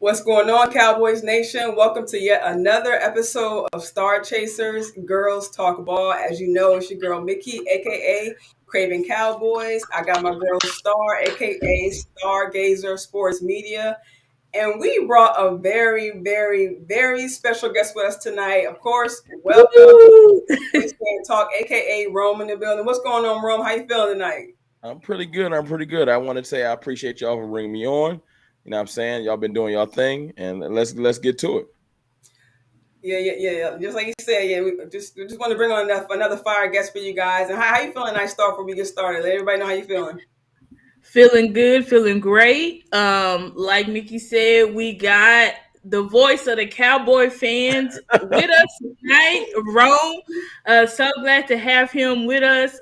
What's going on, Cowboys Nation? Welcome to yet another episode of StarChasers Girls Talk Ball. As you know, it's your girl Mickey, aka Craven Cowboys. I got my girl Star, aka Stargazer Sports Media. And we brought a very, very, very special guest with us tonight. Of course, welcome Woo! Cowboys Fan Talk, aka Rome in the building. What's going on, Rome? How you feeling tonight? I'm pretty good. I want to say I appreciate y'all for bringing me on. You know what I'm saying? Y'all been doing y'all thing, and let's get to it. Yeah. Just like you said, we just want to bring on another fire guest for you guys. And how you feeling? Nice start before we get started. Let everybody know how you feeling. Feeling good, feeling great. Like Mickey said, we got the voice of the Cowboy fans with us tonight, Rome. So glad to have him with us.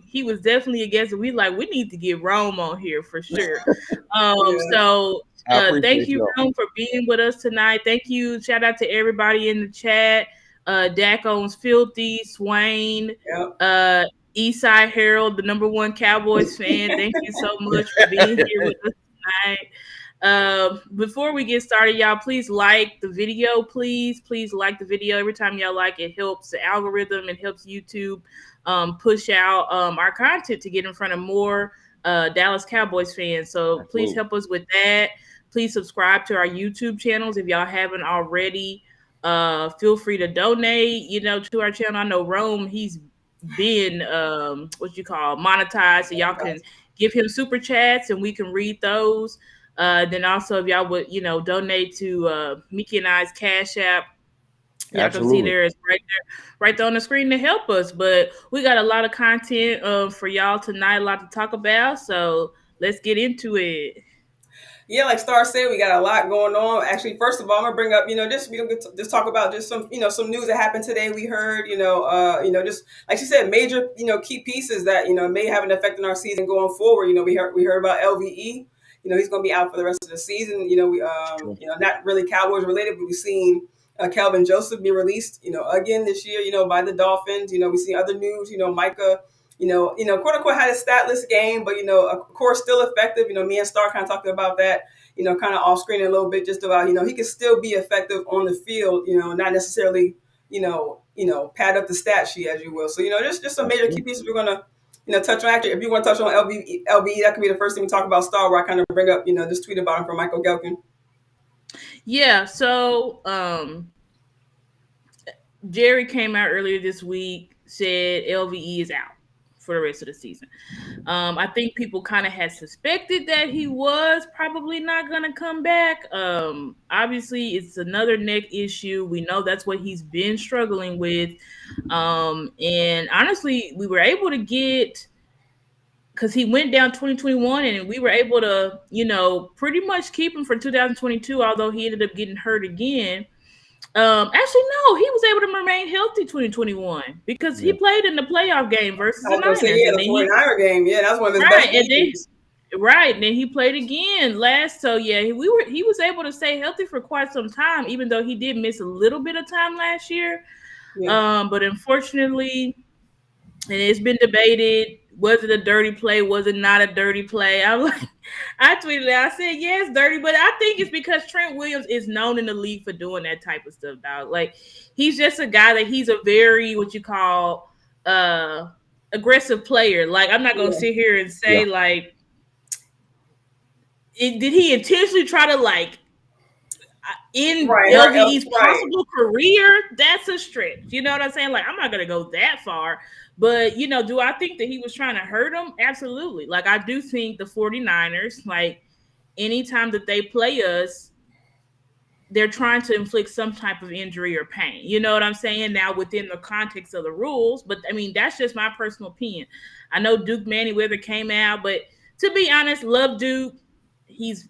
He was definitely a guest. We need to get Rome on here for sure. Yeah. So I thank appreciate you, y'all. Rome, for being with us tonight. Thank you. Shout out to everybody in the chat. Dak owns Filthy, Swain, Yep. Eastside Herald, the number one Cowboys fan. Thank you so much for being here with us tonight. Before we get started, y'all, please like the video. Please like the video. Every time y'all like it, helps the algorithm and helps YouTube push out our content to get in front of more Dallas Cowboys fans. So please Absolutely. help us with that. Please subscribe to our YouTube channels if y'all haven't already. Feel free to donate, to our channel. I know Rome, he's been monetized, so y'all can give him super chats and we can read those. Then also if y'all would donate to Mickey and I's Cash App, y'all can see Absolutely. there is right there on the screen to help us. But we got a lot of content for y'all tonight, a lot to talk about, so let's get into it. Yeah, like Star said, we got a lot going on. Actually, first of all, I'm gonna bring up, just we gonna just talk about just some, some news that happened today. We heard, just like she said, major, key pieces that may have an effect on our season going forward. We heard about LVE. He's gonna be out for the rest of the season. True. Not really Cowboys related, but we've seen Kelvin Joseph be released, again this year, by the Dolphins. We see other news. Micah quote unquote had a statless game, but of course still effective. Me and Star kind of talking about that, kind of off screen a little bit, just about he can still be effective on the field, not necessarily pad up the stat sheet as you will. So just some major key Absolutely. pieces we're gonna touch on. Actually, if you want to touch on LBE, that could be the first thing we talk about. Star, where I kind of bring up this tweet about him from Michael Gelkin. Yeah, so Jerry came out earlier this week, said LVE is out for the rest of the season. I think people kind of had suspected that he was probably not going to come back. Obviously, it's another neck issue. We know that's what he's been struggling with. And honestly, we were able to get, because he went down 2021 and we were able to, pretty much keep him for 2022, although he ended up getting hurt again. Actually, no, he was able to remain healthy 2021 because he Yeah. played in the playoff game versus I the was gonna say, Niners, yeah, and the then 49er game. Yeah, that's one of his best right, and games. then he played again last. So yeah, he was able to stay healthy for quite some time, even though he did miss a little bit of time last year. Yeah. But unfortunately, and it's been debated. Was it a dirty play? Was it not a dirty play? I tweeted it. I said, yeah, it's dirty, but I think it's because Trent Williams is known in the league for doing that type of stuff, dog. Like, he's just a guy that he's a very, what you call, aggressive player. Like, I'm not going to Yeah. sit here and Yeah. say, like, did he intentionally try to, like, in Right. LVE's Right. possible career? That's a stretch. You know what I'm saying? Like, I'm not going to go that far. But, do I think that he was trying to hurt him? Absolutely. Like, I do think the 49ers, like, anytime that they play us, they're trying to inflict some type of injury or pain. You know what I'm saying? Now, within the context of the rules. But, I mean, that's just my personal opinion. I know Duke Manyweather came out, but to be honest, love Duke. He's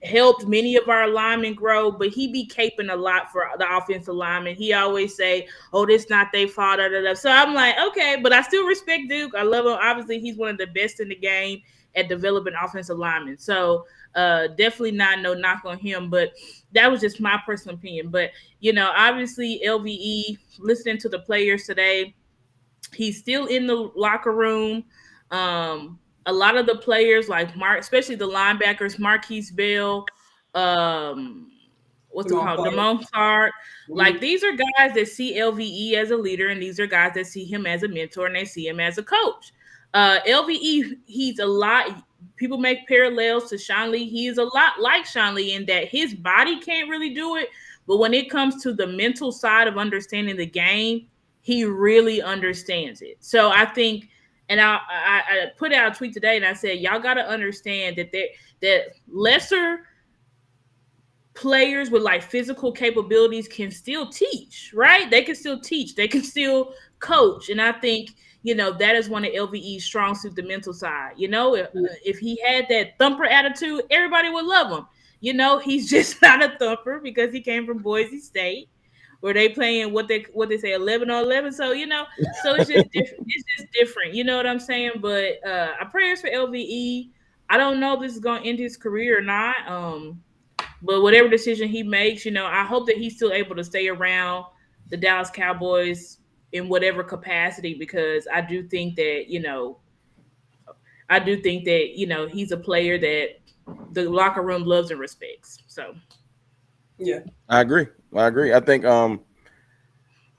helped many of our linemen grow, but he be caping a lot for the offensive linemen. He always say, "Oh, this not their fault." Da, da, da. So I'm like, okay, but I still respect Duke. I love him. Obviously, he's one of the best in the game at developing offensive linemen. So definitely not no knock on him, but that was just my personal opinion. But obviously LVE, listening to the players today, he's still in the locker room. A lot of the players, like Mark, especially the linebackers, Marquise Bell, um what's it Demone called? Clark. Damone Clark. Like Mhm. these are guys that see LVE as a leader, and these are guys that see him as a mentor, and they see him as a coach. LVE, he's a lot. People make parallels to Sean Lee. He is a lot like Sean Lee in that his body can't really do it, but when it comes to the mental side of understanding the game, he really understands it. So I think, and I put out a tweet today, and I said, y'all got to understand that lesser players with like physical capabilities can still teach, right? They can still teach, they can still coach. And I think, that is one of LVE's strong suit, the mental side. If he had that thumper attitude, everybody would love him. He's just not a thumper because he came from Boise State where they playing what they say 11 or 11. So, so it's just different. It's just different. You know what I'm saying? But our prayers for LVE. I don't know if this is going to end his career or not. But whatever decision he makes, I hope that he's still able to stay around the Dallas Cowboys in whatever capacity, because I do think that he's a player that the locker room loves and respects. So Yeah. I agree. I think that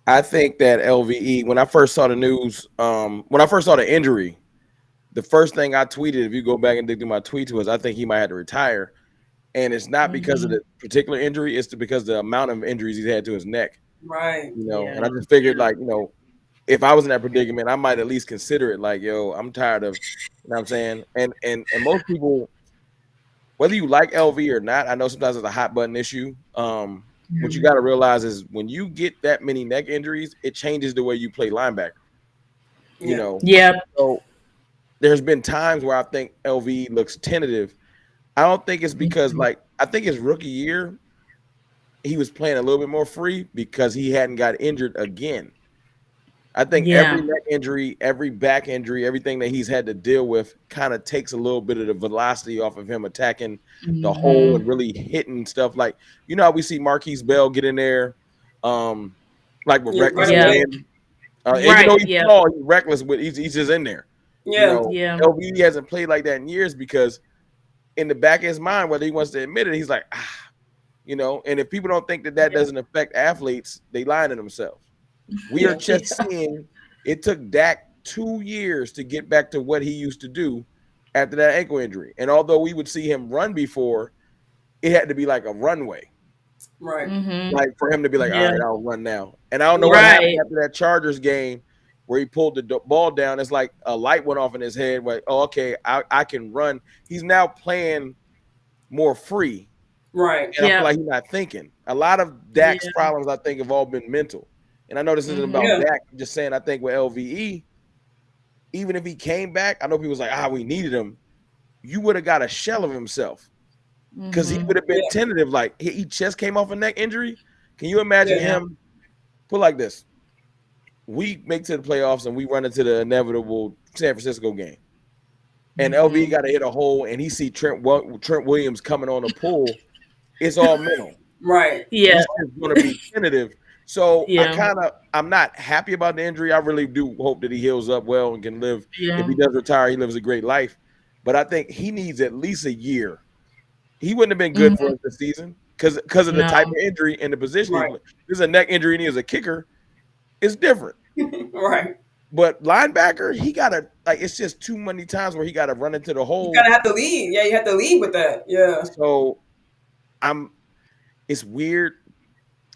LVE, when I first saw the news, when I first saw the injury, the first thing I tweeted, if you go back and dig through my tweets, was I think he might have to retire. And it's not because of the particular injury, it's because the amount of injuries he's had to his neck. Right. And Yeah. I just figured, like, if I was in that predicament, I might at least consider it. Like, yo, I'm tired of, what I'm saying? And most people, whether you like LV or not, I know sometimes it's a hot button issue. What you got to realize is when you get that many neck injuries, it changes the way you play linebacker. Yeah. Yeah. So there's been times where I think LV looks tentative. I don't think it's because, like, I think his rookie year, he was playing a little bit more free because he hadn't got injured again. I think every Yeah. neck injury, every back injury, everything that he's had to deal with kind of takes a little bit of the velocity off of him attacking the hole and really hitting stuff. Like, how we see Marquise Bell get in there, like with Yeah. reckless Right away. abandon. Even though Right. he's Yeah. small, he's reckless, but he's just in there. Yeah. Yeah. LV hasn't played like that in years because in the back of his mind, whether he wants to admit it, he's like, and if people don't think that doesn't affect athletes, they lying to themselves. We are just seeing it took Dak 2 years to get back to what he used to do after that ankle injury. And although we would see him run before, it had to be like a runway. Right. Like for him to be like, all Yeah. right, I'll run now. And I don't know what Right. happened after that Chargers game where he pulled the ball down. It's like a light went off in his head. Like, oh, okay, I can run. He's now playing more free. Right. And I feel like he's not thinking. A lot of Dak's problems, I think, have all been mental. And I know this isn't about Dak. I'm just saying, I think with LVE, even if he came back, I know people was like, we needed him. You would have got a shell of himself because he would have been tentative. Like he just came off a neck injury. Can you imagine him put like this? We make to the playoffs and we run into the inevitable San Francisco game. And LV got to hit a hole and he see Trent Williams coming on a pull. It's all mental. Right. Yeah. He's just going to be tentative. So I'm not happy about the injury. I really do hope that he heals up well and can live. Yeah. If he does retire, he lives a great life. But I think he needs at least a year. He wouldn't have been good for us this season because of the type of injury and the position. Right. This is a neck injury and he is a kicker. It's different. Right. But linebacker, he gotta it's just too many times where he gotta run into the hole. You gotta have to lead. Yeah, you have to lead with that. Yeah. So it's weird.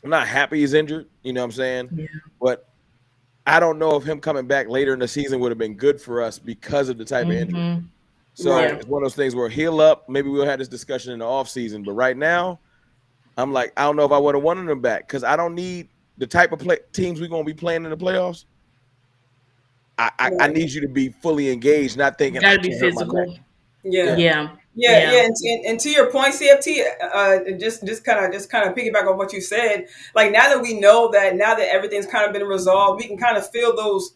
I'm not happy he's injured, you know what I'm saying? Yeah. But I don't know if him coming back later in the season would have been good for us because of the type of injury. So it's one of those things where heal up. Maybe we'll have this discussion in the offseason. But right now, I'm like, I don't know if I would have wanted him back because I don't need the type of teams we're going to be playing in the playoffs. I need you to be fully engaged, not thinking gotta be physical. Yeah. And to your point, CFT, just kind of piggyback on what you said. Like now that everything's kind of been resolved, we can kind of fill those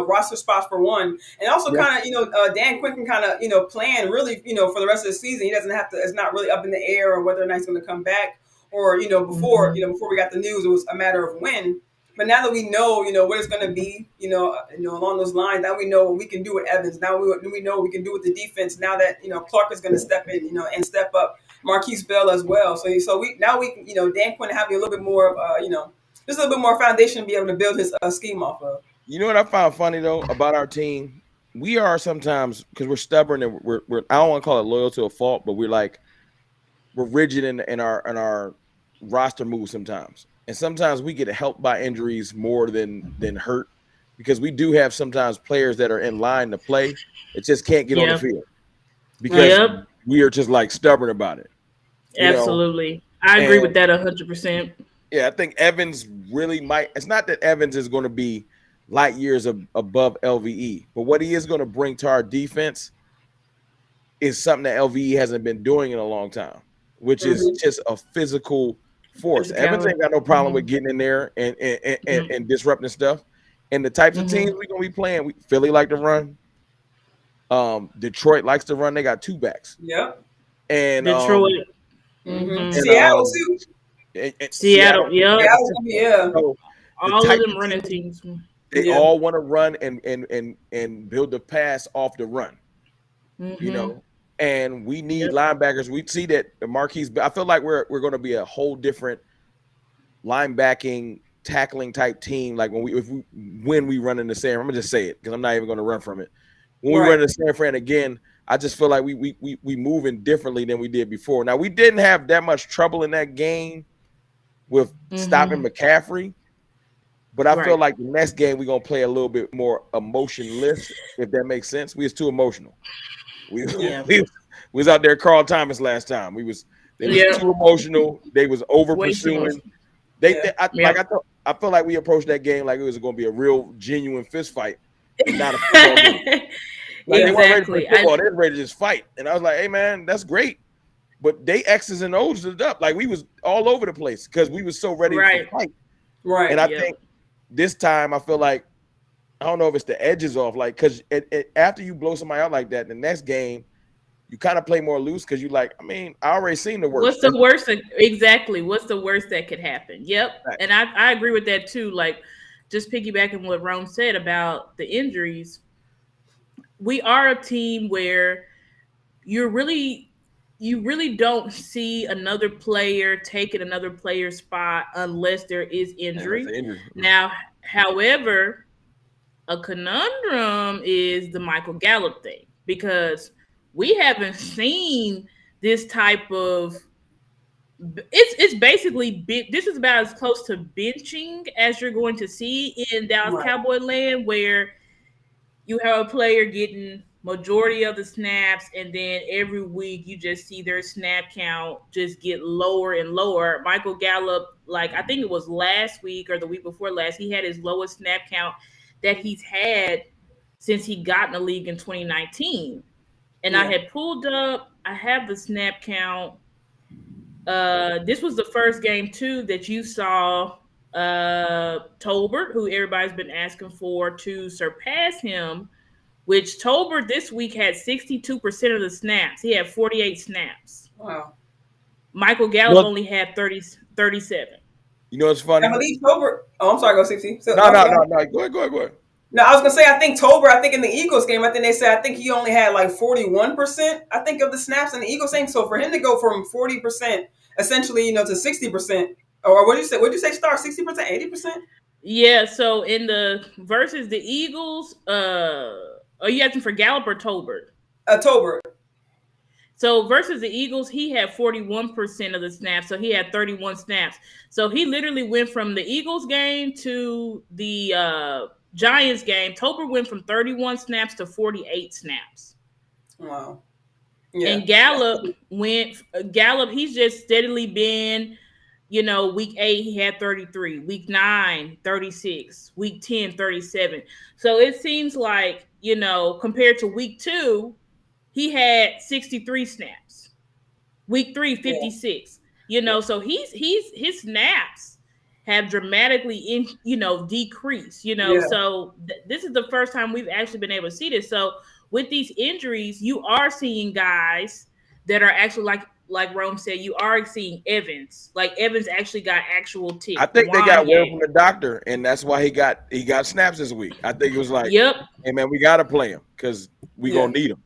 roster spots for one, and also kind of Dan Quinn can kind of plan really for the rest of the season. He doesn't have to. It's not really up in the air on whether or not he's going to come back or before we got the news, it was a matter of when. But now that we know, what it's going to be, along those lines, now we know what we can do with Evans. Now we know what we can do with the defense. Now that Clark is going to step in, and step up. Marquise Bell as well. So we Dan Quinn having a little bit more of just a little bit more foundation to be able to build his scheme off of. You know what I found funny though about our team? We are sometimes, because we're stubborn and we're I don't want to call it loyal to a fault, but we're rigid in our roster moves sometimes. And sometimes we get helped by injuries more than hurt, because we do have sometimes players that are in line to play that just can't get on the field because we are just like stubborn about it. Absolutely. I agree with that 100%. Yeah, I think Evans really might. It's not that Evans is going to be light years above LVE, but what he is going to bring to our defense is something that LVE hasn't been doing in a long time, which is just a physical force. Evans ain't got no problem with getting in there and disrupting stuff. And the types of teams we're going to be playing, Philly like to run. Detroit likes to run. They got two backs. Yep. And Detroit. And, Seattle too. Seattle, yeah. So all of them running teams. They all want to run and build the pass off the run. And we need linebackers. We see that Marquise. I feel like we're going to be a whole different linebacking, tackling type team. Like when we run in the San, I'm gonna just say it because I'm not even going to run from it. When we run in the San Fran again, I just feel like we moving differently than we did before. Now we didn't have that much trouble in that game with stopping McCaffrey, but I feel like the next game we're gonna play a little bit more emotionless, if that makes sense. We was too emotional. We was out there Carl Thomas last time. They was too emotional. They was over pursuing. I feel like we approached that game like it was going to be a real genuine fist fight, not a football game. They weren't ready for football. They were ready to just fight. And I was like, hey man, that's great. But they X's and O's it up. Like we was all over the place because we was so ready to fight. Right. And I think this time I feel like, I don't know if it's the edges off, like, because after you blow somebody out like that, the next game, you kind of play more loose because you like, I mean, I already seen the worst. What's the worst? Exactly. What's the worst that could happen? Yep. Right. And I agree with that too. Like, just piggybacking what Rome said about the injuries, we are a team where you really don't see another player taking another player's spot unless there is injury. Now, however, a conundrum is the Michael Gallup thing, because we haven't seen this type of it's basically this is about as close to benching as you're going to see in Dallas Cowboy land, where you have a player getting majority of the snaps, and then every week you just see their snap count just get lower and lower. Michael Gallup, like I think it was last week or the week before last, he had his lowest snap count that he's had since he got in the league in 2019. And I had pulled up, I have the snap count. This was the first game too that you saw Tolbert, who everybody's been asking for, to surpass him, which Tolbert this week had 62% of the snaps. He had 48 snaps. Wow. Michael Gallup only had 37. You know what's funny? I believe Tolbert. Oh, I'm sorry. Go 60. So, no. Go ahead. No, I was gonna say I think Tolbert. I think in the Eagles game, I think they said he only had like 41%. I think of the snaps in the Eagles game. So for him to go from 40% essentially, to 60%, or what did you say? What did you say? Star 60%, 80%? Yeah. So in the versus the Eagles, are you asking for Gallup or Tolbert? Tolbert. So versus the Eagles, he had 41% of the snaps. So he had 31 snaps. So he literally went from the Eagles game to the Giants game. Tolbert went from 31 snaps to 48 snaps. Wow. Yeah. And Gallup, he's just steadily been, week 8, he had 33, week 9, 36, week 10, 37. So it seems like, compared to week 2, he had 63 snaps. Week 3, 56. So his snaps have dramatically decreased. So this is the first time we've actually been able to see this. So with these injuries, you are seeing guys that are actually like Rome said, you are seeing Evans. Like Evans actually got actual tips. I think they got word from the doctor, and that's why he got snaps this week. I think it was like, hey man, we gotta play him because we gonna need him.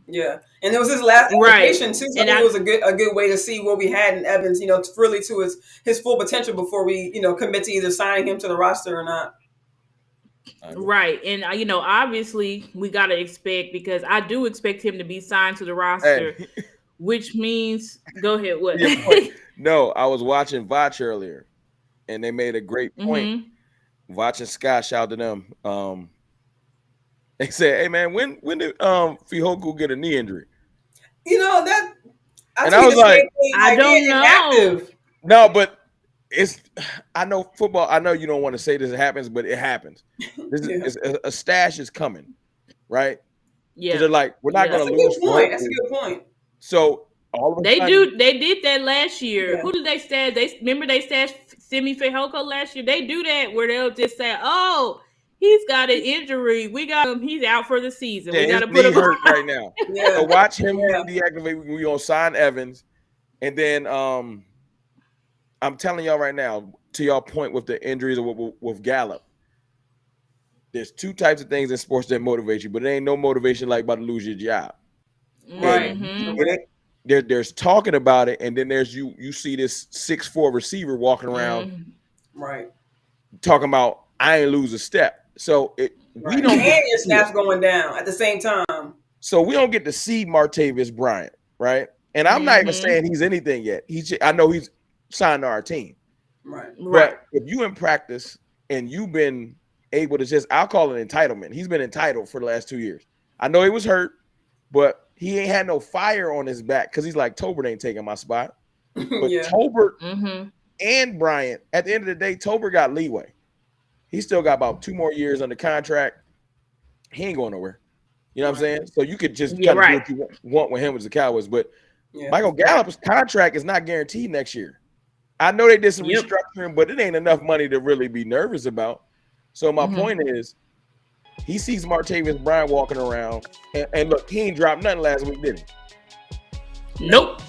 Yeah, and it was his last application too. So And it was a good way to see what we had in Evans, really to his full potential before we, commit to either signing him to the roster or not. Right, and obviously we got to expect, because I do expect him to be signed to the roster, which means go ahead. What? No, I was watching Vach earlier, and they made a great point. Vach and Scott, shout to them. They said, "Hey man, when did Fihoko get a knee injury?" I was like, I don't know. Inactive. No, but I know football. I know you don't want to say this happens, but it happens. This is a stash is coming, right? Yeah, they're like, we're not going to lose. That's a good point. So all of they did that last year. Yeah. Who did they stash? They stashed Simi Fehoko last year. They do that where they'll just say, "Oh, he's got an injury. We got him. He's out for the season. We got to put him hurt right now." So watch him get deactivated. We're gonna sign Evans, and then I'm telling y'all right now, to y'all point with the injuries with Gallup, there's two types of things in sports that motivate you, but it ain't no motivation like about to lose your job. Right. There's talking about it, and then there's you see this 6'4" receiver walking around, right, talking about I ain't lose a step. So we don't. And your staff going down at the same time. So we don't get to see Martavis Bryant, right? And I'm not even saying he's anything yet. I know he's signed to our team, right? But if you in practice and you've been able to I'll call it entitlement. He's been entitled for the last 2 years. I know he was hurt, but he ain't had no fire on his back because he's like, Tolbert ain't taking my spot. But Tolbert and Bryant, at the end of the day, Tolbert got leeway. He still got about 2 more years under contract. He ain't going nowhere. You know what I'm saying? So you could just kind of do what you want with him with the Cowboys. But Michael Gallup's contract is not guaranteed next year. I know they did some restructuring, but it ain't enough money to really be nervous about. So my point is, he sees Martavis Bryant walking around, and look, he ain't dropped nothing last week, did he? Nope.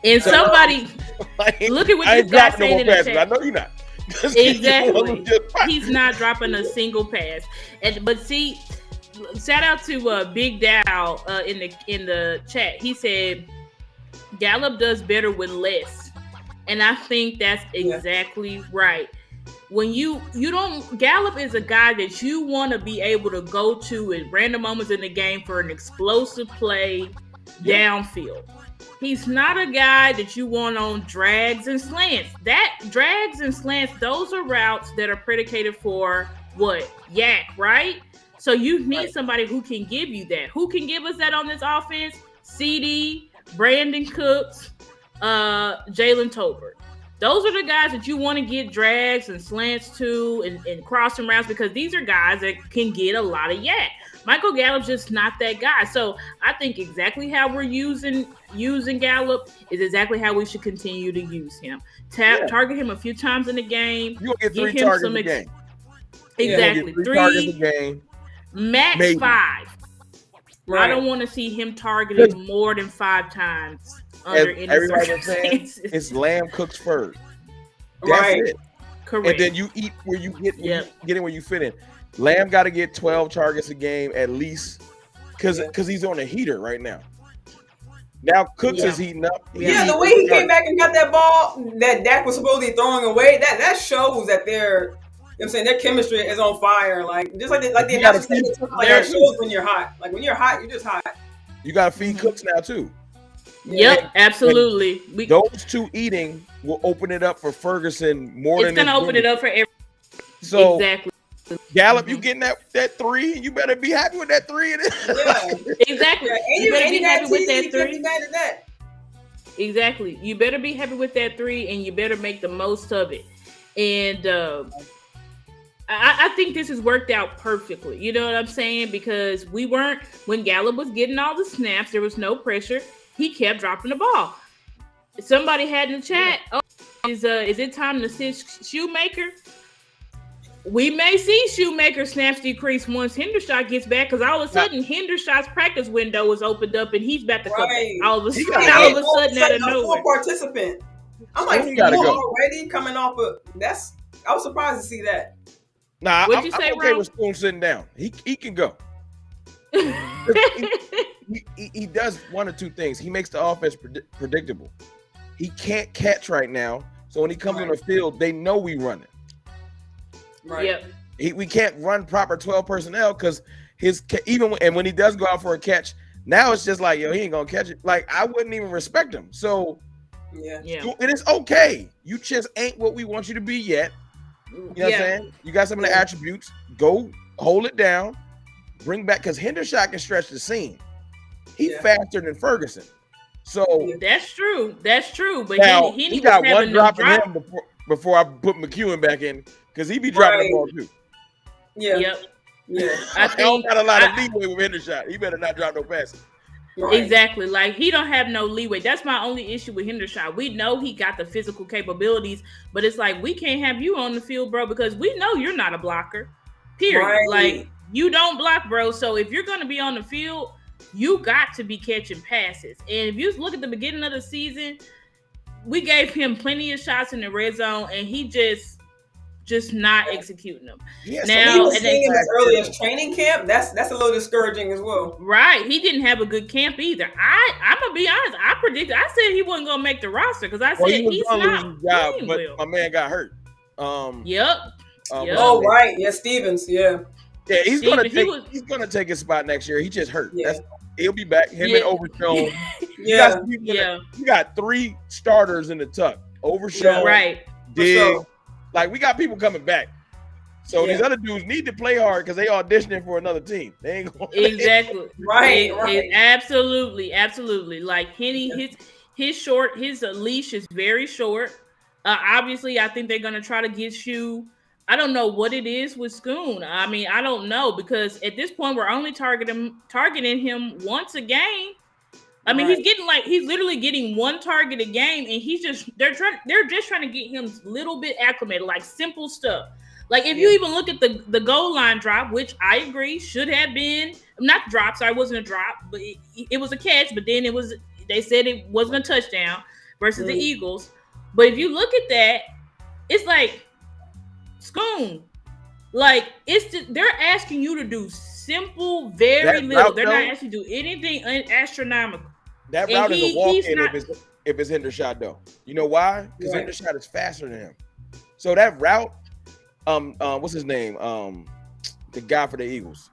And somebody, look at what this guy saying in the chat. I know you're not. Exactly. He's not dropping a single pass. But see, shout out to Big Dow in the chat. He said Gallup does better with less, and I think that's exactly right. When you don't, Gallup is a guy that you want to be able to go to at random moments in the game for an explosive play downfield. He's not a guy that you want on drags and slants. Drags and slants, those are routes that are predicated for what? Yak, right? So you need somebody who can give you that. Who can give us that on this offense? CD, Brandon Cooks, Jalen Tolbert. Those are the guys that you want to get drags and slants to and crossing routes, because these are guys that can get a lot of yak. Michael Gallup's just not that guy. So I think exactly how we're using Gallup is exactly how we should continue to use him. Target him a few times in the game. You'll get 3 targets a game. Exactly. 3 targets a game. Max maybe 5. Right. I don't want to see him targeted more than 5 times. Everybody's saying it's Lamb Cooks first. That's it. Correct. And then you eat where you get in where you fit in. Lamb got to get 12 targets a game at least, because he's on a heater right now. Now Cooks is heating up. The way he came back and got that ball that Dak was supposedly throwing away, that shows that their chemistry is on fire. Like just like the announcers say, it shows when you're hot. Like when you're hot, you're just hot. You got to feed Cooks now too. Yep, absolutely. Those 2 eating will open it up for Ferguson more than it's going to open it up for everyone. So exactly. Gallup, you getting that 3, and you better be happy with that 3. Exactly. You better be happy with that 3. Exactly. You better be happy with that 3, and you better make the most of it. And I think this has worked out perfectly. You know what I'm saying? Because when Gallup was getting all the snaps, there was no pressure. He kept dropping the ball. Somebody had in the chat, is it time to sit Shoemaker? We may see Shoemaker snaps decrease once Hendershot gets back, because all of a sudden Hendershot's practice window is opened up and he's about to come back. All of a sudden out of nowhere. Full participant. I'm like, already coming off of that's. I was surprised to see that. Nah, I'm okay with Spoon sitting down. He can go. he does one or two things. He makes the offense predictable. He can't catch right now, so when he comes on the field, they know we running. Right. Yep. We can't run proper 12 personnel because when he does go out for a catch, now it's just like, yo, he ain't gonna catch it. Like, I wouldn't even respect him. So it is okay. You just ain't what we want you to be yet. You know what I'm saying? You got some of the attributes. Go hold it down. Bring back, because Hendershot can stretch the seam. He's faster than Ferguson. So that's true. But now, he got one drop in him before I put McEwen back in, because he be dropping the ball too. Yeah. Yep. Yeah. I don't got a lot of leeway with Hendershot. He better not drop no passes. Right. Exactly. Like, he don't have no leeway. That's my only issue with Hendershot. We know he got the physical capabilities, but it's like, we can't have you on the field, bro, because we know you're not a blocker. Period. Right. Like, you don't block, bro. So if you're going to be on the field, you got to be catching passes. And if you look at the beginning of the season, we gave him plenty of shots in the red zone, and he just not executing them. Yeah, now, so even seeing him as early as training camp, that's a little discouraging as well. Right. He didn't have a good camp either. I'm going to be honest. I said he wasn't going to make the roster because I said he's not playing well. My man got hurt. Yep. Oh, right. Yeah, Stevens. Yeah. Yeah, he's gonna take his spot next year. He just hurt. Yeah. He'll be back. Him and Overshown. You got 3 starters in the tuck. Overshown, right? Dig. Like, we got people coming back. So these other dudes need to play hard because they auditioning for another team. They ain't going exactly right. Absolutely. Like, Henny, his leash is very short. Obviously, I think they're gonna try to get you. I don't know what it is with Schoon. I mean, I don't know, because at this point we're only targeting him once a game. I mean, he's literally getting 1 target a game, and they're just trying to get him a little bit acclimated, like simple stuff. Like, if you even look at the goal line drop, which I agree should have been not drop, sorry, it wasn't a drop, but it was a catch, but then they said it wasn't a touchdown versus the Eagles. But if you look at that, it's like, Schoon, like, they're asking you to do simple, very little. They're not asking you to do anything astronomical. That route is a walk-in if it's Hendershot, though. You know why? Because Hendershot is faster than him. So that route, what's his name? The guy for the Eagles.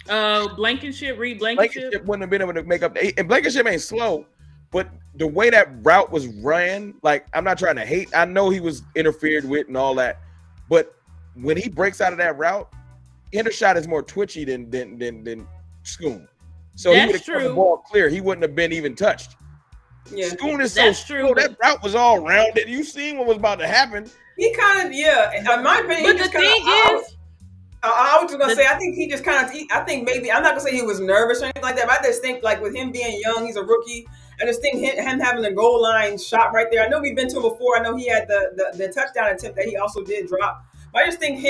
Blankenship, Reed Blankenship wouldn't have been able to make up. And Blankenship ain't slow, but the way that route was ran, like, I'm not trying to hate. I know he was interfered with and all that, but when he breaks out of that route, Hendershot is more twitchy than Schoon. So he would have kept the ball clear. He wouldn't have been even touched. Yeah, Schoon is so slow. That route was all rounded. You seen what was about to happen. He kind of, in my opinion, but the thing is, I was just gonna say, I think he just kind of. I think maybe I'm not gonna say he was nervous or anything like that, but I just think, like, with him being young, he's a rookie. I just think him having a goal line shot right there. I know we've been to him before. I know he had the touchdown attempt that he also did drop. But I just think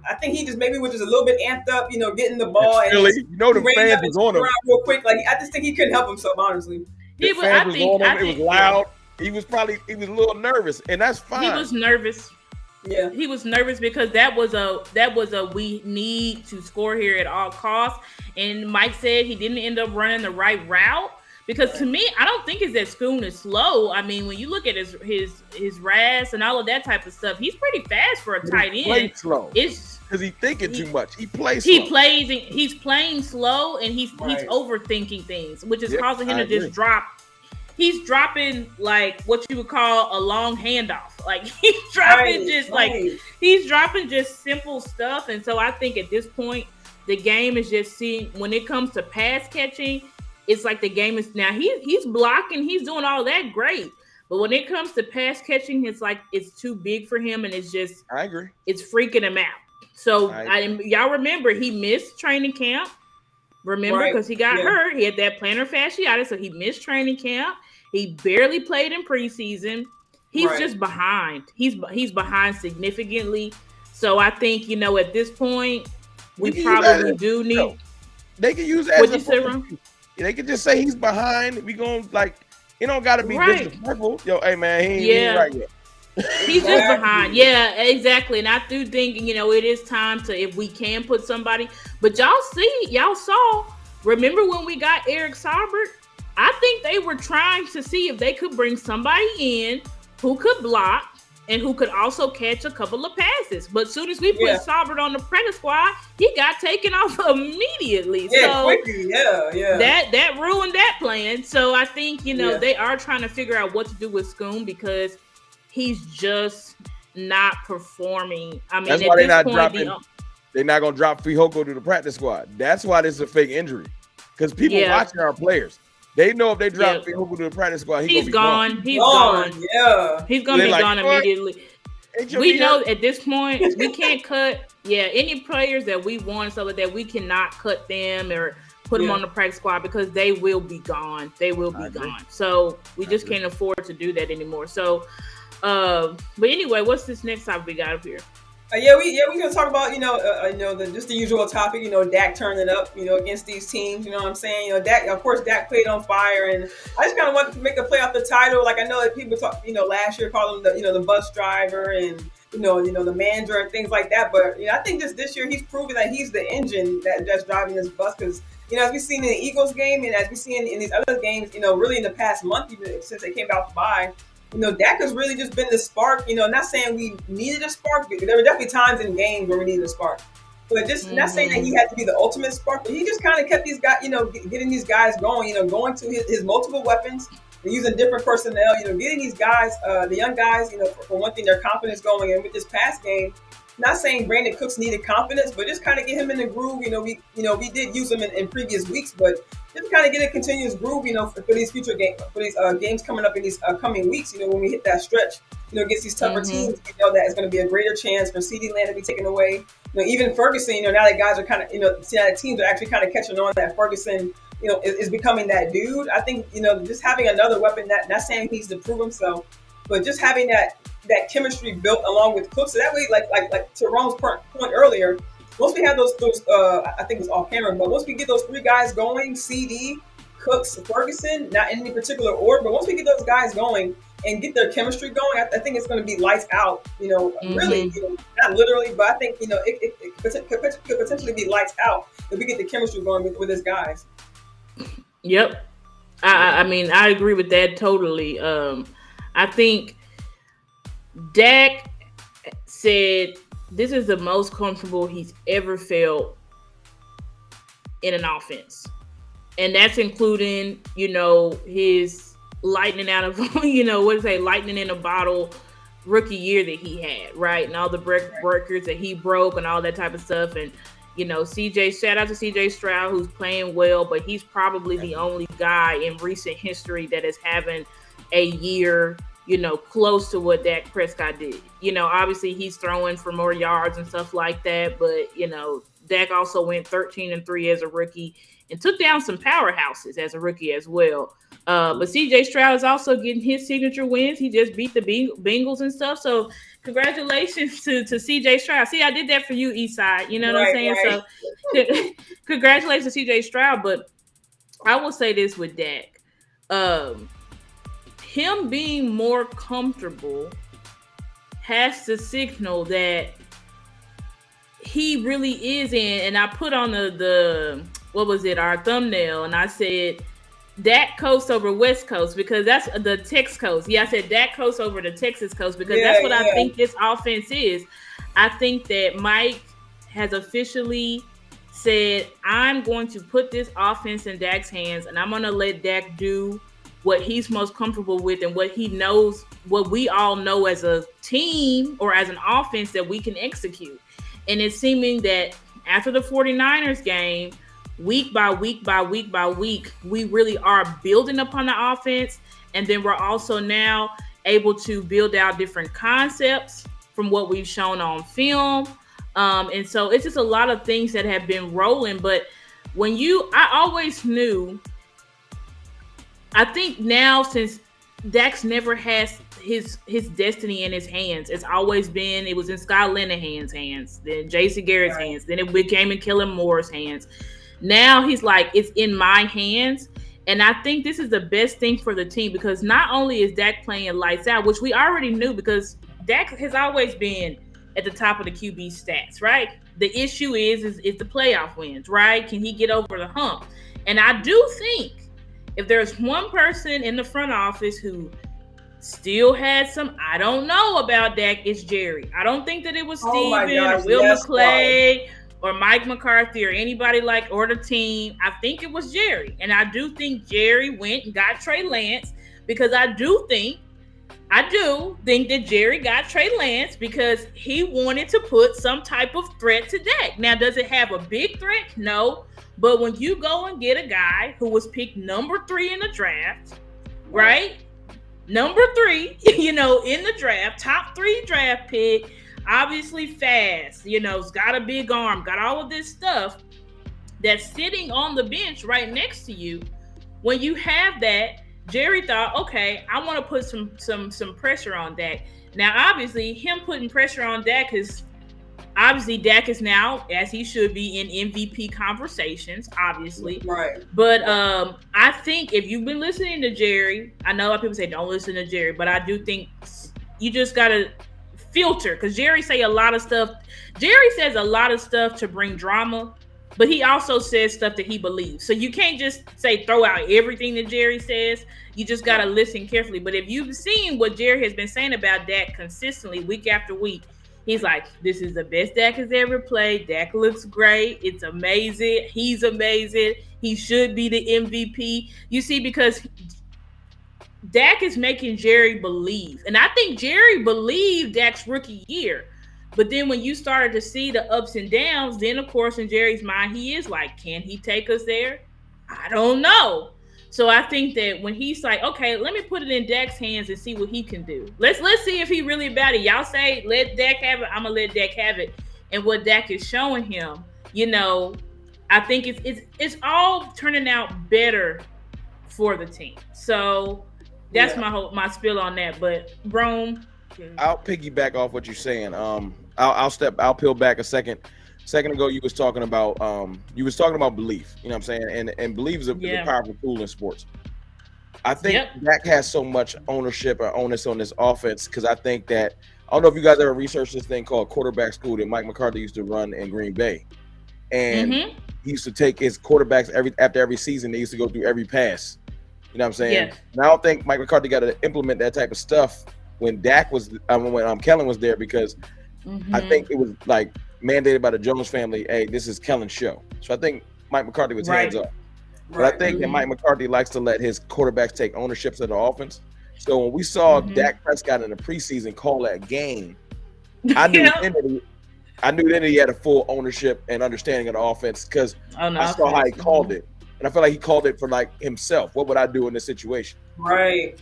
I think he just maybe was just a little bit amped up, getting the ball. And the fans was on him real quick. Like, I just think he couldn't help himself, honestly. The fans was on him. It was loud. He was a little nervous, and that's fine. He was nervous. Yeah, he was nervous because that was a we need to score here at all costs. And Mike said he didn't end up running the right route. Because to me, I don't think it's that Schoon is slow. I mean, when you look at his RAS and all of that type of stuff, he's pretty fast for a tight end. He plays slow. It's because he's thinking too much. He plays. He's playing slow, and he's overthinking things, which is causing him to just drop. He's dropping, like, what you would call a long handoff. Like, he's dropping he's dropping just simple stuff. And so I think at this point, the game is just seeing, when it comes to pass catching, it's like the game is now he's blocking, he's doing all that great. But when it comes to pass catching, it's like it's too big for him, and it's just, I agree, it's freaking him out. So y'all remember he missed training camp. Remember, because he got hurt. He had that plantar fasciitis, so he missed training camp. He barely played in preseason. He's just behind. He's behind significantly. So I think, at this point, we probably do need. They can use that. What'd you say, Ron? They could just say he's behind. We gonna, like, it don't gotta be disrespectful. Yo, hey man, he ain't right yet. He's just behind. Yeah, exactly. And I do think, it is time to, if we can put somebody, but y'all saw remember when we got Eric Saubert? I think they were trying to see if they could bring somebody in who could block and who could also catch a couple of passes. But as soon as we put Saubert on the practice squad, he got taken off immediately. Yeah, quickly. Yeah. That ruined that plan. So I think, they are trying to figure out what to do with Scoon because he's just not performing. I mean, that's why they're not dropping. They're not going to drop Fihoko to the practice squad. That's why this is a fake injury. Because people watching our players. They know if they drop Fihoko to the practice squad, he's gone. He's gone. Yeah. He's going to be gone immediately. We know at this point, we can't cut, any players that we want and stuff like that, we cannot cut them or put them on the practice squad because they will be gone. They will be gone. So we just can't afford to do that anymore. So, but anyway, what's this next topic we got up here? We're gonna talk about just the usual topic. Dak turning up against these teams. You know what I'm saying? Dak, of course, Dak played on fire, and I just kind of wanted to make a play off the title. Like I know that people talk, last year called him the bus driver and the manager and things like that. But I think just this year he's proven that he's the engine that's driving this bus because. As we've seen in the Eagles game and as we've seen in these other games, really in the past month, even since they came out by. Dak has really just been the spark. Not saying we needed a spark, but there were definitely times in games where we needed a spark. But just not saying that he had to be the ultimate spark, but he just kind of kept these guys, getting these guys going, going to his multiple weapons and using different personnel, getting these guys, the young guys, for one thing, their confidence going. And with this past game, not saying Brandon Cooks needed confidence, but just kind of get him in the groove. We did use him in previous weeks, but just kind of get a continuous groove, for these future games, for these games coming up in these coming weeks. When we hit that stretch, against these tougher teams, that it's going to be a greater chance for CeeDee Lamb to be taken away. Even Ferguson, now that guys are kind of, see that teams are actually kind of catching on that Ferguson, is becoming that dude. I think, just having another weapon, not saying he needs to prove himself, but just having that chemistry built along with Cooks. So that way, like to Ron's point earlier, once we have those I think it was off camera, but once we get those three guys going, CD, Cooks, Ferguson, not in any particular order, but once we get those guys going and get their chemistry going, I think it's going to be lights out. Really, not literally, but I think it could potentially be lights out if we get the chemistry going with his guys. Yep, I mean I agree with that totally. I think Dak said this is the most comfortable he's ever felt in an offense. And that's including, his lightning out of, lightning in a bottle rookie year that he had, right? And all the breakers that he broke and all that type of stuff. And, shout out to CJ Stroud, who's playing well, but he's probably the only guy in recent history that is having a year close to what Dak Prescott did. Obviously he's throwing for more yards and stuff like that, but, Dak also went 13-3 as a rookie and took down some powerhouses as a rookie as well. But CJ Stroud is also getting his signature wins. He just beat the Bengals and stuff. So congratulations to CJ Stroud. See, I did that for you, Eastside. You know what I'm saying? Right. So congratulations to CJ Stroud. But I will say this with Dak. Him being more comfortable has to signal that he really is in. And I put on our thumbnail, and I said Dak coast over West Coast because that's the Tex coast. Yeah, I said Dak coast over the Texas coast because that's what I think this offense is. I think that Mike has officially said, I'm going to put this offense in Dak's hands, and I'm going to let Dak do what he's most comfortable with and what he knows, what we all know as a team or as an offense that we can execute. And it's seeming that after the 49ers game, week by week by week by week, we really are building upon the offense. And then we're also now able to build out different concepts from what we've shown on film. And so it's just a lot of things that have been rolling. But I always knew, I think now since Dak's never has his destiny in his hands, it's always been, it was in Scott Linehan's hands, then Jason Garrett's hands, then it became in Kellen Moore's hands. Now he's like, it's in my hands. And I think this is the best thing for the team because not only is Dak playing lights out, which we already knew because Dak has always been at the top of the QB stats, right? The issue is the playoff wins, right? Can he get over the hump? And I do think if there's one person in the front office who still had some, I don't know about Dak, it's Jerry. I don't think that it was Steven or Will McClay or Mike McCarthy or anybody or the team. I think it was Jerry. And I do think Jerry went and got Trey Lance, because I do think that Jerry got Trey Lance because he wanted to put some type of threat to Dak. Now, does it have a big threat? No. But when you go and get a guy who was picked number 3 in the draft, right? Number 3, in the draft, top 3 draft pick, obviously fast, has got a big arm, got all of this stuff that's sitting on the bench right next to you. When you have that, Jerry thought, okay, I want to put some pressure on Dak. Now, obviously, him putting pressure on Dak is obviously Dak is now, as he should be, in MVP conversations, obviously. Right. But I think if you've been listening to Jerry, I know a lot of people say don't listen to Jerry, but I do think you just gotta filter, because Jerry says a lot of stuff to bring drama, but he also says stuff that he believes. So you can't just throw out everything that Jerry says. You just got to listen carefully. But if you've seen what Jerry has been saying about Dak consistently week after week, he's like, this is the best Dak has ever played. Dak looks great. It's amazing. He's amazing. He should be the MVP. You see, because Dak is making Jerry believe. And I think Jerry believed Dak's rookie year. But then when you started to see the ups and downs, then, of course, in Jerry's mind, he is like, can he take us there? I don't know. So I think that when he's like, okay, let me put it in Dak's hands and see what he can do. Let's see if he really about it. Y'all say, let Dak have it. I'm going to let Dak have it. And what Dak is showing him, I think it's all turning out better for the team. So that's my spiel on that. But, Brome. I'll piggyback off what you're saying. I'll peel back a second. Second ago, you was talking about belief. You know what I'm saying? And belief is a powerful tool in sports. I think Dak has so much ownership or onus on this offense, because I think that, I don't know if you guys ever researched this thing called quarterback school that Mike McCarthy used to run in Green Bay. And he used to take his quarterbacks after every season, they used to go through every pass. You know what I'm saying? Yes. And I don't think Mike McCarthy got to implement that type of stuff when Kellen was there, because I think it was like mandated by the Jones family. Hey, this is Kellen's show. So I think Mike McCarthy was hands up. But I think that Mike McCarthy likes to let his quarterbacks take ownership of the offense. So when we saw Dak Prescott in the preseason call that game, I knew then he had a full ownership and understanding of the offense, because I saw how he called it. And I feel like he called it for himself. What would I do in this situation? Right.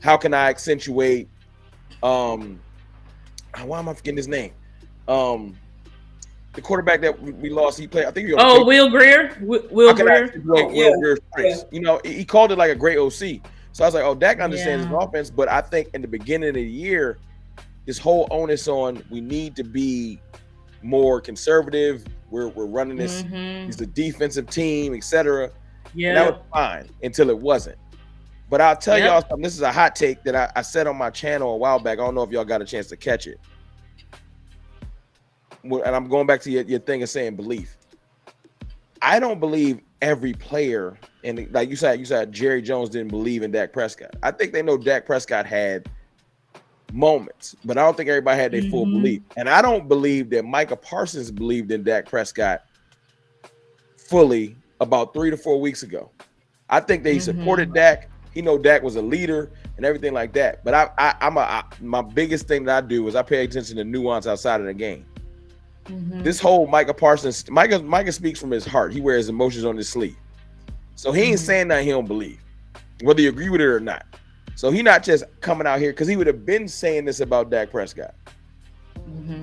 How can I accentuate why am I forgetting his name? The quarterback that we lost, he played, I think he was Will Greer. Will Greer. Will Greer's strengths. He called it like a great OC. So I was like, Dak understands his offense, but I think in the beginning of the year, this whole onus on we need to be more conservative. We're running this. It's a defensive team, etc. Yeah, and that was fine until it wasn't. But I'll tell y'all something. This is a hot take that I said on my channel a while back. I don't know if y'all got a chance to catch it. And I'm going back to your thing of saying belief. I don't believe every player, and like you said, Jerry Jones didn't believe in Dak Prescott. I think they know Dak Prescott had moments, but I don't think everybody had their full belief. And I don't believe that Micah Parsons believed in Dak Prescott fully about 3 to 4 weeks ago. I think they supported Dak. He know Dak was a leader and everything like that. But my biggest thing that I do is I pay attention to nuance outside of the game. This whole Micah Parsons, Micah speaks from his heart. He wears emotions on his sleeve. So he ain't saying that he don't believe, whether you agree with it or not. So he not just coming out here, because he would have been saying this about Dak Prescott.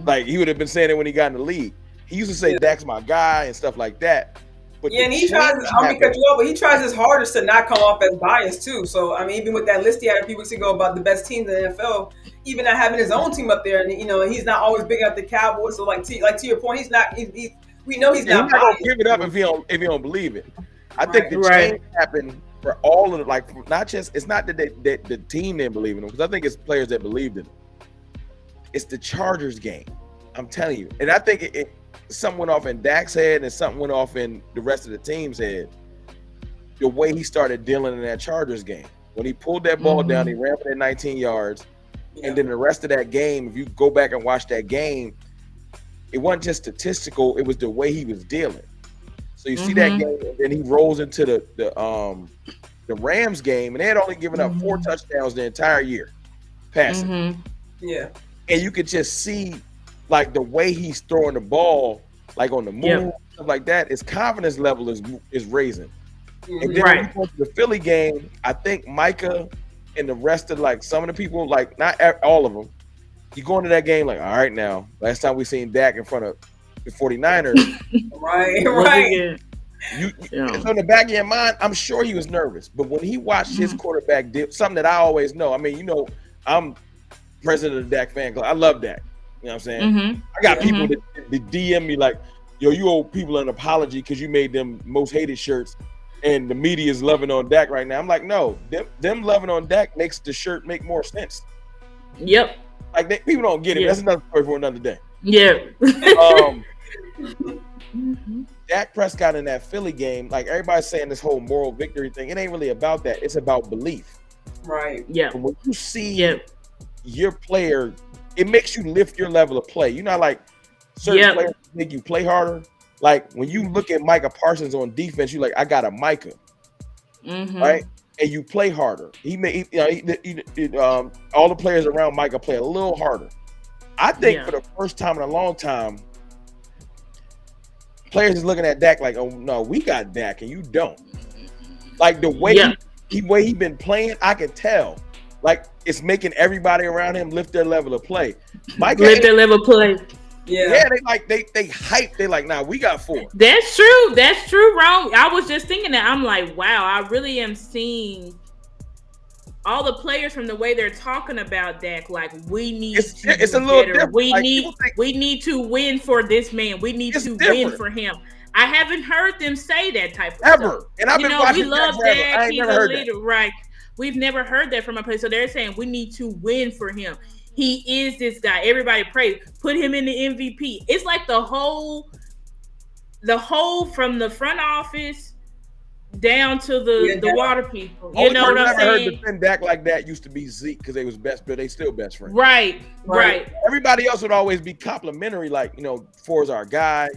Like he would have been saying it when he got in the league. He used to say Dak's my guy and stuff like that. But and he tries. I'm gonna cut you off, but he tries his hardest to not come off as biased too. So I mean, even with that list he had a few weeks ago about the best teams in the NFL, even not having his own team up there, and he's not always big at the Cowboys. So like to your point, he's not. We know he's not. He's not gonna give it up if he don't believe it. I think the change happened for all of it. Not just, it's not that the team didn't believe in him, because I think it's players that believed in him. It's the Chargers game. I'm telling you, and I think something went off in Dak's head and something went off in the rest of the team's head. The way he started dealing in that Chargers game. When he pulled that ball down, he ran for that 19 yards. Yeah. And then the rest of that game, if you go back and watch that game, it wasn't just statistical, it was the way he was dealing. So you see that game, and then he rolls into the Rams game, and they had only given up 4 touchdowns the entire year passing. Yeah. And you could just see like the way he's throwing the ball, like on the move, stuff like that, his confidence level is raising. And then when you go to the Philly game, I think Micah and the rest of like some of the people, like not all of them, you go into that game like, all right, now, last time we seen Dak in front of the 49ers. right. It's on the back of your mind, I'm sure he was nervous. But when he watched his quarterback do something that I always know, I mean, you know, I'm president of the Dak fan club. I love Dak. You know what I'm saying? I got people that DM me like, yo, you owe people an apology because you made them most hated shirts. And the media is loving on Dak right now. I'm like, no, them loving on Dak makes the shirt make more sense. Yep. Like people don't get it. That's another story for another day. Yeah. Dak Prescott in that Philly game, like everybody's saying this whole moral victory thing, it ain't really about that. It's about belief. Right. Yeah. When you see your player, it makes you lift your level of play. You know, like certain players make you play harder. Like when you look at Micah Parsons on defense, you're like, I got a Micah, right? And you play harder. All the players around Micah play a little harder. I think for the first time in a long time, players is looking at Dak like, oh no, we got Dak and you don't. Like the way he been playing, I can tell. Like it's making everybody around him lift their level of play. Micah lift their level of play. Yeah, they hype. They like, nah, we got 4. That's true. That's true, Ron. I was just thinking that. I'm like, wow, I really am seeing all the players from the way they're talking about Dak. Like, we need to it's a be little better. different. We like, need to win for this man. We need to win for him. I haven't heard them say that type of stuff. And I've been watching we love Dak. I ain't never heard that. Right. We've never heard that from a player. So they're saying we need to win for him. He is this guy. Everybody pray. Put him in the MVP. It's like the whole from the front office down to the water people. You know what I'm saying? I never heard defend Dak like that used to be Zeke because they was best, but they still best friends. Right. Everybody else would always be complimentary, like, you know, Ford's our guy.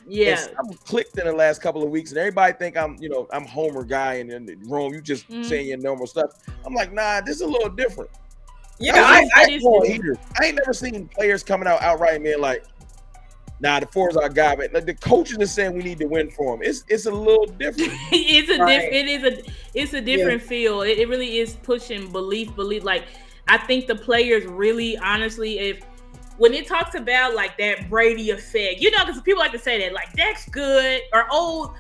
Yeah. I'm clicked in the last couple of weeks, and everybody think I'm Homer guy, and Rome, you just saying your normal stuff. I'm like, nah, this is a little different. Yeah, I ain't never seen players coming out outright and being like, nah, the 4's our guy. But like, the coaches are saying we need to win for him. It's a little different. It's a different feel. It really is pushing belief. Like, I think the players really, honestly, when it talks about like that Brady effect, you know, because people like to say that like Dak's good, or old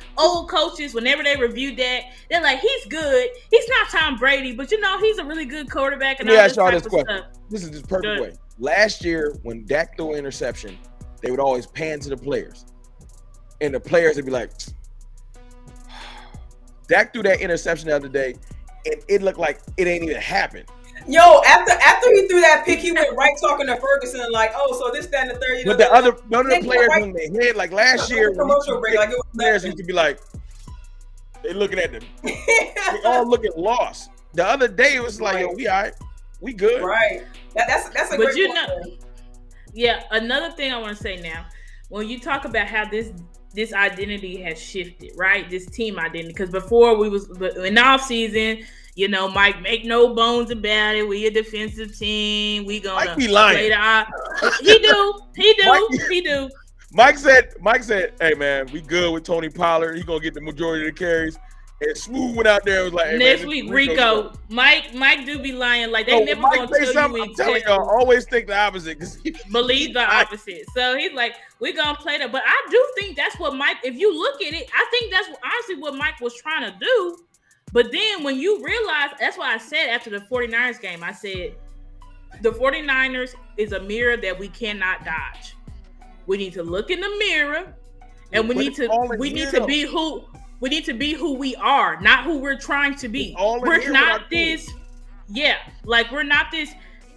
coaches, whenever they review Dak, they're like, he's good. He's not Tom Brady, but you know, he's a really good quarterback. And all this type of stuff. This is just perfect way. Last year, when Dak threw an interception, they would always pan to the players, and the players would be like, Dak threw that interception the other day, and it looked like it ain't even happened. Yo, after he threw that pick, he went right talking to Ferguson like, oh, so this, that, and the third. But none of the players in their head, like last year, commercial break, like it was players used to be like, they looking at them, they all looking lost. The other day, it was like, yo, we all right, we good, right? That's a great point. Yeah, another thing I want to say now, when you talk about how this identity has shifted, right? This team identity, because before we was in off season. You know, Mike, make no bones about it. We a defensive team. We gonna Mike be lying. He do. Mike said, hey man, we good with Tony Pollard. He gonna get the majority of the carries. And Smooth went out there and was like, hey, next man, week, Rico. Mike do be lying. Like they never gonna tell you. I'm telling y'all, always think the opposite. Believe the opposite. So he's like, we're gonna play that. But I do think that's what Mike, if you look at it, I think that's honestly what Mike was trying to do. But then when you realize, that's why I said after the 49ers game, I said, the 49ers is a mirror that we cannot dodge. We need to look in the mirror, and we need to be who we are, not who we're trying to be. We're not this. Yeah, like we're not this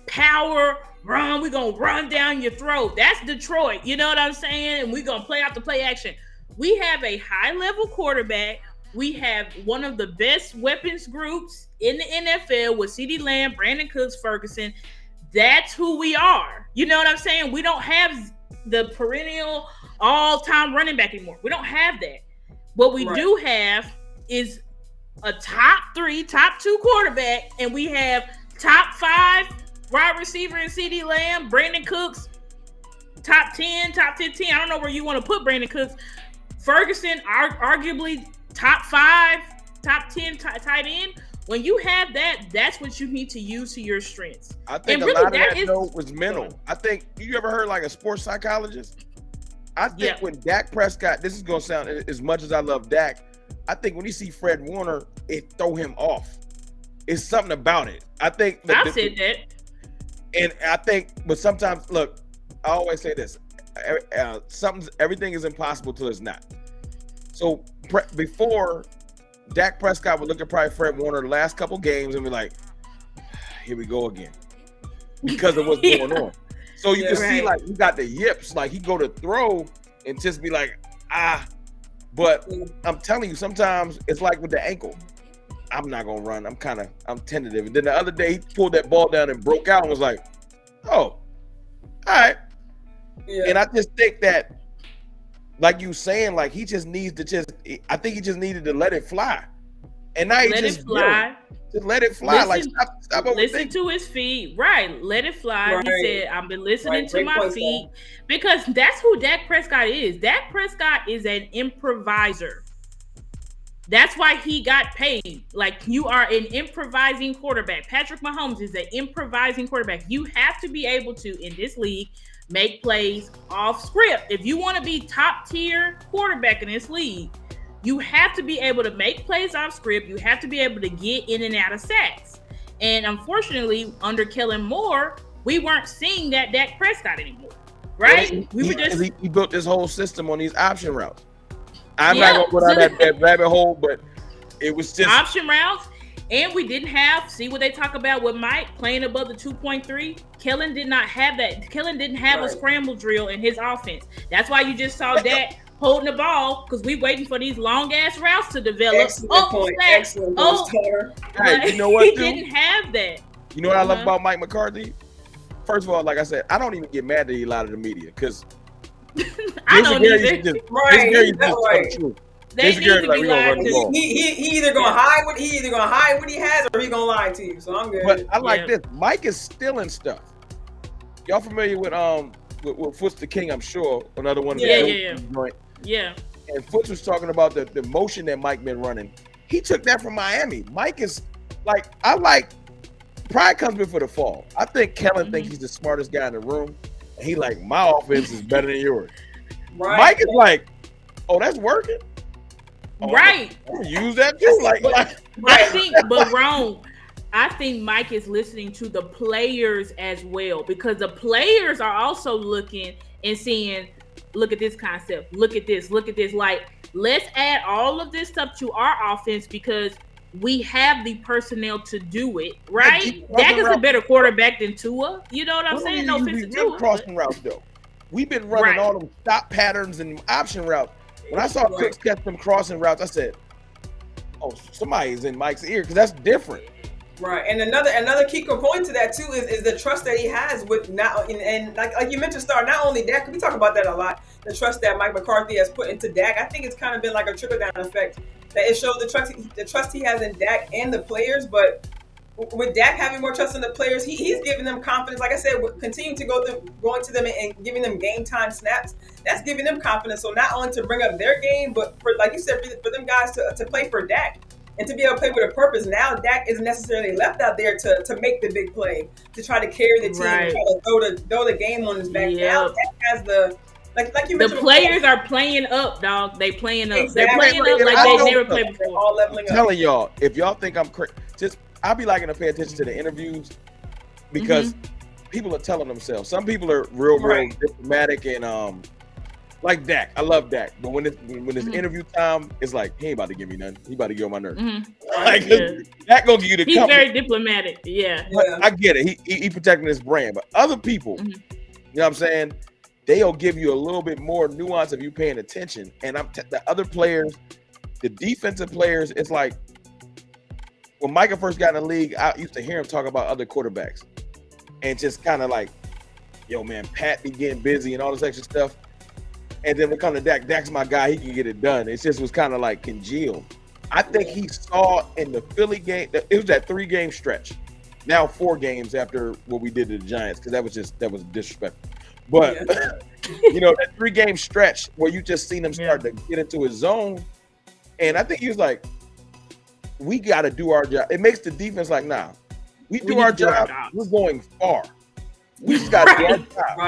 power run. We're going to run down your throat. That's Detroit. You know what I'm saying? And we're going to play out the play action. We have a high-level quarterback. We have one of the best weapons groups in the NFL with CeeDee Lamb, Brandon Cooks, Ferguson. That's who we are. You know what I'm saying? We don't have the perennial all-time running back anymore. We don't have that. What we do have is a top 3, top 2 quarterback, and we have top 5 wide receiver in CeeDee Lamb, Brandon Cooks, top 10, top 15. I don't know where you want to put Brandon Cooks. Ferguson, arguably top 5, top 10 tight end. When you have that, that's what you need to use to your strengths. I think and a lot of that note was mental. I think, you ever heard like a sports psychologist? I think when Dak Prescott, this is going to sound, as much as I love Dak, I think when you see Fred Warner, it throw him off. It's something about it. I think I've said that. And I think, but sometimes, look, I always say this: everything is impossible till it's not. So before, Dak Prescott would look at probably Fred Warner the last couple games and be like, "Here we go again," because of what's going on. So you can see, like, he got the yips, like he go to throw and just be like, But I'm telling you, sometimes it's like with the ankle. I'm not gonna run. I'm tentative. And then the other day he pulled that ball down and broke out and was like, "Oh, all right." Yeah. And I just think that, like you saying, like he just needs to I think he just needed to let it fly. And now he just fly. Just let it fly. Stop listen to his feet. Right. Let it fly. Right. He said, I've been listening to my feet. Because that's who Dak Prescott is. Dak Prescott is an improviser. That's why he got paid. Like, you are an improvising quarterback. Patrick Mahomes is an improvising quarterback. You have to be able to, in this league, make plays off script. If you want to be top tier quarterback in this league, you have to be able to make plays off script. You have to be able to get in and out of sacks. And unfortunately, under Kellen Moore, we weren't seeing that Dak Prescott anymore, right? He built this whole system on these option routes. I'm not going to go down that rabbit hole, but it was just option routes. And we didn't have, see what they talk about with Mike playing above the 2.3. Kellen did not have that. Kellen didn't have a scramble drill in his offense. That's why you just saw Dak holding the ball, because we waiting for these long ass routes to develop. Excellent point. Hey, you know what? He didn't have that. You know what I love about Mike McCarthy? First of all, like I said, I don't even get mad that he lied to the media, because I don't either. They need to be lied to. He either gonna hide what he has, or he gonna lie to you. So I'm good. But I like this. Mike is stealing stuff. Y'all familiar with Foots the King? I'm sure another one. Yeah. And Foots was talking about the motion that Mike been running. He took that from Miami. Mike is pride comes before the fall. I think Kellen thinks he's the smartest guy in the room. And he like, my offense is better than yours. Right. Mike is like, oh, that's working. Oh, right. I'm gonna use that too. I think Mike is listening to the players as well, because the players are also looking and seeing, look at this concept, look at this. Like, let's add all of this stuff to our offense because we have the personnel to do it, right? Dak is a better quarterback than Tua. You know what I'm saying? No offense to Tua. Crossing routes, though. We've been running all them stop patterns and option routes. When I saw Cooks catch them crossing routes, I said, "Oh, somebody's in Mike's ear," because that's different. Right, and another key component to that too is the trust that he has with and like you mentioned, not only Dak. We talk about that a lot. The trust that Mike McCarthy has put into Dak. I think it's kind of been like a trickle down effect. That it shows the trust he has in Dak and the players, but with Dak having more trust in the players, he's giving them confidence. Like I said, continuing to going to them and giving them game time snaps, that's giving them confidence. So not only to bring up their game, but for, like you said, for them guys to play for Dak and to be able to play with a purpose. Now Dak isn't necessarily left out there to make the big play, to try to carry the team, and try to throw the game on his back. Yep. Now Dak has like you mentioned, the players are playing up, dog. They playing up. Exactly. They're playing up like they never played before. All leveling I'm telling y'all, if y'all think I'm crazy, I'll be liking to pay attention to the interviews, because people are telling themselves. Some people are real diplomatic and Like Dak. I love Dak. But when it's interview time, it's like, he ain't about to give me nothing. He about to get on my nerves. Like, Dak gonna give you the He's company. very diplomatic. Yeah. I get it. He protecting his brand. But other people, you know what I'm saying? They'll give you a little bit more nuance if you paying attention. And the other players, the defensive players, it's like, when Micah first got in the league, I used to hear him talk about other quarterbacks. And just kind of like, yo, man, Pat be getting busy and all this extra stuff. And then when it comes to Dak, Dak's my guy. He can get it done. It just was kind of like congealed. I think he saw in the Philly game, it was that 3-game stretch. Now 4 games after what we did to the Giants, because that was disrespectful. But, you know, that 3-game stretch where you just seen him start to get into his zone. And I think he was like, we got to do our job. It makes the defense like, nah, we do our job. We're going far. We just got to do our job.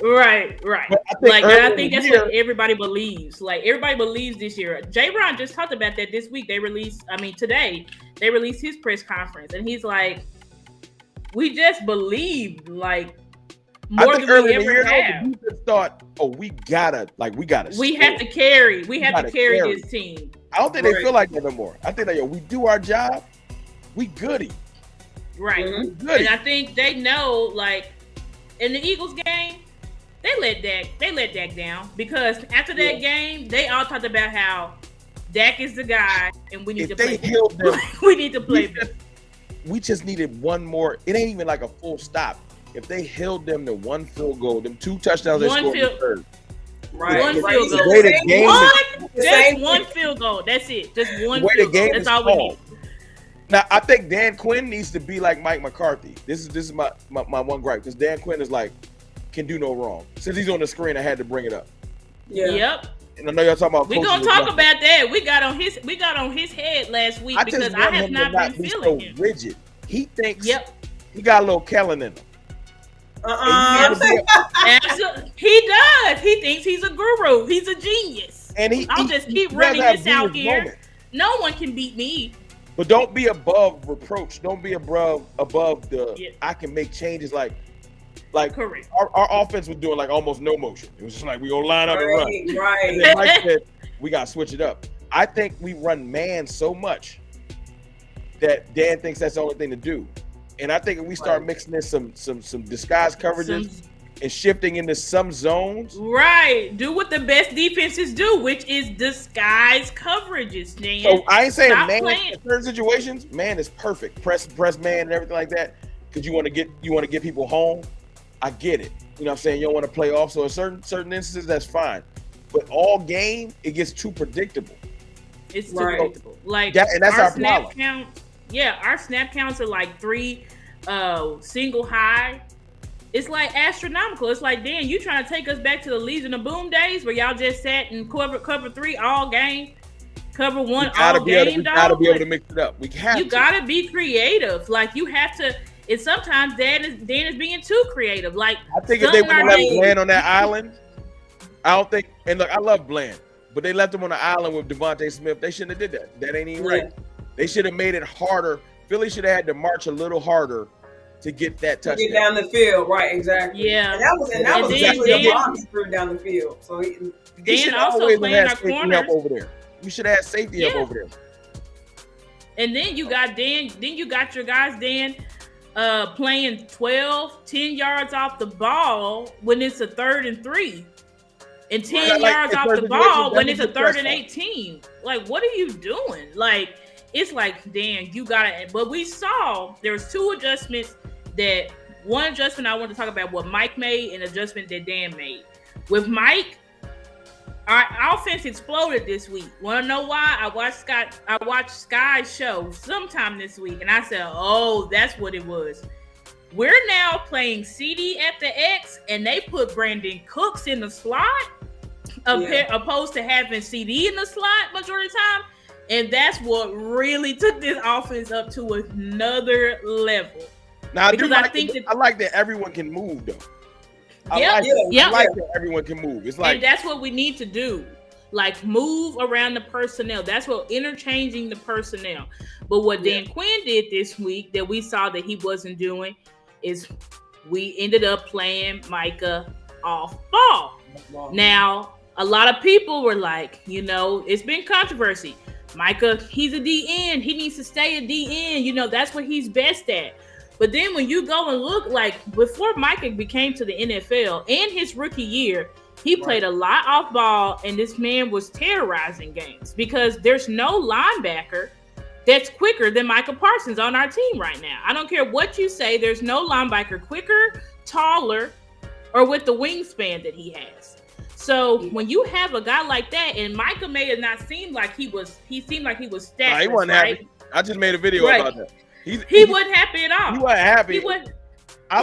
Right. I think that's what everybody believes. Like, everybody believes this year. J-Ron just talked about that this week. Today, they released his press conference. And he's like, we just believe, like, more than we ever have. The defense thought, we gotta. We have to carry this team. I don't think they feel like that no more. I think that we do our job. We goody. Right. And I think they know, like, in the Eagles game, they let Dak down, because after that game, they all talked about how Dak is the guy and we need to play. We need to play. We just needed one more. It ain't even like a full stop. If they held them to 1 field goal, them 2 touchdowns they scored in the third. One field goal. Just one field goal. That's it. Just one field goal. That's all we need. Now, I think Dan Quinn needs to be like Mike McCarthy. This is my one gripe, because Dan Quinn is like, can do no wrong. Since he's on the screen, I had to bring it up. Yeah. Yep. And I know y'all talking about. We're gonna talk about that. We got on his head last week because I have not been feeling him. Rigid. He thinks. He got a little Kellen in him. Absolutely. He does. He thinks he's a guru. He's a genius. And I'll just keep running this out here. Moment. No one can beat me. But don't be above reproach. Don't be above the. I can make changes like. Correct. Our offense was doing like almost no motion. It was just like, we gonna line up and run. Right. And then Mike said, we gotta switch it up. I think we run man so much that Dan thinks that's the only thing to do. And I think if we start mixing in some disguise coverages and shifting into some zones. Right. Do what the best defenses do, which is disguise coverages, Dan. So I ain't saying man in certain situations, man is perfect. Press man and everything like that. Because you want to get people home. I get it. You know what I'm saying? You don't want to play off. So in certain instances, that's fine. But all game, it gets too predictable. It's too predictable. Like that, and that's our problem. Our snap counts are like 3 single high. It's like astronomical. It's like, Dan, you trying to take us back to the Legion of Boom days where y'all just sat and cover 3 all game, cover 1 all game. We gotta be able to mix it up. You gotta be creative. Like, you have to. And sometimes Dan is being too creative. Like, I think if they would have left Bland on that island, I don't think. And look, I love Bland, but they left him on the island with Devontae Smith. They shouldn't have did that. That ain't even right. They should have made it harder. Philly should have had to march a little harder to get that touchdown. Get down the field, right? Exactly. Yeah. And that was exactly the block he threw down the field. So he should also play in our corners over there. We should have had safety help over there. And then you got Dan. Then you got your guys, Dan, playing 10 yards off the ball when it's a 3rd and 3. And 10 yards off the ball when it's a 3rd and 18. Like, what are you doing? Like, it's like, Dan, you got to. But we saw there's 2 adjustments. That one adjustment I want to talk about what Mike made and adjustment that Dan made. With Mike, our offense exploded this week. Want to know why? I watched Sky's show sometime this week, and I said, "Oh, that's what it was." We're now playing CD at the X, and they put Brandon Cooks in the slot, opposed to having CD in the slot majority of the time. And that's what really took this offense up to another level. Now, I like that everyone can move, though. I like that everyone can move. It's like, and that's what we need to do. Like, move around the personnel. That's what interchanging the personnel. But what Dan Quinn did this week that we saw that he wasn't doing is we ended up playing Micah off ball. Now, a lot of people were like, it's been controversy. Micah, he's a DN. He needs to stay a DN. That's what he's best at. But then when you go and look, like before Micah became to the NFL in his rookie year, he played a lot off ball, and this man was terrorizing games because there's no linebacker that's quicker than Micah Parsons on our team right now. I don't care what you say. There's no linebacker quicker, taller, or with the wingspan that he has. So when you have a guy like that, and Micah may have not seemed like he seemed like he was stacked. He wasn't happy. I just made a video about that. He wasn't happy at all. He wasn't happy. He wasn't. I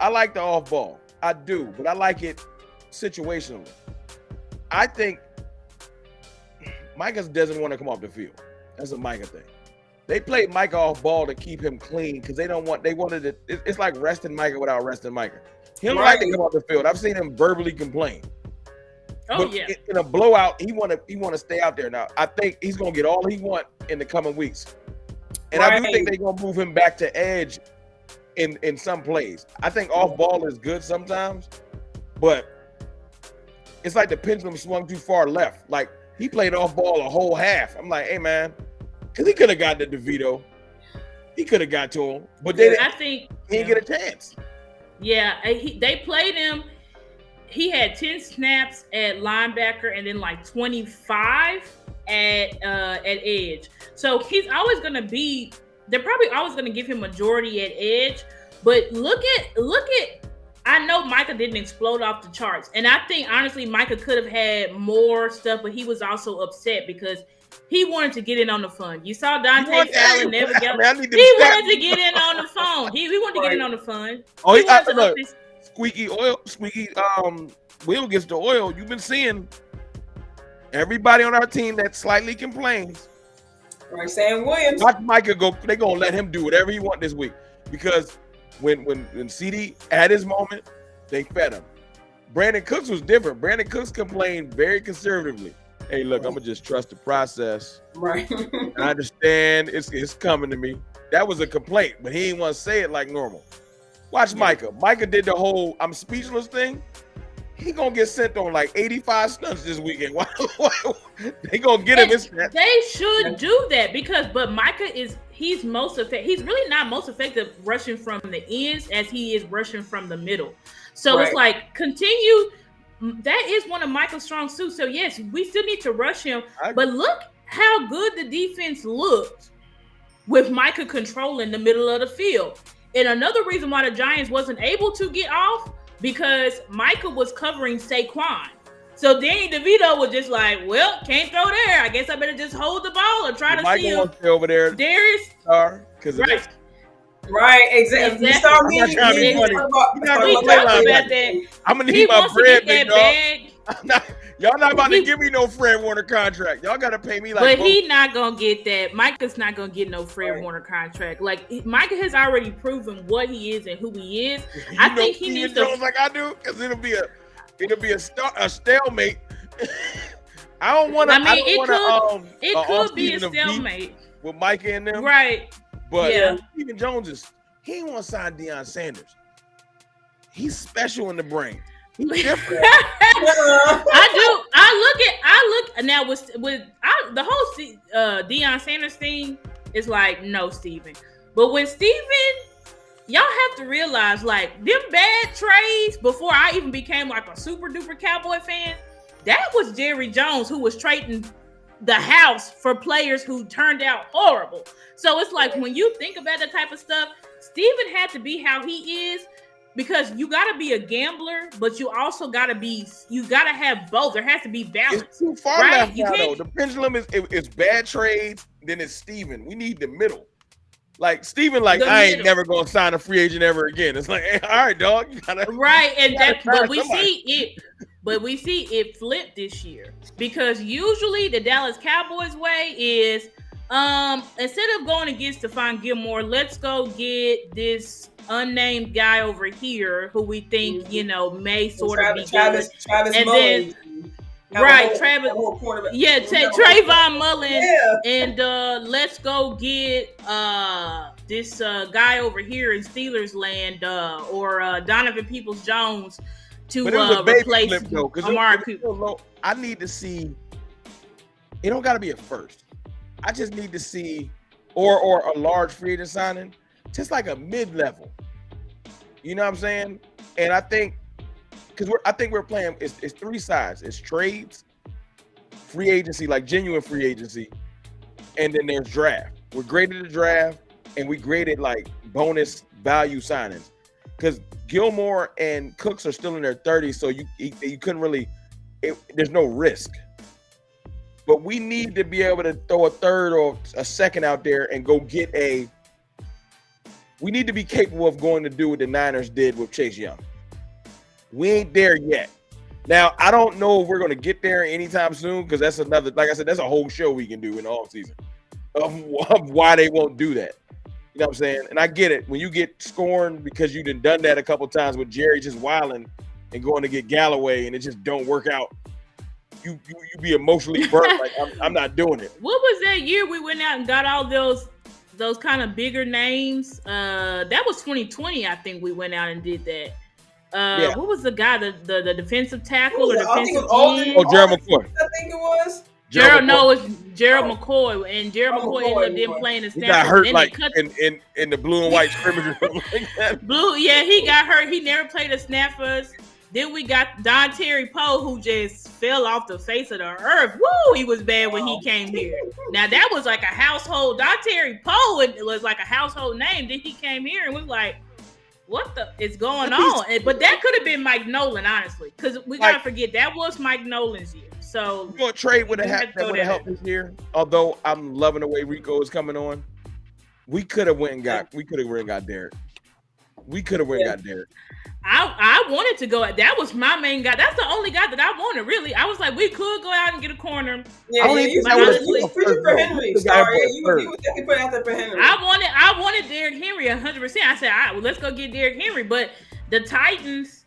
like the off ball. I do, but I like it situationally. I think Micah doesn't want to come off the field. That's a Micah thing. They played Micah off ball to keep him clean because they wanted it. It's like resting Micah without resting Micah. He don't like to come off the field. I've seen him verbally complain. Oh, but in a blowout, he want to stay out there. Now, I think he's going to get all he want in the coming weeks. And I do think they're going to move him back to edge in some plays. I think off ball is good sometimes, but it's like the pendulum swung too far left. Like, he played off ball a whole half. I'm like, hey, man, because he could have got to DeVito. He could have got to him, but he didn't get a chance. Yeah, they played him. He had 10 snaps at linebacker and then like 25 at edge. So he's always going to be. They're probably always going to give him majority at edge. But look at. I know Micah didn't explode off the charts, and I think honestly Micah could have had more stuff, but he was also upset because he wanted to get in on the fun. You saw Dante Fallon never get. He wanted to get in on the phone. He wanted to get in on the fun. Oh, squeaky wheel gets the oil. You've been seeing everybody on our team that slightly complains. Right, Sam Williams. Watch Micah go. They're gonna let him do whatever he want this week because when CD had his moment, they fed him. Brandon Cooks was different. Brandon Cooks complained very conservatively. Hey, look, I'm gonna just trust the process. Right. I understand it's coming to me. That was a complaint, but he didn't want to say it like normal. Watch Micah. Micah did the whole I'm speechless thing. He gonna get sent on like 85 stunts this weekend. They gonna get him. They should do that but Micah he's most effective. He's really not most effective rushing from the ends as he is rushing from the middle. So it's like continue. That is one of Micah's strong suits. So yes, we still need to rush him. But look how good the defense looked with Micah controlling the middle of the field. And another reason why the Giants wasn't able to get off because Micah was covering Saquon. So Danny DeVito was just like, well, can't throw there. I guess I better just hold the ball or try to see him. Micah over there. Darius. Right, exactly. You saw me. I'm gonna need my bread, big dog. Y'all not about to give me no Fred Warner contract. Y'all gotta pay me like. But he's not gonna get that. Micah's not gonna get no Fred Warner contract. Like Micah has already proven what he is and who he is. I think he needs to. Like I do, because it'll be a stalemate. I don't want to. It could be a stalemate with Micah and them, right? But Stephen Jones he ain't want to sign Deion Sanders. He's special in the brain. He's different. I look now with the whole Deion Sanders thing is like no Steven. But with Steven, y'all have to realize like them bad trades before I even became like a super duper Cowboy fan. That was Jerry Jones who was trading the house for players who turned out horrible. So it's like when you think about that type of stuff, Steven had to be how he is because you got to be a gambler, but you also got to have both. There has to be balance. It's too far left now, though. The pendulum is bad trades, then it's Steven. We need the middle. Like Steven, I ain't never gonna sign a free agent ever again. It's like, hey, all right, dog, you gotta right, and that. But we see it. But we see it flipped this year because usually the Dallas Cowboys way is instead of going against Stephon Gilmore, let's go get this unnamed guy over here who we think may sort of be good. Travis and Mullen. Then right, Travis. Trayvon Mullen, and let's go get this guy over here in Steelers land or Donovan Peoples-Jones. to but it was a baby replace flip though, Amari because Cooper. I need to see. It don't got to be a first. I just need to see, or a large free agent signing, just like a mid-level. You know what I'm saying? And I think because I think we're playing. It's three sides. It's trades, free agency, like genuine free agency, and then there's draft. We're graded the draft, and we graded like bonus value signings. Because Gilmore and Cooks are still in their 30s, so you couldn't really. There's no risk. But we need to be able to throw a third or a second out there and go get a. We need to be capable of going to do what the Niners did with Chase Young. We ain't there yet. Now, I don't know if we're going to get there anytime soon because that's another, like I said, that's a whole show we can do in the offseason of why they won't do that. You know what I'm saying? And I get it. When you get scorned because you done that a couple times with Jerry just wilding and going to get Galloway and it just don't work out. You be emotionally burnt. Like I'm not doing it. What was that year we went out and got all those kind of bigger names? That was 2020. I think we went out and did that. Yeah. What was the guy, the defensive tackle or defensive end? Gerald McCoy. I think it was. Gerald McCoy, and Gerald McCoy ended up playing the snap. He got hurt like in the blue and white scrimmage or something like that. He got hurt. He never played a snap for us. Then we got Don Terry Poe, who just fell off the face of the earth. Woo! He was bad when he came here. Now that was like a household. Don Terry Poe was like a household name. Then he came here and was like, "What the is going on?" But that could have been Mike Nolan, honestly, because we gotta forget that was Mike Nolan's year. So you want to trade would have helped this year. Although I'm loving the way Rico is coming on, we could have went and got Derek. We could have went and got Derek. I wanted to go. That was my main guy. That's the only guy that I wanted, really. I was like, we could go out and get a corner. Yeah, you for Henry. Sorry, you was definitely putting out there for Henry. I wanted Derrick Henry 100%. I said, all right, well, let's go get Derrick Henry. But the Titans,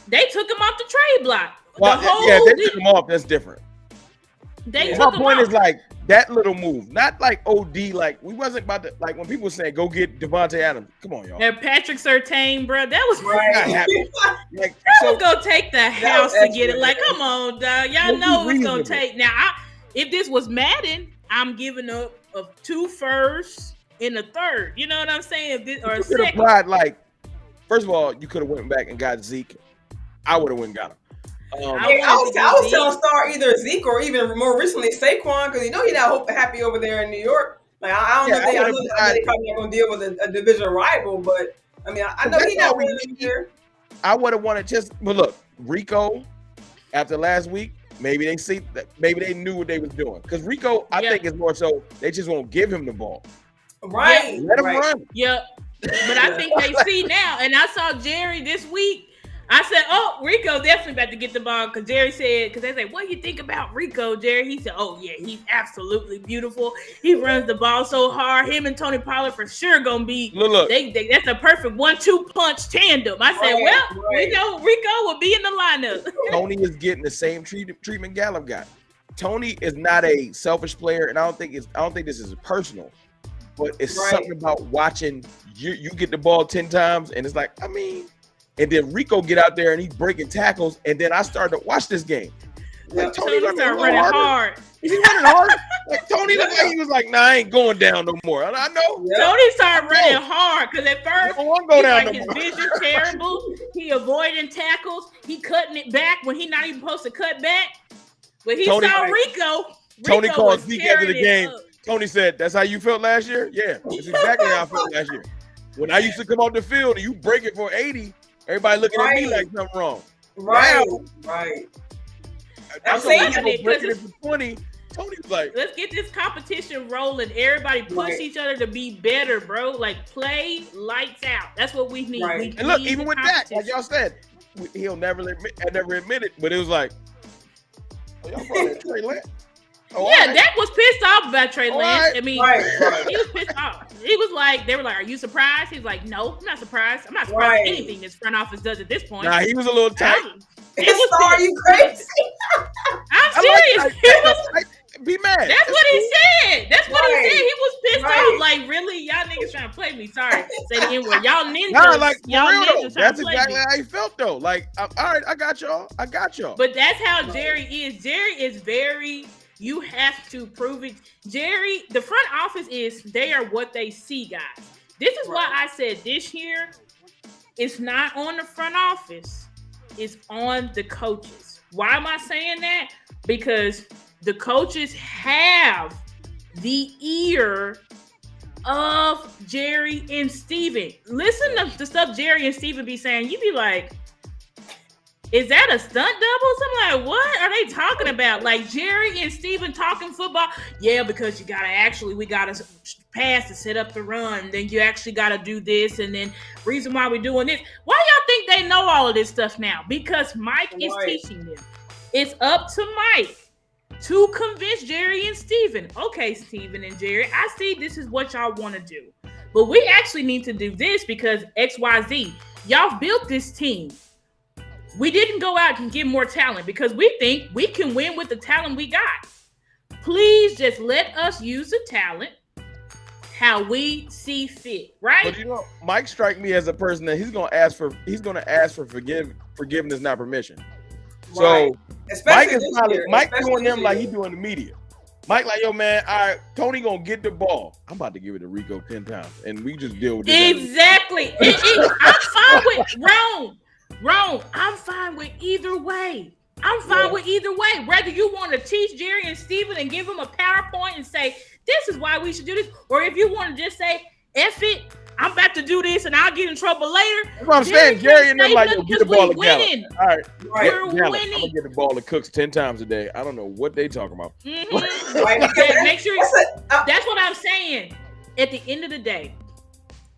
they took him off the trade block. Well, they took him off. That's different. My point is like that little move, not like OD. Like we wasn't about to like when people were saying go get Devontae Adams. Come on, y'all. And Patrick Surtain, bro, that was right. Like that was gonna take the house to get it. Like, come on, dog. Y'all know it's gonna take. Now, if this was Madden, I'm giving up of 2 firsts in the third. You know what I'm saying? Or a second. Like, first of all, you could have went back and got Zeke. I would have went and got him. I was telling Star either Zeke or even more recently Saquon because he's not happy over there in New York. Like I don't know. I know they're probably not going to deal with a division rival, but I mean I know he's not winning here. I would have wanted but look, Rico. After last week, maybe they knew what they was doing because Rico, I think is more so they just won't give him the ball. Right, let him run. Yeah, but I think they see now, and I saw Jerry this week. I said, "Oh, Rico definitely about to get the ball." Because Jerry said, "Because they say, what do you think about Rico, Jerry?" He said, "Oh yeah, he's absolutely beautiful. He runs the ball so hard. Him and Tony Pollard for sure gonna be. Look. That's a perfect 1-2 punch tandem." I said, we know Rico will be in the lineup. Tony is getting the same treatment Gallup got. Tony is not a selfish player, and I don't think this is personal, but it's something about watching you get the ball 10 times, and it's like and then Rico get out there and he's breaking tackles. And then I started to watch this game. Like Tony started running hard. Is he running hard? Like Tony looked like he was like, "Nah, I ain't going down no more." I know. Tony started running hard because at first his vision terrible. He avoiding tackles. He cutting it back when he not even supposed to cut back. But he saw Rico. Tony called Zeke after the game. Tony said, "That's how you felt last year?" Yeah, that's exactly how I felt last year. When I used to come off the field and you break it for 80. Everybody looking at me like something wrong. Right. I'm saying breaking it for 20. Tony's like, let's get this competition rolling. Everybody push each other to be better, bro. Like play lights out. That's what we need. Right. And look, even with Dak, like y'all said, he'll never admit it, but it was like, y'all brought in Trey Lance. Dak was pissed off about Trey Lance. I mean, he was pissed off. He was like, they were like, "Are you surprised?" He's like, "No, I'm not surprised. I'm not surprised at anything this front office does at this point." Nah, he was a little tight. Are you crazy? I'm serious. Be mad. That's what he said. That's what he said. He was pissed off. like, really? Y'all niggas trying to play me. Sorry. Say the N-word. Y'all ninjas. Nah, like, y'all real, ninjas trying that's to play exactly me. how he felt, though. Like, all right, I got y'all. But that's how Jerry is. Jerry is very, you have to prove it. Jerry, the front office they are what they see, guys. This is why I said this year, it's not on the front office. It's on the coaches. Why am I saying that? Because the coaches have the ear of Jerry and Steven. Listen to the stuff Jerry and Steven be saying. You be like, is that a stunt double? I'm like, what are they talking about? Like Jerry and Steven talking football? Yeah, because we gotta pass to set up the run. Then you actually gotta do this. And then reason why we're doing this. Why y'all think they know all of this stuff now? Because Mike is teaching them. It's up to Mike to convince Jerry and Steven. Okay, Steven and Jerry, I see this is what y'all want to do. But we actually need to do this because XYZ. Y'all built this team. We didn't go out and get more talent because we think we can win with the talent we got. Please just let us use the talent how we see fit, right? But you know, Mike strike me as a person that he's gonna ask for forgiveness, not permission. Right. So Mike doing them like he doing the media. Mike like, yo, man, all right, Tony gonna get the ball. I'm about to give it to Rico 10 times, and we just deal with this. Exactly. I'm fine with Rome, I'm fine with either way. Whether you want to teach Jerry and Steven and give them a PowerPoint and say, this is why we should do this, or if you want to just say, F it, I'm about to do this and I'll get in trouble later. That's what I'm saying. Jerry and them like, yo, get the ball to Gallup. All right, we're Gallup. winning. I'm gonna get the ball to Cooks 10 times a day. I don't know what they talking about. Mm-hmm. Make sure that's what I'm saying. At the end of the day,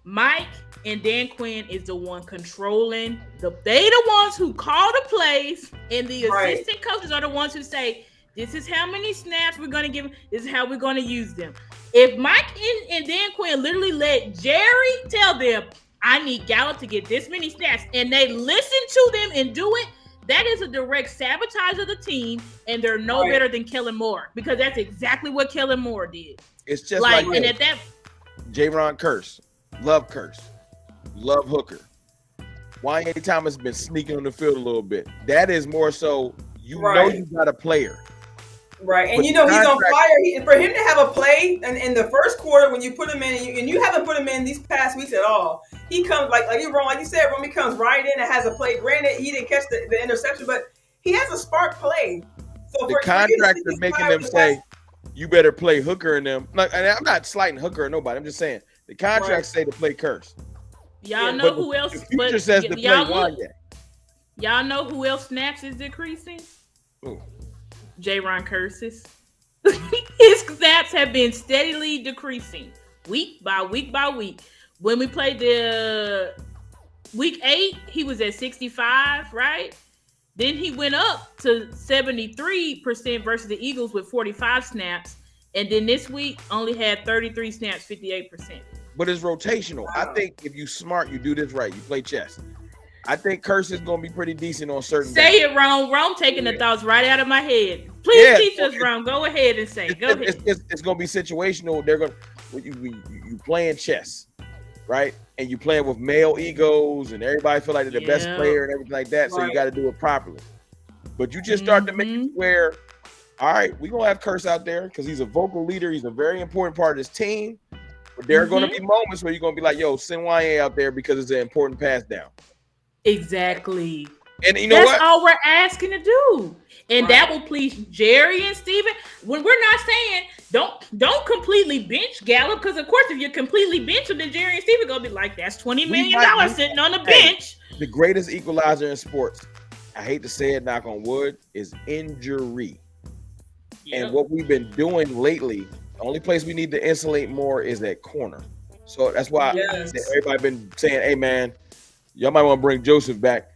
Mike and Dan Quinn is the one controlling they the ones who call the plays, and the assistant coaches are the ones who say, this is how many snaps we're going to give them. This is how we're going to use them. If Mike and Dan Quinn literally let Jerry tell them, I need Gallup to get this many snaps, and they listen to them and do it, that is a direct sabotage of the team, and they're no better than Kellen Moore, because that's exactly what Kellen Moore did. It's just like and at that J-Ron Curse, love Hooker. Wanye Thomas been sneaking on the field a little bit. That is more so know you got a player. Right, and you know he's on fire. For him to have a play in the first quarter when you put him in, and you haven't put him in these past weeks at all, he comes like you're wrong, like you said, Rome, he comes right in and has a play. Granted, he didn't catch the interception, but he has a spark play. So the contractor making them say, you better play Hooker and them. Like, and I'm not slighting Hooker or nobody. I'm just saying the contracts say to play Curse. Y'all know who else? The future says to play Wanye. Y'all know who else snaps is decreasing? Ooh. J-Ron Curses. His snaps have been steadily decreasing week by week by week. When we played the week 8, he was at 65, right? Then he went up to 73% versus the Eagles with 45 snaps. And then this week only had 33 snaps, 58%. But it's rotational. I think if you smart, you do this right. You play chess. I think Curse is going to be pretty decent on certain days. Say it, Rome taking the thoughts right out of my head. Please teach us, Rome. Go ahead and say. Go ahead. It's going to be situational. They're going to you playing chess, right? And you playing with male egos, and everybody feel like they're the best player and everything like that. So you got to do it properly. But you just start to make it where, all right, we're going to have Curse out there because he's a vocal leader. He's a very important part of this team. But there are going to be moments where you're going to be like, yo, send Wanye out there because it's an important pass down. Exactly. And you know that's all we're asking to do. And that will please Jerry and Steven. When we're not saying don't completely bench Gallup, because of course if you completely bench him, then Jerry and Steven gonna be like, that's $20 million sitting on the bench. The greatest equalizer in sports, I hate to say it, knock on wood, is injury. Yep. And what we've been doing lately, the only place we need to insulate more is that corner. So that's why everybody been saying, hey man, y'all might want to bring Joseph back.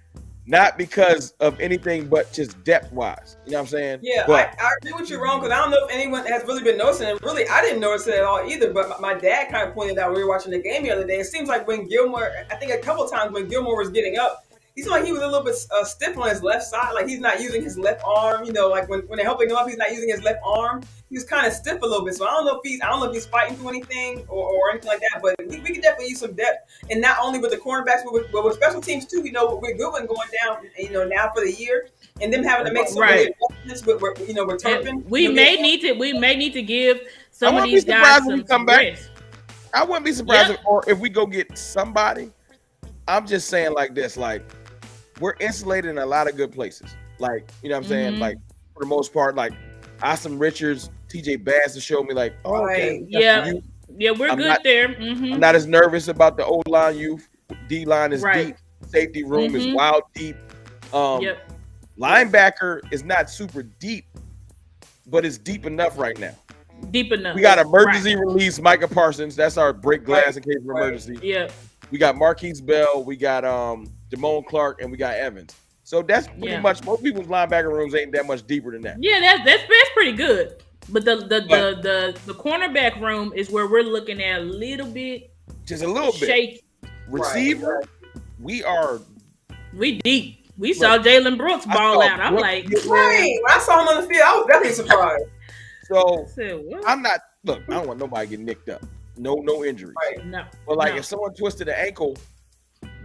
Not because of anything, but just depth-wise. You know what I'm saying? Yeah, but I agree with you, Ron, because I don't know if anyone has really been noticing it. Really, I didn't notice it at all either, but my dad kind of pointed out when we were watching the game the other day. It seems like when Gilmore, I think a couple of times when Gilmore was getting up, he seemed like he was a little bit stiff on his left side. Like he's not using his left arm. You know, like when they're helping him up, he's not using his left arm. He was kind of stiff a little bit. So I don't know if he's fighting through anything or anything like that. But we can definitely use some depth, and not only with the cornerbacks, but with special teams too. You know, with Goodwin going down, you know, now for the year, and them having to make some adjustments with Turpin. We may need to give some of these guys some rest. I wouldn't be surprised if we go get somebody. I'm just saying like this, like we're insulated in a lot of good places. Like, you know what I'm saying? Like for the most part, like Austin Richards, TJ Bass to show me like, okay. Yeah, we're good there. I'm not as nervous about the O-line youth. D-line is deep. Safety room is wild deep. Linebacker is not super deep, but it's deep enough right now. Deep enough. We got emergency release Micah Parsons. That's our break glass in case of emergency. Yeah. We got Marquise Bell. We got Damone Clark, and we got Evans. So that's pretty much, most people's linebacker rooms ain't that much deeper than that. Yeah, that's pretty good. But the cornerback room is where we're looking at a little bit, just a little shaky. Bit. Receiver, we deep. We saw Jalen Brooks ball out. I'm like, when I saw him on the field, I was definitely surprised. So I'm not. Look, I don't want nobody getting nicked up. No injuries. Right. No. But like, if someone twisted an ankle,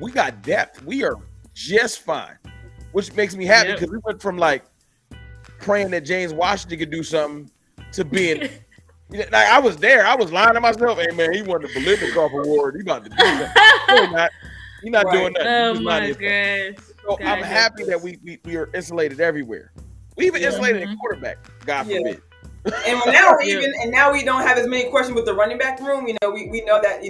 we got depth. We are just fine, which makes me happy because we went from like praying that James Washington could do something to being. Like I was there. I was lying to myself. Hey man, he won the Bolitnikoff Award. He about to do that. He's not doing nothing. Oh my gosh. So I'm happy that we are insulated everywhere. We even insulated a quarterback. God forbid. And now we don't have as many questions with the running back room. You know, we know that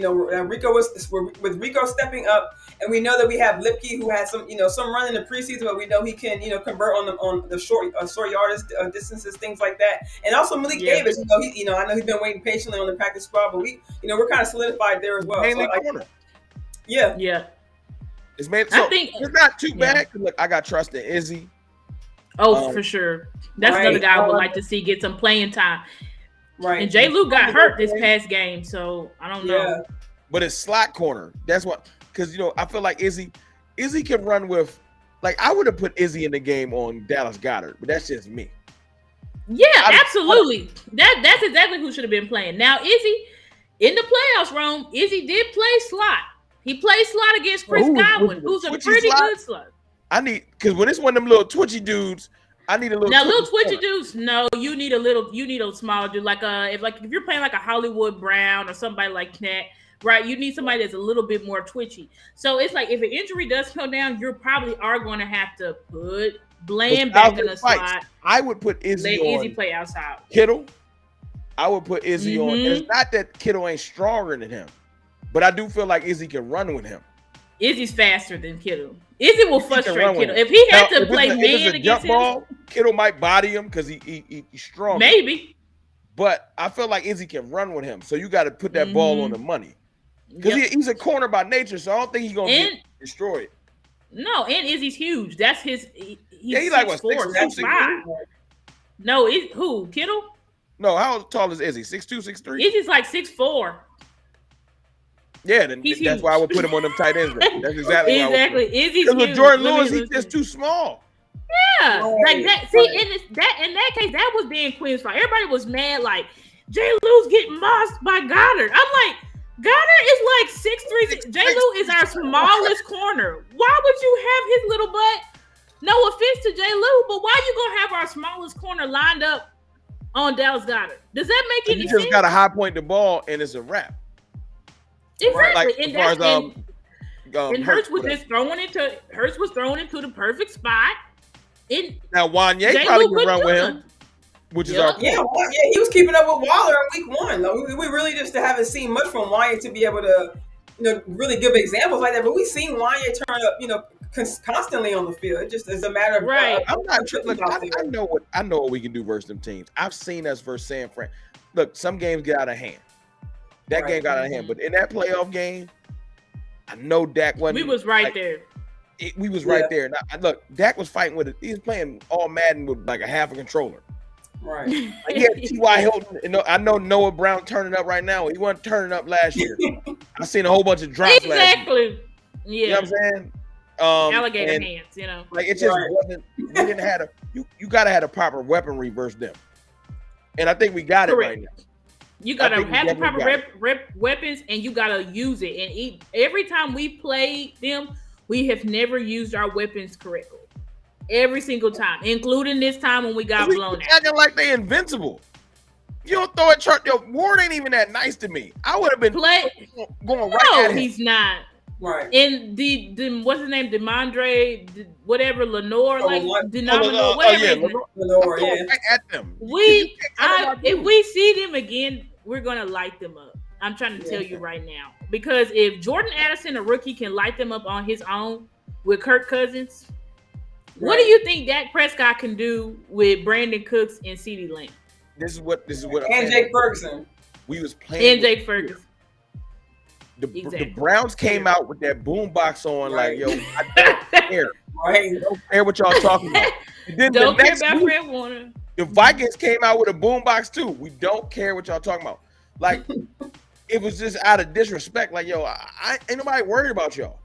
Rico with Rico stepping up, and we know that we have Lipke who had some run in the preseason, but we know he can convert on the short yardage distances, things like that. And also Malik Davis, I know he's been waiting patiently on the practice squad, but we're kind of solidified there as well. Mainly corner. Yeah. It's it's not too bad. Look, I got trust in Izzy. Oh, for sure. That's another guy I would like to see get some playing time. Right. And Jay Lou got hurt this past game, so I don't know. But it's slot corner. That's what, because I feel like Izzy can run with, like I would have put Izzy in the game on Dallas Goedert, but that's just me. Yeah, absolutely. That's exactly who should have been playing. Now Izzy in the playoffs room, Izzy did play slot. He played slot against Chris Godwin, who's a pretty good slot. Because when it's one of them little twitchy dudes, I need a little. Now, little twitchy dudes, no, you need a smaller dude, like if you're playing like a Hollywood Brown or somebody like that, right? You need somebody that's a little bit more twitchy. So it's like if an injury does come down, you probably are going to have to put Bland back in the slot. I would put Izzy on. Izzy play outside. Kittle. I would put Izzy on. And it's not that Kittle ain't stronger than him, but I do feel like Izzy can run with him. Izzy's faster than Kittle. Izzy will frustrate Kittle. If he had to play man against him, Kittle might body him because he's strong. Maybe. But I feel like Izzy can run with him. So you got to put that ball on the money. Because he's a corner by nature, so I don't think he's going to get destroyed. No, and Izzy's huge. That's his. He's like, what, 6'2", 6'3"? No, who? Kittle? No, how tall is Izzy? 6'2", 6'3"? Izzy's like 6'4". Yeah, that's why I would put him on them tight ends. That's exactly why. Exactly. Izzy's huge. Because with Jordan Lewis, he's just too small. Yeah, like that. See, in that case, that was being Quinn's fault. Everybody was mad, like Jay Lou's getting mossed by Goddard. I'm like, Goddard is like 6'3". Jay Lou is our smallest corner. Why would you have his little butt? No offense to Jay Lou, but why you gonna have our smallest corner lined up on Dallas Goedert? Does that make any sense? You just got to high point the ball, and it's a wrap. Exactly, like, and Hurts was just throwing into the perfect spot. Now Wanye probably can run with him, which is our point. He was keeping up with Waller in week 1. Though. We really just haven't seen much from Wanye to be able to, really give examples like that. But we've seen Wanye turn up, constantly on the field. It just is a matter of I'm not tripping. I know what we can do versus them teams. I've seen us versus San Fran. Look, some games get out of hand. That game got out of hand, but in that playoff game, I know Dak wasn't. We was right there. We was right there. Now, look, Dak was fighting with it. He was playing all Madden with like a half a controller. Right. Like he had T.Y. Hilton. And I know Noah Brown turning up right now. He wasn't turning up last year. I seen a whole bunch of drops last year. Yeah. You know what I'm saying? Alligator hands, you know. Like it just wasn't. We didn't have you gotta have a proper weaponry versus them, and I think we got it right now. You gotta have the proper weapons, and you gotta use it. And every time we play them, we have never used our weapons correctly. Every single time, including this time when we got blown out. Acting like they invincible. You don't throw it. Yo, Ward ain't even that nice to me. I would have been going right at him. He's not. Right. And the what's his name? Demondre, whatever, Lenore, Lenore, right at them. If we see them again, we're gonna light them up. I'm trying to tell you right now. Because if Jordan Addison, a rookie, can light them up on his own with Kirk Cousins, what do you think Dak Prescott can do with Brandon Cooks and CeeDee Lamb? This is what and Jake Ferguson. We was playing. And Jake Ferguson. The Browns came out with that boombox on, like, yo, I don't care. I don't care what y'all talking about. Then don't care about Fred Warner. The Vikings came out with a boombox too. We don't care what y'all talking about. Like, it was just out of disrespect. Like, yo, I ain't nobody worried about y'all.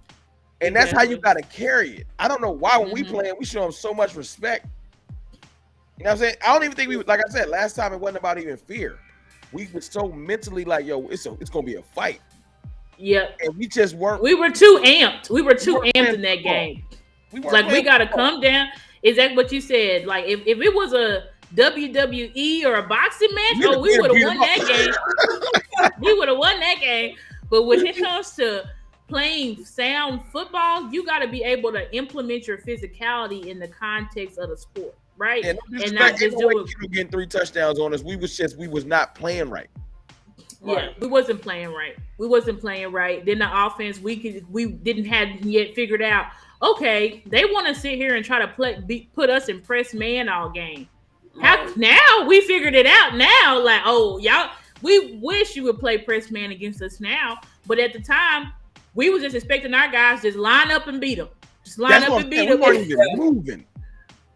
And that's how you gotta carry it. I don't know why when we playing, we show them so much respect. You know what I'm saying? I don't even think we, like I said, last time it wasn't about even fear. We were so mentally like, yo, it's gonna be a fight. Yeah. And we just weren't. We were too amped. We were too amped in that game. We gotta come down. Is that what you said? Like if it was a WWE or a boxing match, we would have won that game. We would have won that game. But when it comes to playing sound football, you got to be able to implement your physicality in the context of the sport, right? Yeah, and not just getting 3 touchdowns on us. We was not playing right. Yeah, we wasn't playing right. Then the offense, we didn't have yet figured out. Okay, they want to sit here and try to put us in press man all game. Now we figured it out. Now, like, y'all, we wish you would play press man against us now. But at the time, we was just expecting our guys just line up and beat them. Just line up and beat them. We weren't even moving.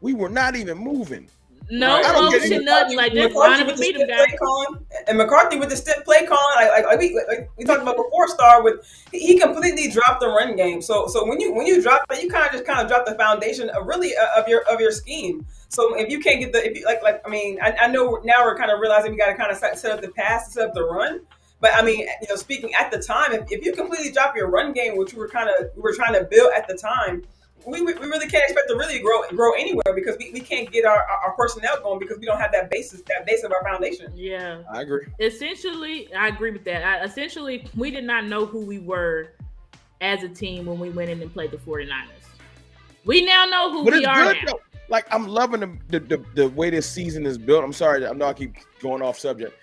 We were not even moving. No motion, nothing. Like just line up and beat them, guys. And McCarthy with the stiff play calling, like we talked about before, Star with he completely dropped the run game. So when you drop that, you kind of drop the foundation of your scheme. So if you can't get I know now we're kind of realizing we got to kind of set up the pass, set up the run. But I mean, speaking at the time, if you completely drop your run game, which we were trying to build at the time, we really can't expect to really grow anywhere because we can't get our personnel going because we don't have that base of our foundation. Yeah, I agree. Essentially, I agree with that. Essentially, we did not know who we were as a team when we went in and played the 49ers. We now know who we are now. Though. Like, I'm loving the way this season is built. I'm sorry, I know I keep going off subject.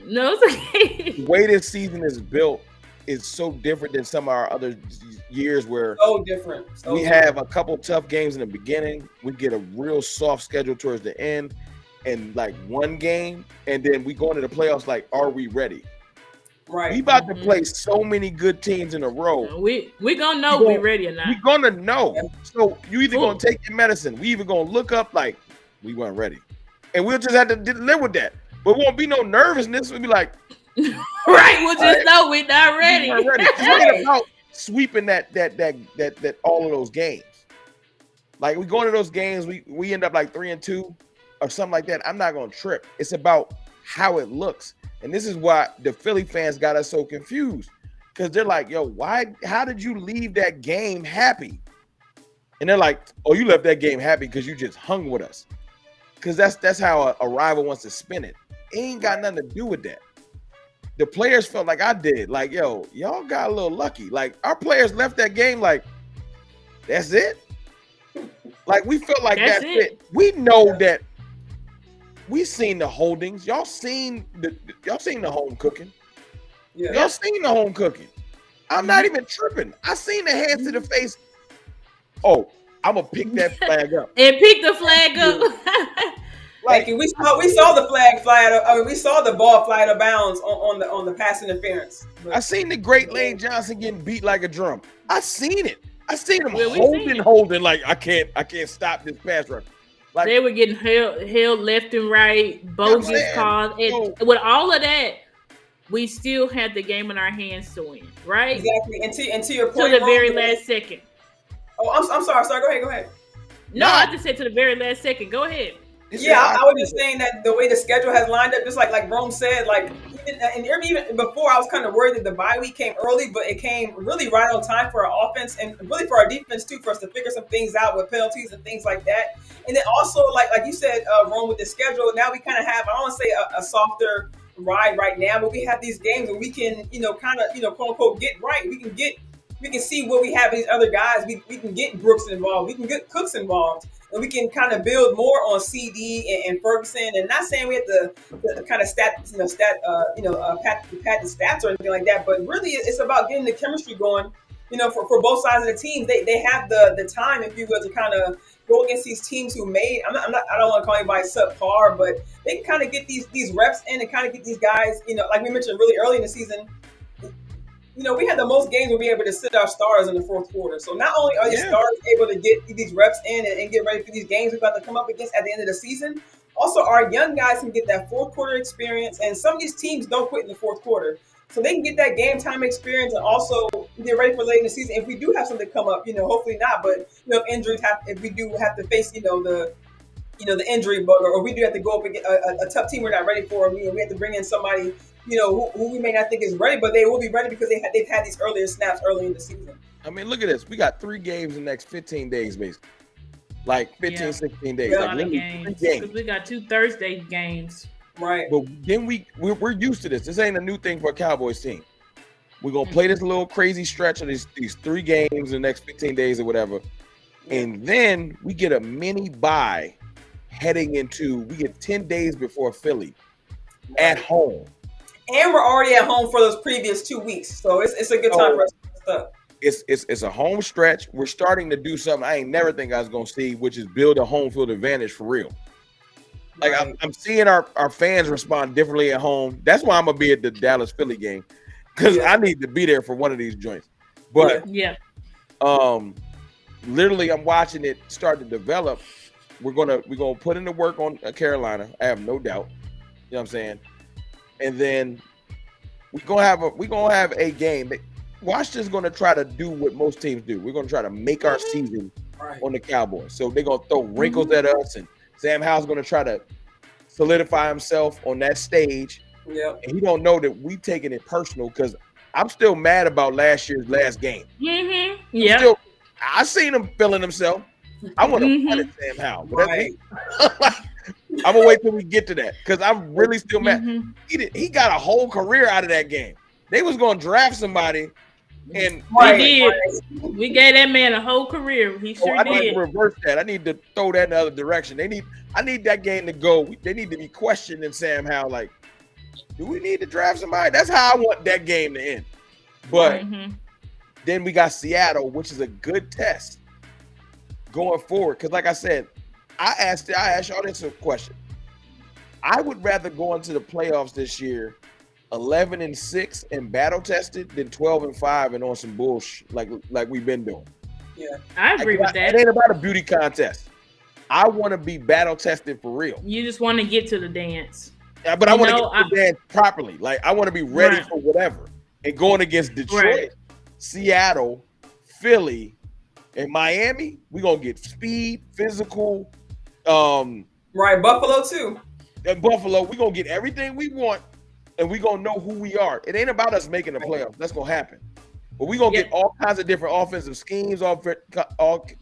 No, it's okay. The way this season is built is so different than some of our other years where so different. We have a couple tough games in the beginning. We get a real soft schedule towards the end and like one game. And then we go into the playoffs like, are we ready? Right. We about to play so many good teams in a row. We gonna know we ready or not. We gonna know. Yeah. So you either gonna take your medicine. We either gonna look up like we weren't ready. And we'll just have to live with that. But won't be no nervousness. We'll be like, right. We'll just know we're not ready. We're not ready. It's ain't about sweeping that all of those games. Like we go into those games, we end up like 3-2 or something like that. I'm not gonna trip. It's about how it looks. And this is why the Philly fans got us so confused. Because they're like, yo, how did you leave that game happy? And they're like, oh, you left that game happy because you just hung with us. Because that's how a rival wants to spin it. It ain't got nothing to do with that. The players felt like I did. Like, yo, y'all got a little lucky. Like, our players left that game like, that's it? Like, we felt like that's it. We know that we seen the holdings. Y'all seen the home cooking. Yeah. Y'all seen the home cooking. I'm not even tripping. I seen the hands to the face. Oh, I'm gonna pick that flag up. And pick the flag up. Like we saw the flag fly out. I mean, we saw the ball fly out of bounds on the pass interference. I seen the great Lane Johnson getting beat like a drum. I seen it. I seen him holding like I can't stop this pass rush. Like, they were getting held left and right, bogus calls, and with all of that, we still had the game in our hands to win, right? Exactly. And to your point, to the very last second. Oh, I'm sorry. Go ahead. No, I just said to the very last second. Go ahead. Yeah, I was just saying that the way the schedule has lined up, just like Rome said, like even before, I was kind of worried that the bye week came early, but it came really right on time for our offense and really for our defense too, for us to figure some things out with penalties and things like that. And then also, like you said, Rome, with the schedule, now we kind of have, I don't want to say a softer ride right now, but we have these games where we can, kind of, quote unquote, get right. We can see what we have in these other guys. We can get Brooks involved. We can get Cooks involved. And we can kind of build more on CD and Ferguson. And not saying we have to kind of pat the stats or anything like that. But really, it's about getting the chemistry going. For both sides of the team, they have the time, if you will, to kind of go against these teams who made. I don't want to call anybody subpar, but they can kind of get these reps in and kind of get these guys. Like we mentioned really early in the season. We had the most games where we were able to sit our stars in the fourth quarter. So not only are these stars able to get these reps in and get ready for these games we're about to come up against at the end of the season, also our young guys can get that fourth quarter experience. And some of these teams don't quit in the fourth quarter. So they can get that game time experience and also get ready for late in the season. If we do have something come up, hopefully not, but if injuries if we do have to face, the injury bug, or we do have to go up against a tough team we're not ready for, we have to bring in somebody, who we may not think is ready, but they will be ready because they've had these earlier snaps early in the season. I mean, look at this. We got 3 games in the next 15 days, basically. Like 15, 16 days. Yeah, like games. Because we got 2 Thursday games. Right. But then we're used to this. This ain't a new thing for a Cowboys team. We're going to play this little crazy stretch of these 3 games in the next 15 days or whatever. And then we get a mini bye heading into, we get 10 days before Philly at home. And we're already at home for those previous 2 weeks. So it's a good time for us to stuff. It's a home stretch. We're starting to do something I ain't never think I was going to see, which is build a home field advantage for real. Like I'm seeing our fans respond differently at home. That's why I'm going to be at the Dallas Philly game, because I need to be there for one of these joints. But literally I'm watching it start to develop. We're gonna put in the work on Carolina. I have no doubt. You know what I'm saying? And then we're gonna have a game. Washington's gonna try to do what most teams do. We're gonna try to make our season on the Cowboys. So they're gonna throw wrinkles at us, and Sam Howell's gonna try to solidify himself on that stage. Yeah. And he don't know that we've taken it personal, because I'm still mad about last year's last game. Mm-hmm. Yeah. I seen him feeling himself. I want to punish Sam Howell. Right. I'm gonna wait till we get to that, because I'm really still mad. He got a whole career out of that game. They was gonna draft somebody, and we did. We gave that man a whole career. He sure did. I need to reverse that. I need to throw that in the other direction. I need that game to go. They need to be questioning Sam Howell. Like, do we need to draft somebody? That's how I want that game to end. But then we got Seattle, which is a good test going forward. Because like I said, I asked y'all this question. I would rather go into the playoffs this year 11-6 and battle tested than 12-5 and on some bullshit like we've been doing. Yeah, I agree with that. It ain't about a beauty contest. I want to be battle tested for real. You just want to get to the dance. Yeah, but I want to get to the dance properly. Like, I want to be ready for whatever. And going against Detroit, Seattle, Philly, and Miami, we're gonna get speed, physical. Buffalo too. And Buffalo, we're gonna get everything we want, and we're gonna know who we are. It ain't about us making the playoffs. That's gonna happen. But we're gonna get all kinds of different offensive schemes, all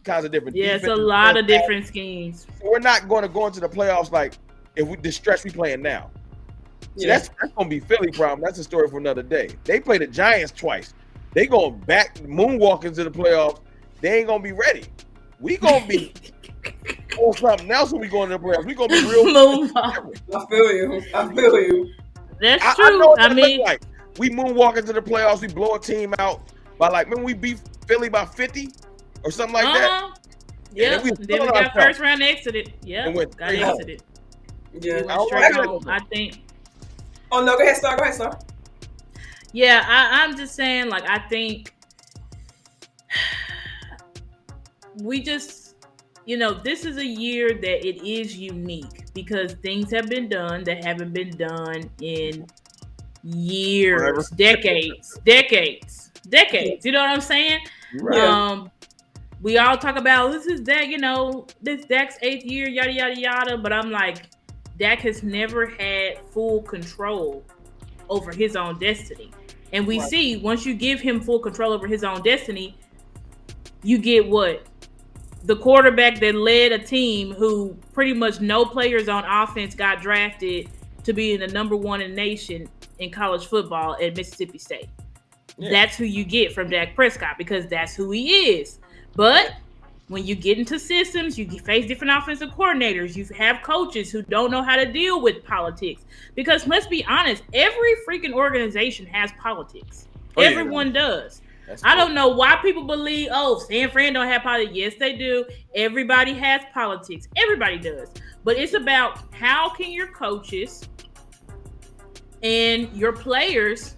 kinds of different. Yeah, it's a lot of different schemes. So we're not going to go into the playoffs like the stretch we playing now. See, that's gonna be Philly problem. That's a story for another day. They play the Giants twice. They going back moonwalking to the playoffs. They ain't gonna be ready. We gonna be on something else when we go into the playoffs. We gonna be real. I feel you. That's true. I mean, like we moonwalk into the playoffs. We blow a team out by when we beat Philly by 50 or something like that. Yeah. Then we got first round exited. Yeah, got exited. Yeah, I think. Oh no, go ahead, Star. Yeah, I'm just saying, I think we just, this is a year that it is unique because things have been done that haven't been done in years, decades. You know what I'm saying? Right. we all talk about this is Dak, this Dak's 8th year, yada yada yada. But I'm like, Dak has never had full control over his own destiny. And we see once you give him full control over his own destiny, you get what? The quarterback that led a team who pretty much no players on offense got drafted to be the number 1 in the nation in college football at Mississippi State. Yeah. That's who you get from Dak Prescott because that's who he is. But when you get into systems, you face different offensive coordinators. You have coaches who don't know how to deal with politics. Because let's be honest, every freaking organization has politics. Everyone does. I don't know why people believe, San Fran don't have politics. Yes, they do. Everybody has politics. Everybody does. But it's about how can your coaches and your players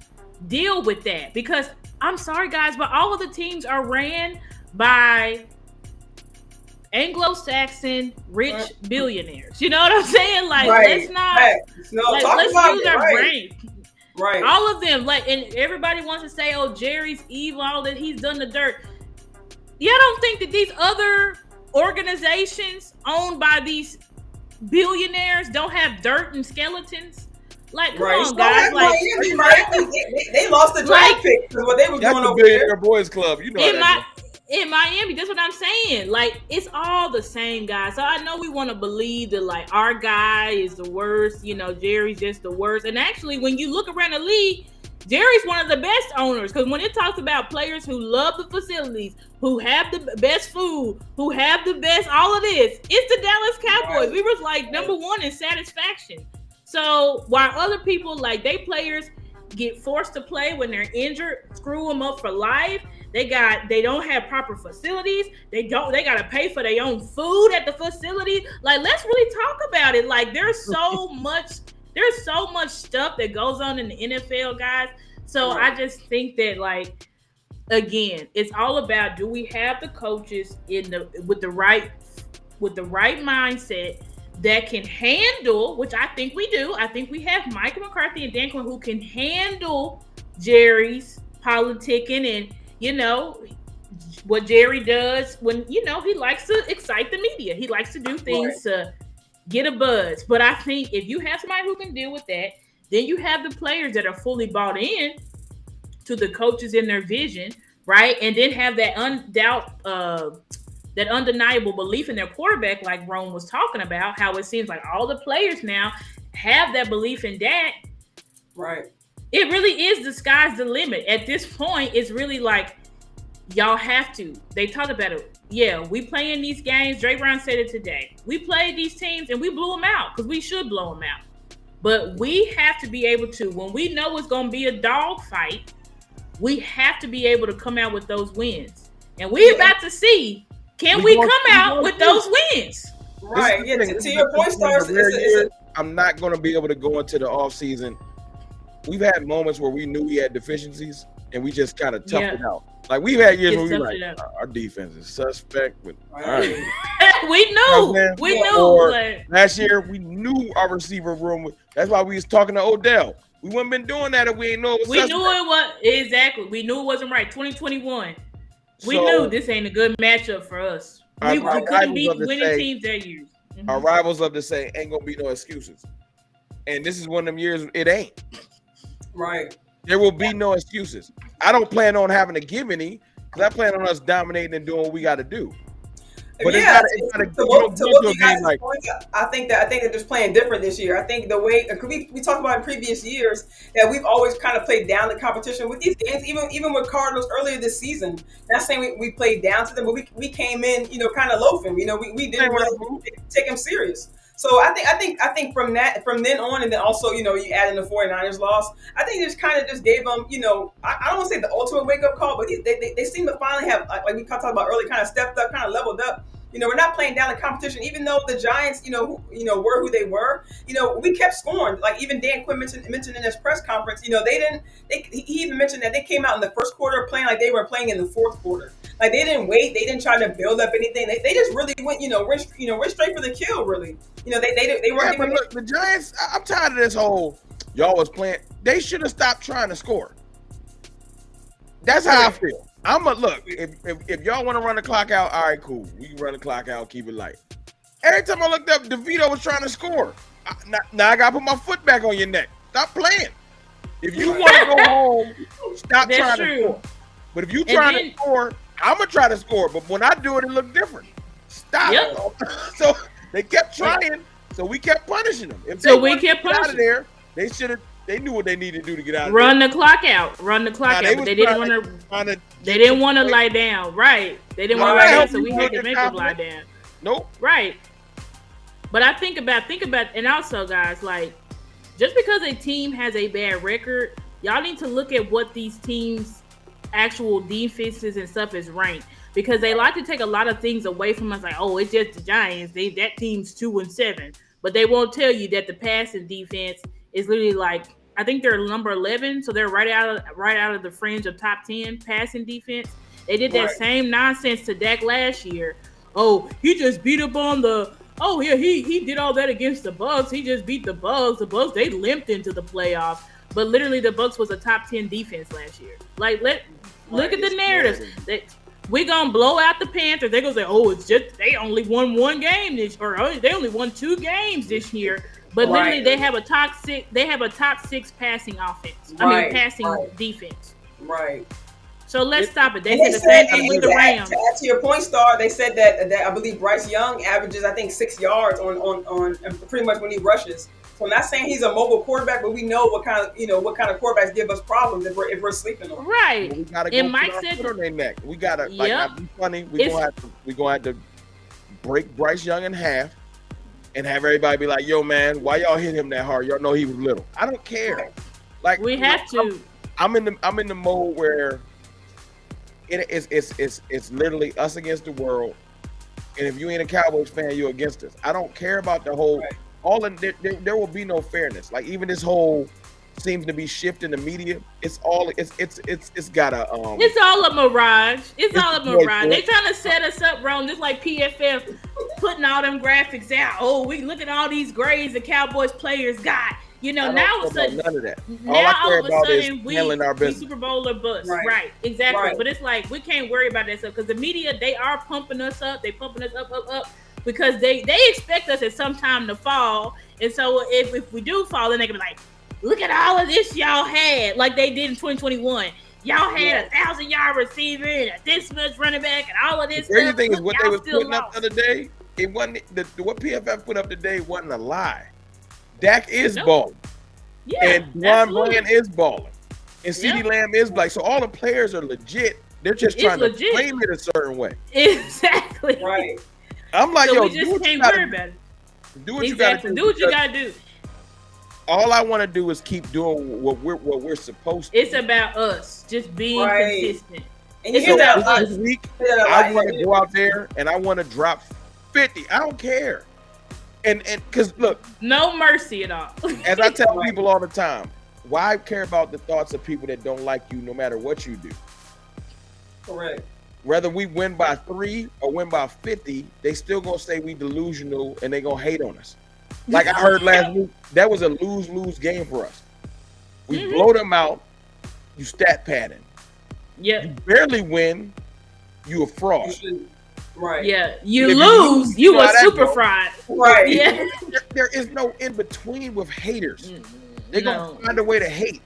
deal with that? Because I'm sorry, guys, but all of the teams are ran by Anglo-Saxon rich billionaires. You know what I'm saying? Like, let's not let's use our brain. Right. All of them, and everybody wants to say, Jerry's evil, all that he's done the dirt. Yeah, I don't think that these other organizations owned by these billionaires don't have dirt and skeletons. Like, come on, guys. They lost the draft pick because what they were doing over there. Boys club, in Miami, that's what I'm saying. Like, it's all the same, guys. So I know we want to believe that, like, our guy is the worst. Jerry's just the worst. And actually, when you look around the league, Jerry's one of the best owners. Because when it talks about players who love the facilities, who have the best food, who have the best all of this, it's the Dallas Cowboys. We was, like, number 1 in satisfaction. So while other people, like, they players get forced to play when they're injured, screw them up for life. They don't have proper facilities. They got to pay for their own food at the facility. Like, let's really talk about it. Like, there's so much stuff that goes on in the NFL, guys. So I just think that, like, again, it's all about, do we have the coaches with the right mindset that can handle, which I think we do. I think we have Mike McCarthy and Dan Quinn who can handle Jerry's politicking and, what Jerry does when, he likes to excite the media. He likes to do things to get a buzz. But I think if you have somebody who can deal with that, then you have the players that are fully bought in to the coaches in their vision, right? And then have that that undeniable belief in their quarterback, like Rome was talking about, how it seems like all the players now have that belief in Dak. Right. It really is the sky's the limit. At this point, it's really like, y'all have to. They talked about it. Yeah, we playing these games. Dre Brown said it today. We played these teams and we blew them out because we should blow them out. But we have to be able to, when we know it's going to be a dog fight, we have to be able to come out with those wins. And we're about to see, can we come out with those wins? Right. Yeah, to your point, Stars. I'm not going to be able to go into the offseason. We've had moments where we knew we had deficiencies and we just kind of toughed it out. Like, we've had years where we were like, our defense is suspect. But, all right. We knew. We knew. Last year, we knew our receiver room. That's why we was talking to Odell. We wouldn't been doing that if we didn't know it was suspect. We knew it was. Exactly. We knew it wasn't right. 2021. We knew this ain't a good matchup for us. We couldn't beat winning teams that year. Mm-hmm. Our rivals love to say, ain't going to be no excuses. And this is one of them years it ain't. Right. There will be no excuses. I don't plan on having to give any because I plan on us dominating and doing what we got to do. But I think that they're just playing different this year. I think the way we talked about in previous years that we've always kind of played down the competition with these games, even with Cardinals earlier this season. Not saying we played down to them, but we came in, kind of loafing. We didn't really take them serious. So I think from then on, and then also, you add in the 49ers loss, I think it just kind of just gave them, I don't want to say the ultimate wake-up call, but they seem to finally have, like we talked about earlier, kind of stepped up, kind of leveled up. We're not playing down the competition, even though the Giants, were who they were. We kept scoring. Like, even Dan Quinn mentioned in his press conference, he even mentioned that they came out in the first quarter playing like they were playing in the fourth quarter. Like, they didn't wait. They didn't try to build up anything. They just really went, went straight for the kill, really. They weren't. But look, the Giants, I'm tired of this whole, y'all was playing. They should have stopped trying to score. That's how I feel. Look. If y'all want to run the clock out, all right, cool. We can run the clock out, keep it light. Every time I looked up, DeVito was trying to score. Now I gotta put my foot back on your neck. Stop playing. If you want to go home, stop trying to score. But if you trying to score, I'm gonna try to score. But when I do it, it look different. Stop. Yep. So they kept trying. So we kept punishing them. If we kept punishing out of there, they should have. They knew what they needed to do to get out of there. Run the clock out. But they didn't want to. They didn't want to lie down. Right. They didn't want to lie down, so we had to make them lie down. Nope. Right. But I think about, and also, guys, like, just because a team has a bad record, y'all need to look at what these teams' actual defenses and stuff is ranked, because they like to take a lot of things away from us. Like, oh, it's just the Giants. That team's 2-7, but they won't tell you that the passing defense is literally like, I think they're number 11, so they're right out of the fringe of top 10 passing defense. They did that same nonsense to Dak last year. Oh, he just beat up on the. Oh, yeah, he did all that against the Bucs. He just beat the Bucs. The Bucs, they limped into the playoffs. But literally, the Bucs was a top 10 defense last year. Like, look at the narrative. We're going to blow out the Panthers. They're going to say, oh, it's just they only won one game they only won 2 games this year. But literally, they have a top 6 passing offense. Passing defense. Right. So let's stop it. They said the same thing with the Rams. To add to your point, Star, they said that I believe Bryce Young averages, I think, 6 yards on pretty much when he rushes. So I'm not saying he's a mobile quarterback, but we know what kind of quarterbacks give us problems if we're sleeping on. Right. Well, we gotta go Mike said on their neck. We gotta not be funny. We're gonna have to break Bryce Young in half and have everybody be like, "Yo, man, why y'all hit him that hard? Y'all know he was little." I don't care. Like we have to. I'm in the mode where. It's literally us against the world, and if you ain't a Cowboys fan, you're against us. I don't care about the whole. There will be no fairness. Like even this whole seems to be shifting the media. It's got a. It's all a mirage. It's all a mirage. They trying to set us up wrong, just like PFF putting all them graphics out. Oh, we look at all these grades the Cowboys players got. Now all of a sudden, none of that. Now all of a sudden we business. Super Bowl or bust. Right, exactly. Right. But it's like we can't worry about that stuff because the media, they are pumping us up. They pumping us up because they expect us at some time to fall. And so if we do fall, then they can be like, look at all of this y'all had, like they did in 2021. Y'all had 1,000-yard receiver and this much running back and all of this. The crazy thing is what they was putting up the other day. It wasn't what PFF put up today wasn't a lie. Dak is balling. Yeah, and Dwan Bland is balling. And CeeDee Lamb is like, so all the players are legit. They're just trying to claim it a certain way. Exactly. Right. I'm like, so we just can't worry about it. Do what you gotta do. Do what you gotta do. All I want to do is keep doing what we're supposed to. It's about us just being consistent. And it's about us. This week, I want to go out there and I want to drop 50. I don't care. And because look, no mercy at all. As I tell people all the time, why care about the thoughts of people that don't like you no matter what you do? Correct. Whether we win by 3 or win by 50, they still gonna say we delusional and they gonna hate on us. Like I heard last week, that was a lose-lose game for us. We blow them out, you stat padding. Yeah. You barely win, you a fraud. Right. Yeah. You lose, you a super fraud. Right. Yeah. There is no in between with haters. They're gonna find a way to hate.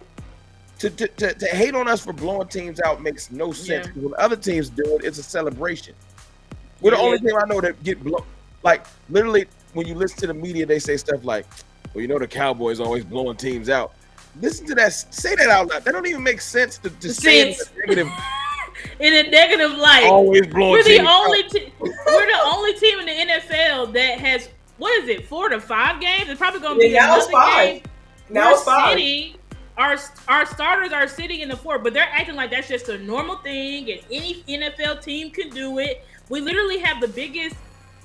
To hate on us for blowing teams out makes no sense. Yeah. When other teams do it, it's a celebration. We're the only team I know that get blown. Like literally, when you listen to the media, they say stuff like, "Well, the Cowboys always blowing teams out." Listen to that. Say that out loud. That don't even make sense to say it in a negative. In a negative light. Always blowing we're the teams only we're the only team in the NFL that has 4 to 5 games. It's probably going to be now another it's 5. game. Now it's 5. Our starters are sitting in the 4, but they're acting like that's just a normal thing, and any NFL team can do it. We literally have the biggest.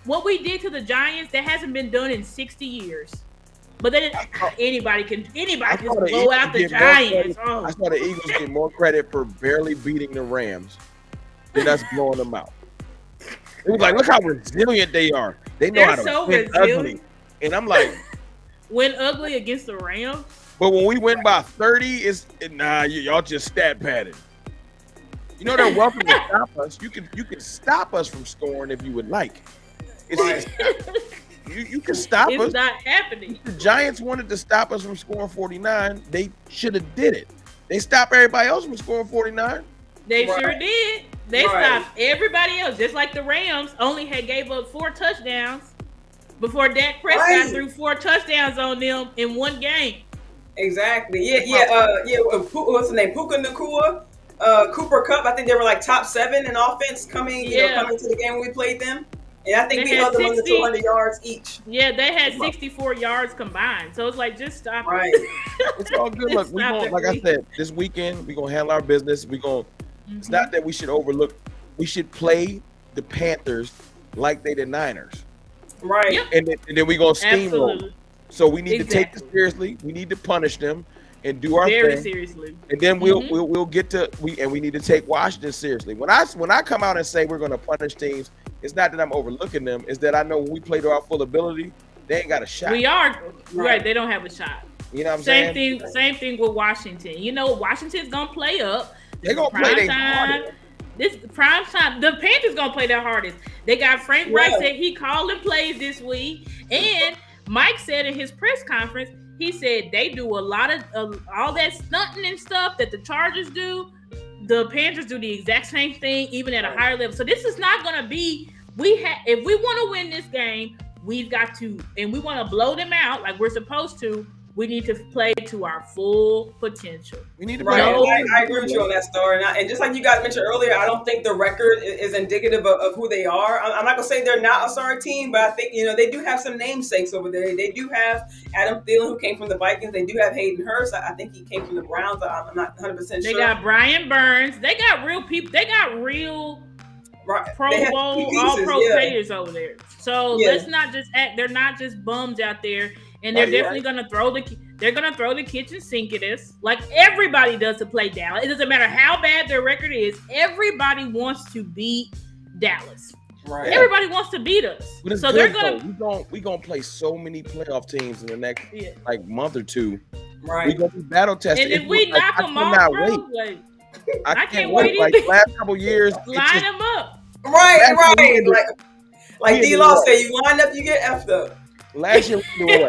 What we did to the Giants that hasn't been done in 60 years. But then anybody can blow out the Giants. I saw the Eagles get more credit for barely beating the Rams than us blowing them out. It was like, look how resilient they are. They know how to win ugly. And I'm like, win ugly against the Rams. But when we win by 30, y'all just stat padded. You know they're welcome to stop us. You can stop us from scoring if you would like. You can stop us. It's not happening. If the Giants wanted to stop us from scoring 49, they should have did it. They stopped everybody else from scoring 49. They sure did. They stopped everybody else, just like the Rams only had gave up 4 touchdowns before Dak Prescott threw 4 touchdowns on them in one game. Exactly. What's the name? Puka Nacua, Cooper Kupp. I think they were like top 7 in offense coming to the game when we played them. And I think we held them under 200 yards each. Yeah, they had 64 yards combined. So it's like, just stop. Right. It's all good. Look, we gonna, like I said, this weekend we gonna handle our business. We gonna. It's not that we should overlook. We should play the Panthers like they the Niners. Right. Yep. And then we gonna steamroll. So we need to take this seriously. We need to punish them and do our very thing. seriously. And then we'll get to we need to take Washington seriously. When I come out and say we're gonna punish teams, it's not that I'm overlooking them. It's that I know when we play to our full ability, they ain't got a shot. We are right. They don't have a shot. You know what I'm saying? Same thing with Washington. You know, Washington's gonna play up. They're gonna play their hardest. This prime time. The Panthers gonna play their hardest. They got Frank Reich said he calling plays this week, and Mike said in his press conference, he said they do a lot of all that stunting and stuff that the Chargers do. The Panthers do the exact same thing, even at a higher level. So this is not going to be. If we want to win this game, we've got to, and we want to blow them out like we're supposed to. We need to play to our full potential. We need to play. I agree with you on that, Star. And just like you guys mentioned earlier, I don't think the record is indicative of who they are. I'm not gonna say they're not a sorry team, but I think they do have some namesakes over there. They do have Adam Thielen, who came from the Vikings. They do have Hayden Hurst. I think he came from the Browns. I'm not 100% sure. They got Brian Burns. They got real people. They got real Pro Bowl, all pro players over there. So let's not just act. They're not just bums out there. And they're definitely gonna throw the kitchen sink at us, like everybody does to play Dallas. It doesn't matter how bad their record is. Everybody wants to beat Dallas. Right. Everybody wants to beat us. So they're gonna play so many playoff teams in the next month or two. Right. We're gonna be battle tested. And if we knock them off, bro, I can't wait. Like last couple years, line them up. Right. Like D-Law said, you line up, you get effed up. Last year, we did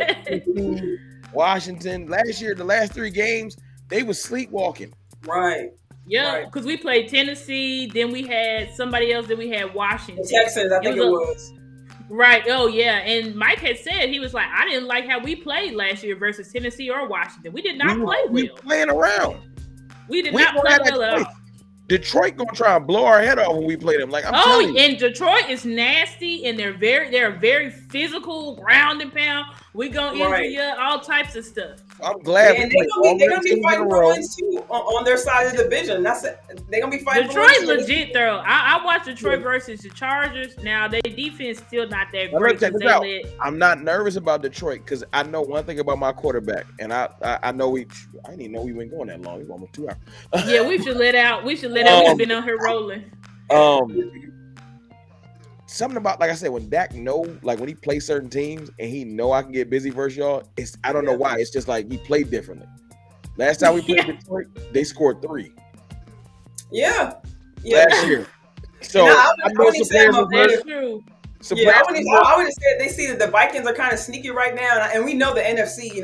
what? Washington. Last year, the last 3 games, they was sleepwalking. Right. Yeah, because we played Tennessee, then we had somebody else, then we had Washington. The Texans, I think it was. Right. Oh, yeah. And Mike had said, he was like, I didn't like how we played last year versus Tennessee or Washington. We did not play well. We playing around. We did not play well at all. Detroit gonna try and blow our head off when we play them. Like I'm telling you. And Detroit is nasty, and they're very physical, ground and pound. We gonna injure you, all types of stuff. I'm glad. And they're gonna be fighting for wins too on their side of the division. They're gonna be fighting. Detroit's legit though. I watched Detroit versus the Chargers. Now their defense still not that great. I'm not nervous about Detroit because I know one thing about my quarterback, and I know I didn't even know we went going that long. We went almost 2 hours. Yeah, we should let out. We've been on here rolling. Something about, like I said, when Dak when he plays certain teams and he know I can get busy versus y'all, I don't know why. It's just like he played differently. Last time we played Detroit, they scored 3. Yeah. Last year. So I know some players are true. I would have said they see that the Vikings are kind of sneaky right now, and we know the NFC,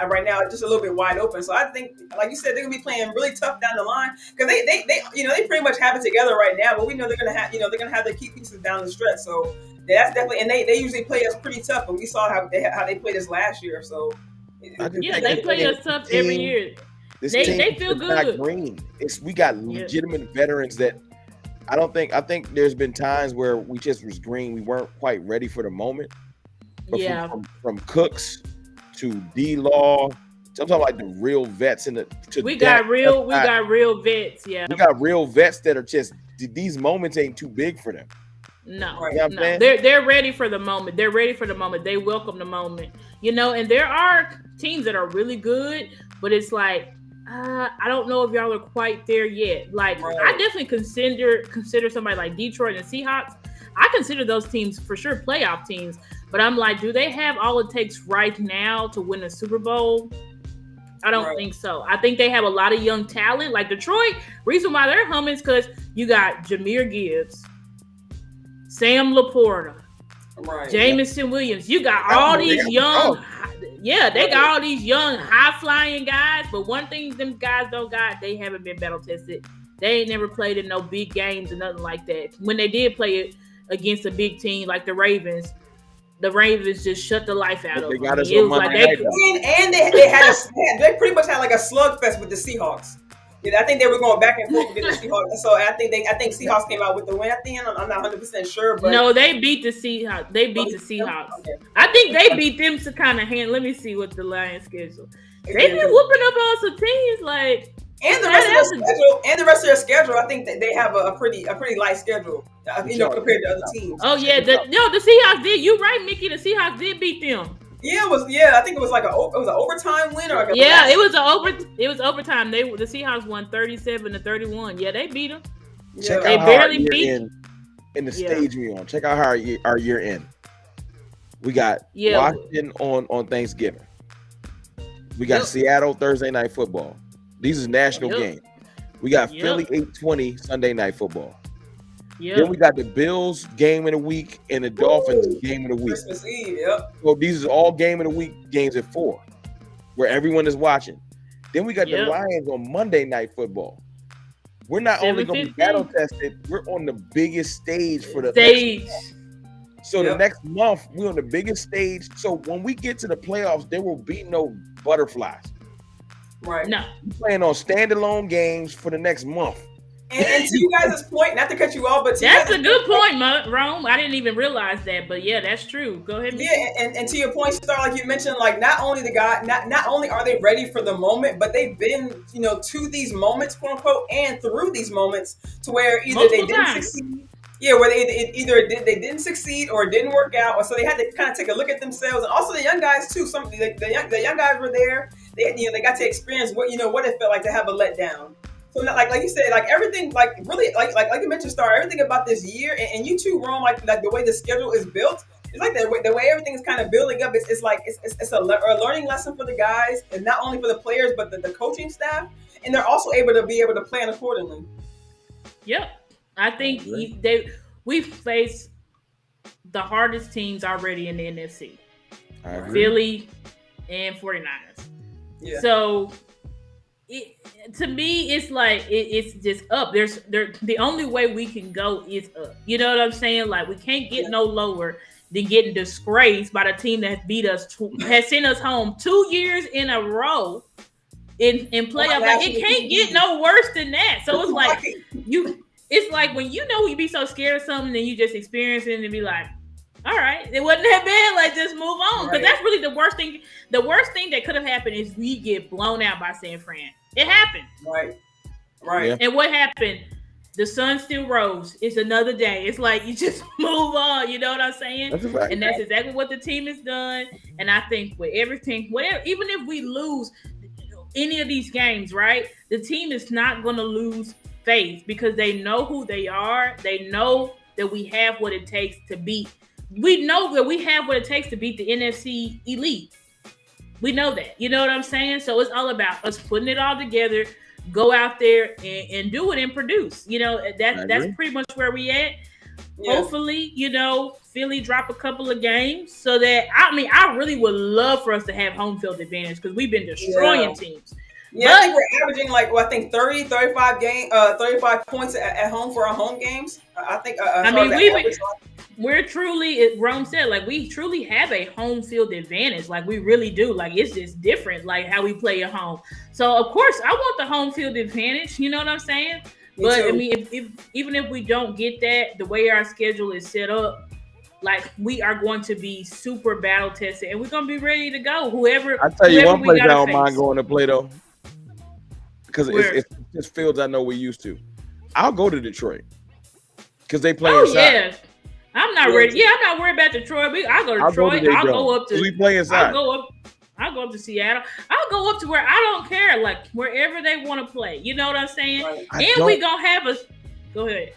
right now just a little bit wide open. So I think, like you said, they're gonna be playing really tough down the line because they pretty much have it together right now. But we know they're gonna have their key pieces down the stretch. So that's definitely, and they usually play us pretty tough. And we saw how they played us last year. So they play us tough every year. They feel good. Green. We got legitimate veterans that. I think there's been times where we just was green. We weren't quite ready for the moment. But from Cooks to D-Law, I'm talking like the real vets we got real vets. Yeah, we got real vets that are just these moments ain't too big for them. No, they're ready for the moment. They're ready for the moment. They welcome the moment. And there are teams that are really good, but it's like. I don't know if y'all are quite there yet. Like, I definitely consider somebody like Detroit and Seahawks. I consider those teams for sure playoff teams. But I'm like, do they have all it takes right now to win a Super Bowl? I don't think so. I think they have a lot of young talent. Like Detroit, reason why they're humming is because you got Jahmyr Gibbs, Sam Laporta, Jamison Williams. You got all these young, they got all these young, high-flying guys. But one thing them guys don't got, they haven't been battle-tested. They ain't never played in no big games or nothing like that. When they did play it against a big team like the Ravens just shut the life out of them. And they pretty much had like a slugfest with the Seahawks. I think they were going back and forth with the Seahawks. So I think Seahawks came out with the win at the end. I'm not 100% sure, but no, they beat the Seahawks. Seahawks. Okay. I think they beat them to kind of hand. Let me see what the Lions schedule. They've been whooping up on some teams like. And the rest of their schedule, I think that they have a pretty light schedule, compared to other teams. Oh yeah, the Seahawks did. You're right, Mickey. The Seahawks did beat them. Yeah, I think it was like an overtime win or it was overtime. The Seahawks won 37-31. Yeah, they beat them. Check out how barely beat in the stage we on. Check out how our year end. We got Washington on Thanksgiving. We got Seattle Thursday night football. These is national games. We got Philly 8:20 Sunday night football. Then we got the Bills game of the week and the Dolphins game of the week. Christmas Eve, So these are all game of the week games at 4, where everyone is watching. Then we got the Lions on Monday night football. We're not only going to be battle tested, we're on the biggest stage for the stage. So the next month we're on the biggest stage. So when we get to the playoffs, there will be no butterflies. Right. No. We're playing on standalone games for the next month. And to you guys' point, not to cut you off, but that's a good point, Rome. I didn't even realize that, but yeah, that's true. Go ahead. And to your point, Star, like you mentioned, like not only are they ready for the moment, but they've been, to these moments, quote unquote, and through these moments to where either they didn't succeed. Yeah, where they didn't succeed or it didn't work out, or so they had to kind of take a look at themselves, and also the young guys too. The young guys were there. They got to experience what it felt like to have a letdown. So like you said, like everything, like really, like you mentioned, Star, everything about this year, and you too, Rome, like the way the schedule is built, it's like the way everything is kind of building up. It's a learning lesson for the guys, and not only for the players but the coaching staff, and they're also able to plan accordingly. Yep, I think we faced the hardest teams already in the NFC, Philly and 49ers. Yeah. So. To me, it's like it's just up. The only way we can go is up. You know what I'm saying? Like we can't get no lower than getting disgraced by the team that beat us, has sent us home 2 years in a row in playoff. Like, it can't get no worse than that. So it's like it's like when you be so scared of something and you just experience it and be like, all right, it wasn't that bad. Like, just move on. Because that's really the worst thing. The worst thing that could have happened is we get blown out by San Fran. It happened. Right. Yeah. And what happened? The sun still rose. It's another day. It's like you just move on. You know what I'm saying? That's right. And that's exactly what the team has done. And I think with everything, even if we lose any of these games, right? The team is not going to lose faith because they know who they are. They know that we have what it takes to beat. We know that we have what it takes to beat the NFC elite. We know that. You know what I'm saying? So it's all about us putting it all together, go out there and do it and produce. That's pretty much where we at. Yeah. Hopefully, Philly drop a couple of games so that, I really would love for us to have home field advantage because we've been destroying teams. Yeah, I think we're averaging 30, 35 points at home for our home games. I think. We're truly, Rome said, like we truly have a home field advantage. Like we really do. Like it's just different, like how we play at home. So of course, I want the home field advantage. You know what I'm saying? But I mean, even if we don't get that, the way our schedule is set up, like we are going to be super battle tested, and we're going to be ready to go. I tell you one place I don't mind going to play though, because it's just fields I know we're used to. I'll go to Detroit because they play inside. Yeah. I'm not ready. Yeah, I'm not worried about Detroit. I'll go to Detroit. I'll go up to. We play inside. I'll go up to Seattle. I'll go up to where I don't care, like wherever they want to play. You know what I'm saying? Right. We gonna have us. Go ahead.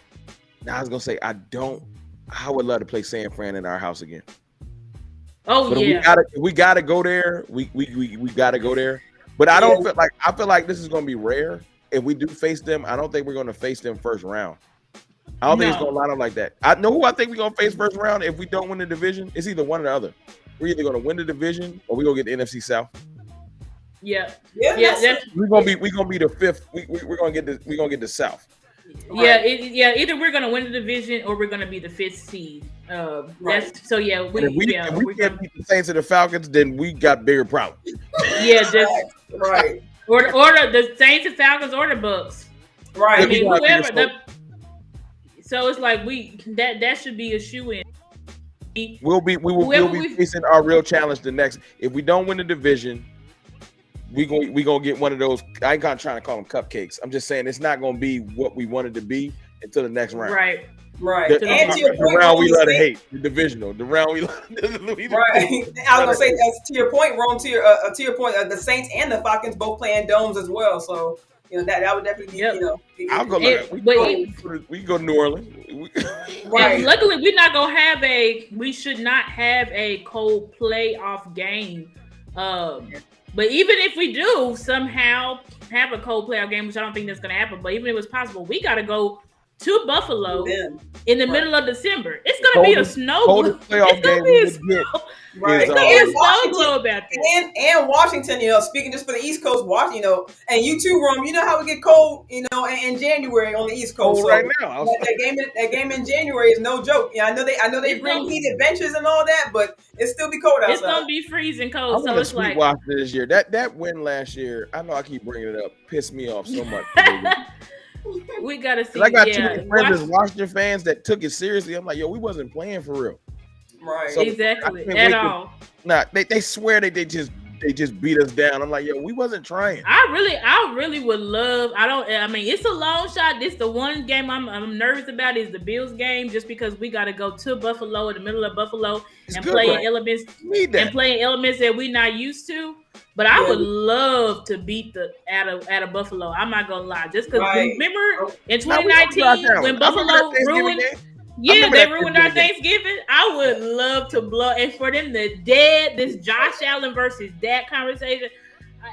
Now I was gonna say I would love to play San Fran in our house again. Oh, but we gotta go there. We gotta go there. But I don't feel like I feel like this is going to be rare. If we do face them, I don't think we're going to face them first round. I don't think it's going to line up like that. I know who I think we're going to face first round if we don't win the division. It's either one or the other. We're either going to win the division or we're going to get the NFC South. Yeah. We're gonna be the fifth. We're gonna get the South. Yeah, either we're gonna win the division or we're gonna be the fifth seed. That's so. Yeah, if we can't beat the Saints or the Falcons, then we got bigger problems. Yeah, just right. Or the Saints and Falcons or the Bucks. Right. I mean, whoever. So it's like that should be a shoe-in. We will be facing our real challenge the next. If we don't win the division, we gonna get one of those. I ain't kind of trying to call them cupcakes. I'm just saying it's not gonna be what we wanted to be until the next round. Right. The round we love to hate, the divisional. The round we love. Right. I was gonna say, to your point, Rome. To your point, the Saints and the Falcons both playing domes as well. So that would definitely be. I'll go. We can go to New Orleans. Right. Luckily, we should not have a cold playoff game. But even if we do somehow have a cold playoff game, which I don't think that's going to happen, but even if it was possible, we got to go to Buffalo in the middle of December. It's going to be a snow globe. It's going to be a snow. Right. It's going to be a snow globe out there. And Washington, speaking just for the East Coast, and you too, Rome, you know how we get cold, in January on the East Coast. So right now. That game in January is no joke. Yeah, I know they bring heated benches and all that, but it still be cold outside. It's going to be freezing cold. I'm so it's like Washington this year. That win last year, I know I keep bringing it up, pissed me off so much. We gotta see. I got too many friends as Washington fans that took it seriously. I'm like, we wasn't playing for real. Right. So exactly. At all. They swear they just beat us down. I'm like, we wasn't trying. I really would love. I mean, it's a long shot. This the one game I'm nervous about is the Bills game, just because we got to go to Buffalo in the middle of Buffalo and play elements that we're not used to. But I would love to beat out of Buffalo. I'm not gonna lie, just because remember in 2019 when Buffalo ruined. Yeah, they ruined our Thanksgiving. I would love to blow, and for them to dead this Josh Allen versus Dak conversation.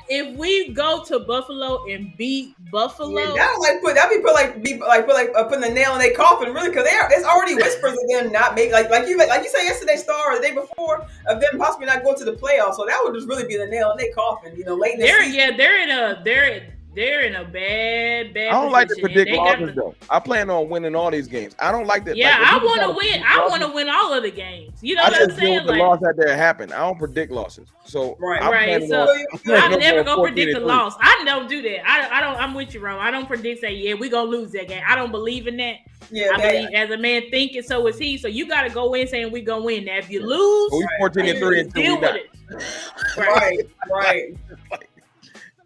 If we go to Buffalo and beat Buffalo, that'd be putting a nail in their coffin, really, because there's already whispers of them not making like you said yesterday, Star, or the day before, of them possibly not going to the playoffs. So that would just really be the nail in their coffin, late in the season. They're in a bad. I don't like to predict losses though. I plan on winning all these games. I don't like that. Yeah, I want to win. I want to win all of the games. You know what I'm saying? The loss that there happen. I don't predict losses. So right. So I'm never gonna predict a loss. I don't do that. I don't. I'm with you, Ron. I don't predict we gonna lose that game. I don't believe in that. Yeah, I believe as a man thinking, so is he. So you got to go in saying we gonna win. Now if you lose, we 14-3 deal with it. Right.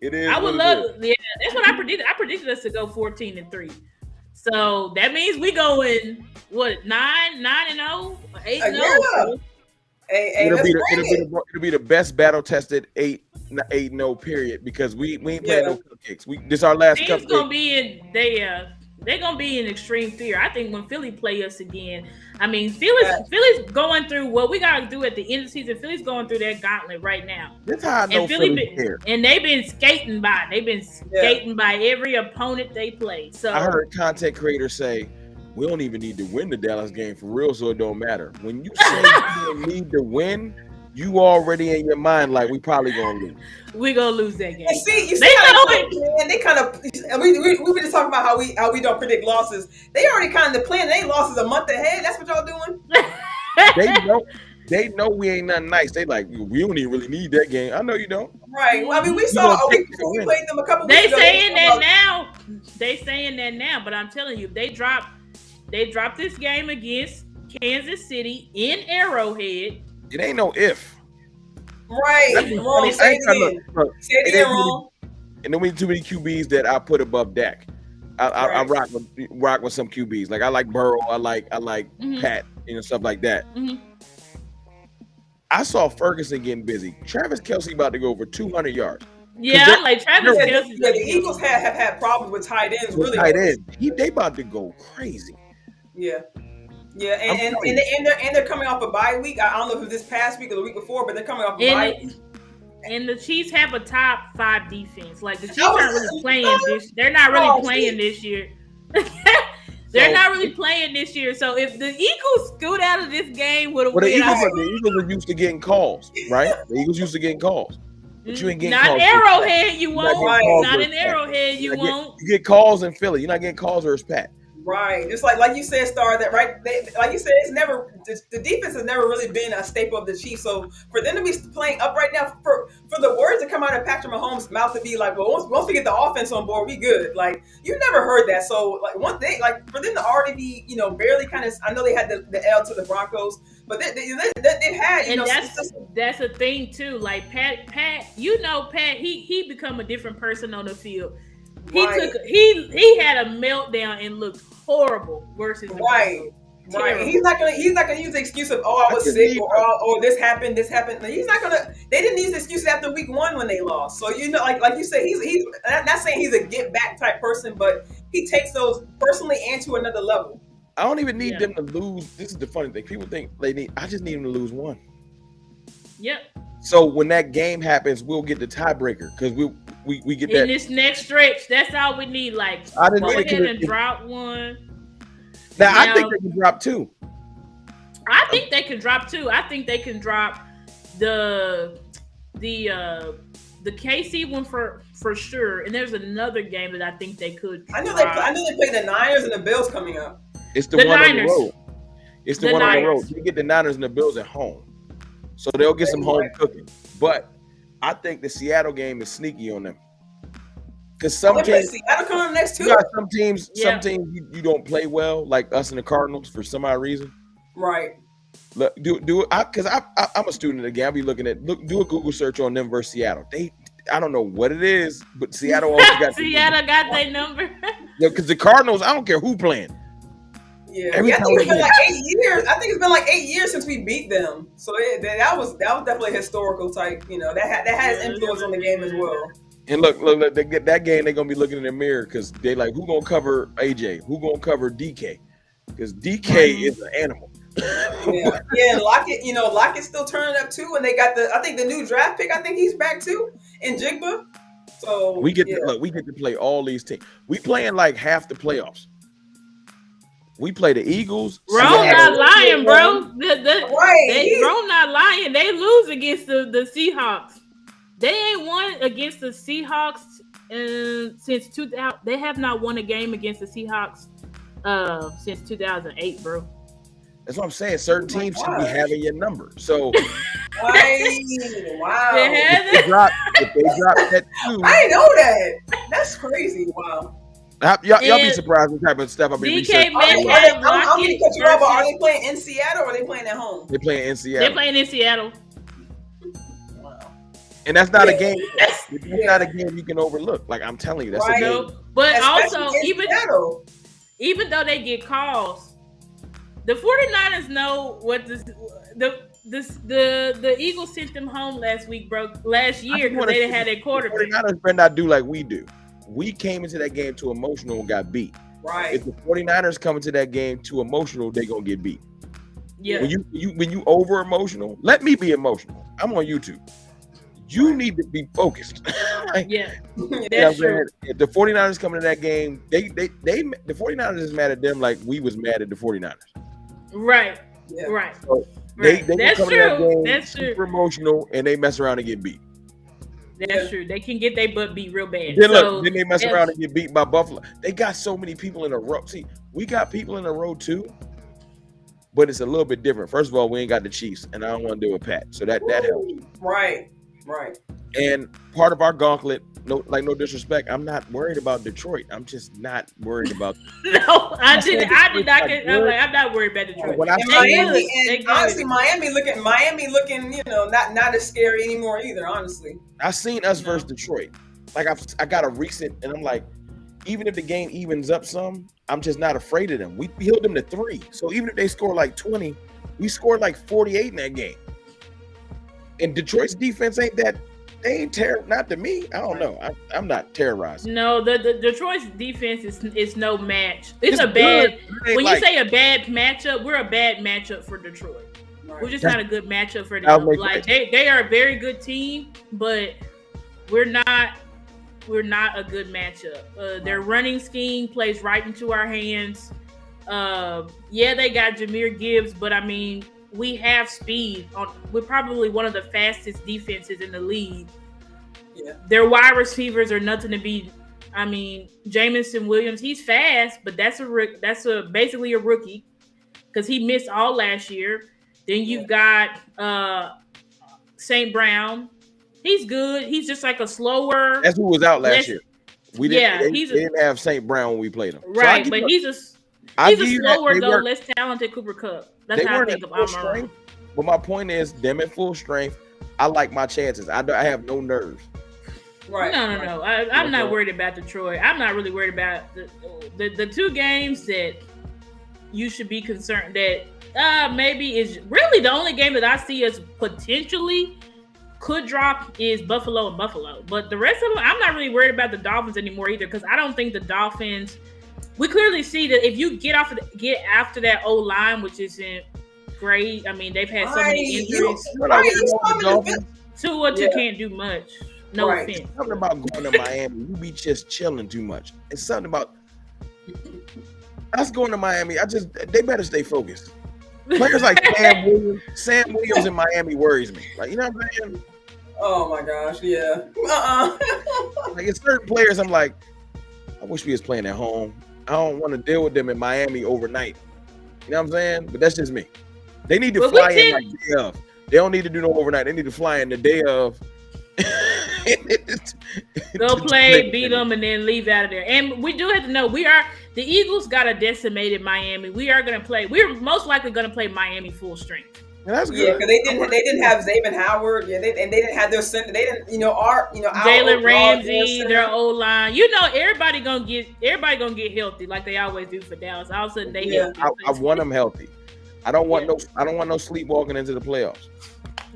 It is. I would love. Yeah, that's what I predicted. I predicted us to go 14-3. So that means we going 9-0, 8-0. It'll be the best battle tested 8-0 period, because we ain't playing no cupcakes. This our last cupcake. Team's gonna be in they're gonna be in extreme fear. I think when Philly play us again, I mean Philly's going through what we gotta do at the end of the season. Philly's going through that gauntlet right now. That's how I know and they've been skating by. They've been skating by every opponent they play. So I heard content creators say, we don't even need to win the Dallas game for real, so it don't matter. When you say you don't need to win, you already in your mind like we probably gonna lose. We gonna lose that game. You see how they kind of we were just talking about how we don't predict losses. They already kind of planned their losses a month ahead. That's what y'all doing. They know we ain't nothing nice. They like, we don't even really need that game. I know you don't. Right. Well, I mean, we saw a week before we played them a couple weeks ago. They saying that now, but I'm telling you, they dropped this game against Kansas City in Arrowhead. It ain't no if. Right. Wrong. Say it again, wrong. And then we too many QBs that I put above Dak. I rock with some QBs. Like I like Burrow. I like Pat. Stuff like that. Mm-hmm. I saw Ferguson getting busy. Travis Kelce about to go over 200 yards. Yeah, I like Travis Kelce. Yeah, the Eagles have had problems with tight ends. Really, tight ends. They about to go crazy. Yeah. Yeah, and they're coming off a bye week. I don't know if it was this past week or the week before, but they're coming off a bye week. And the Chiefs have a top 5 defense. Like the Chiefs aren't really playing this. They're not really playing this year. They're not really playing this year. So if the Eagles scoot out of this game with a win, the Eagles are used to getting calls, right? The Eagles used to getting calls. But you ain't getting not calls. Arrowhead, you won't. Not an Arrowhead, you won't. You get calls in Philly. You're not getting calls versus Pat. Right, just like you said, Star. That right, like you said, it's never the defense has never really been a staple of the Chiefs. So for them to be playing up right now, for the words to come out of Patrick Mahomes' mouth to be like, well, once we get the offense on board, we good. Like you never heard that. So like one thing, like for them to already be, barely kind of. I know they had the L to the Broncos, but they had, and that's a thing too. Like Pat, Pat, he become a different person on the field. He had a meltdown and looked horrible versus the right. He's not gonna use the excuse of I was sick or this happened. He's not gonna. They didn't use the excuse after week 1 when they lost. So like you said, he's not saying he's a get back type person, but he takes those personally and to another level. I don't even need them to lose. This is the funny thing. People think I just need them to lose 1. Yep. So when that game happens, we'll get the tiebreaker because we get that in this next stretch. That's all we need. Like go ahead and drop 1. Now I think they can drop 2. I think they can drop 2. I think they can drop the KC one for sure. And there's another game that I think they could drop. I know they play the Niners and the Bills coming up. It's the one Niners. On the road. It's the one Niners. On the road. You get the Niners and the Bills at home. So they'll get some home cooking. But I think the Seattle game is sneaky on them. Because some teams, Seattle coming up next 2. You got some teams you don't play well, like us and the Cardinals for some odd reason. Right. Look, do it because I'm a student of the game. I'll be looking at do a Google search on them versus Seattle. I don't know what it is, but Seattle also got Seattle got their number. Yeah, because the Cardinals, I don't care who playing. Yeah, I think it's been like 8 years. I think it's been like 8 years since we beat them. So that was definitely a historical type. That has influence on the game as well. And look, that game they're gonna be looking in the mirror because they like who gonna cover AJ, who gonna cover DK, because DK is an animal. Yeah, and Lockett's still turning up too. And they got I think the new draft pick. I think he's back too in Jigba. So we get to play all these teams. We playing like half the playoffs. We play the Eagles. Bro, not lying, bro. Bro, not lying. They lose against the Seahawks. They ain't won against the Seahawks since 2000. They have not won a game against the Seahawks since 2008, bro. That's what I'm saying. Certain teams should be having your number. So, wow. If they drop that 2, I didn't know that. That's crazy. Wow. Y'all be surprised what type of stuff I'll be researching. I'm going to cut you off, but are they playing in Seattle or are they playing at home? They're playing in Seattle. They're playing in Seattle. Wow. And that's not a game. That's not a game you can overlook. Like I'm telling you, that's a game. But also, even though they get calls, the 49ers know what the Eagles sent them home last year because they didn't have their quarterback. The 49ers better not do like we do. We came into that game too emotional and got beat. Right. If the 49ers come into that game too emotional, they're gonna get beat. Yeah. When you over emotional, let me be emotional. I'm on YouTube. You need to be focused. Yeah. That's true. If the 49ers come into that game, the 49ers is mad at them like we was mad at the 49ers. Right. Yeah. Right. So right. That's true. That's super emotional and they mess around and get beat. That's true. They can get their butt beat real bad. Then they mess around and get beat by Buffalo. They got so many people in a row. See, we got people in a row too, but it's a little bit different. First of all, we ain't got the Chiefs, and I don't want to deal with Pat, so that helps. Right. And part of our gauntlet, no disrespect, I'm not worried about Detroit. I'm just not worried about. No, I did not. I'm not worried about Detroit. Honestly, Miami looking, not as scary anymore either. Honestly, I've seen us versus Detroit. Like I got a recent, and I'm like, even if the game evens up some, I'm just not afraid of them. We held them to 3, so even if they score like 20, we scored like 48 in that game. And Detroit's defense ain't that. They ain't not to me. I don't know. I'm not terrorized. No, the Detroit's defense is no match. It's a bad. When you say a bad matchup, we're a bad matchup for Detroit. We're just not a good matchup for them. Like they are a very good team, but we're not a good matchup. Their running scheme plays right into our hands. They got Jahmyr Gibbs, but I mean, we have speed. We're probably one of the fastest defenses in the league. Yeah. Their wide receivers are nothing to be. I mean, Jamison Williams, he's fast, but that's basically a rookie because he missed all last year. Then you've got St. Brown. He's good. He's just like a slower. That's who was out last year. We didn't. They didn't have St. Brown when we played him. Right, so but he's a slower though, less talented Cooper Kupp. That's how I think of Amon. But my point is, them at full strength, I like my chances. I have no nerves. Right. No. I'm not worried about Detroit. I'm not really worried about the two games that you should be concerned that maybe is really the only game that I see as potentially could drop is Buffalo and Buffalo. But the rest of them, I'm not really worried about the Dolphins anymore either because I don't think the Dolphins. We clearly see that if you get after that O-line, which isn't great. I mean, they've had so many injuries. Tua can't do much. No offense. It's something about going to Miami. You be just chilling too much. It's something about us going to Miami. They better stay focused. Players like Sam Williams in Miami worries me. Like, you know what I'm saying? Oh my gosh, yeah. Like, it's certain players I'm like, I wish we was playing at home. I don't want to deal with them in Miami overnight. You know what I'm saying? But that's just me. They need to fly in like day of. They don't need to do no overnight. They need to fly in the day of. Go play, beat them, and then leave out of there. And we do have to know the Eagles got a decimated Miami. We're most likely going to play Miami full strength. That's good. Yeah, because they didn't have Xavier Howard. Yeah, they didn't have their center. They didn't, Jalen Ramsey, their O-line. Everybody gonna get healthy like they always do for Dallas. All of a sudden they healthy. I want them healthy. I don't want no sleepwalking into the playoffs.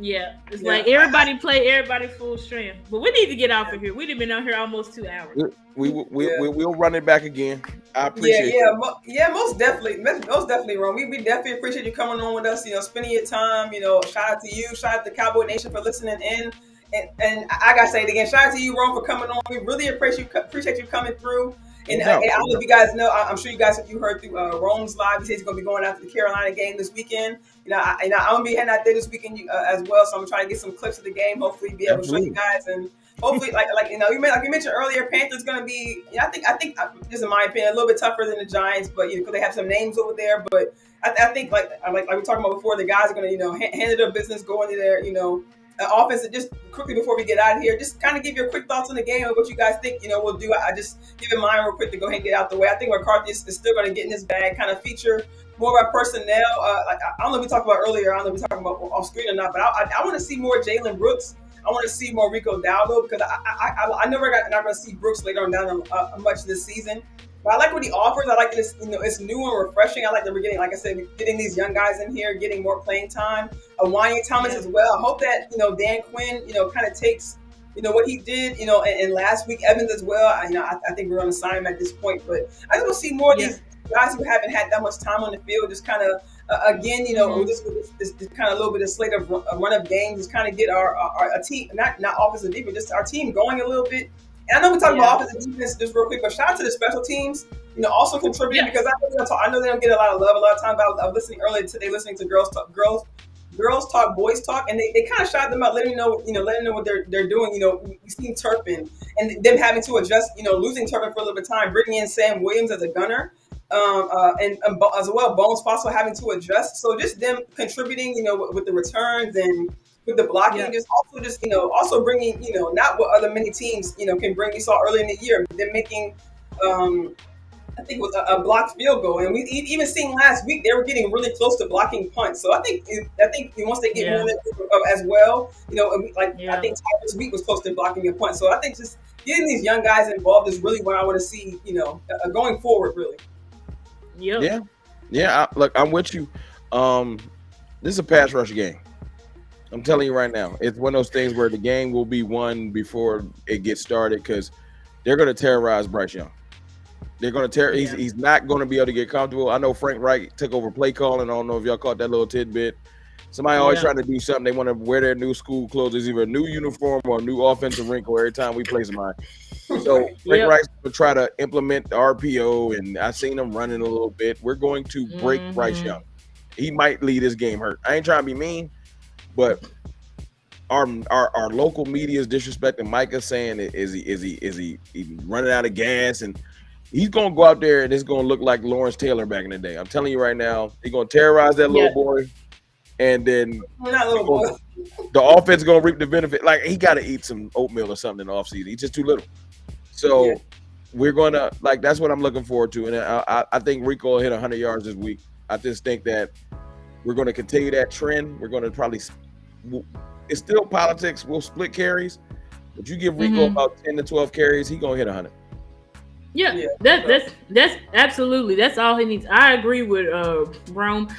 Yeah, it's like everybody full strength. But we need to get out of here. We've been out here almost 2 hours. We'll run it back again. I appreciate it. Most definitely, Ron. We definitely appreciate you coming on with us. Spending your time. Shout out to you. Shout out to Cowboy Nation for listening in. And I gotta say it again. Shout out to you, Ron, for coming on. We really appreciate you coming through. And I don't know if you guys know. I'm sure you guys, if you heard through Rome's live, he says he's going to be going out to the Carolina game this weekend. I'm going to be heading out there this weekend as well. So I'm trying to get some clips of the game. Hopefully, be able to show you guys. And hopefully, you mentioned earlier, Panthers going to be. I think this is my opinion, a little bit tougher than the Giants, but because they have some names over there. But I think like we were talking about before, the guys are going to handle their business, go into their offense. And just quickly before we get out of here, just kind of give your quick thoughts on the game and what you guys think we'll do. I just give it mine real quick to go ahead and get out the way. I think McCarthy is still going to get in his bag, kind of feature more of our personnel. I don't know if we talked about earlier. I don't know if we talking about off screen or not, but I want to see more Jalen Brooks. I want to see more Rico Dowdle because I never not going to see Brooks later on down much this season. But I like what he offers. I like this, it's new and refreshing. I like that we're getting, like I said, getting these young guys in here, getting more playing time. Wyatt Thomas as well. I hope that, Dan Quinn, kind of takes, what he did, and last week, Evans as well. I think we're on assignment at this point, but I just want to see more of these guys who haven't had that much time on the field, just kind of, again, this kind of a little bit of slate of run of games, just kind of get our team, not offensive defense, just our team going a little bit. And I know we're talking about offensive defense just real quick, but shout out to the special teams, also contributing because I know they don't get a lot of love a lot of time. But I was listening earlier today, listening to Girls Talk, Boys Talk, and they kind of shouted them out, letting them know what they're doing. We've seen Turpin and them having to adjust, losing Turpin for a little bit of time, bringing in Sam Williams as a gunner, and as well Bones Fossil having to adjust. So just them contributing, with the returns and with the blocking, also bringing, not what other many teams, can bring. We saw earlier in the year them making, I think it was a blocked field goal, and we even seen last week they were getting really close to blocking punts. So I think once they get more as well, I think this week was close to blocking a punt. So I think just getting these young guys involved is really what I want to see, going forward, really. Look, I'm with you. This is a pass rush game. I'm telling you right now, it's one of those things where the game will be won before it gets started because they're going to terrorize Bryce Young. They're going to he's not going to be able to get comfortable. I know Frank Reich took over play calling. I don't know if y'all caught that little tidbit. Somebody always trying to do something. They want to wear their new school clothes. It's either a new uniform or a new offensive wrinkle every time we play somebody. So Frank Rice will try to implement the RPO, and I seen him running a little bit. We're going to break Bryce Young. He might leave this game hurt. I ain't trying to be mean, but our local media is disrespecting Micah, saying is he running out of gas, and he's gonna go out there and it's gonna look like Lawrence Taylor back in the day. I'm telling you right now, he's gonna terrorize that little boy, and then the offense is gonna reap the benefit. Like, he got to eat some oatmeal or something in the offseason. He's just too little. So we're gonna, like, that's what I'm looking forward to, and I think Rico will hit 100 yards this week. I just think that we're going to continue that trend. We're going to probably, it's still politics. We'll split carries, but you give Rico about 10 to 12 carries, he's going to hit 100. Yeah, that's absolutely, that's all he needs. I agree with Rome.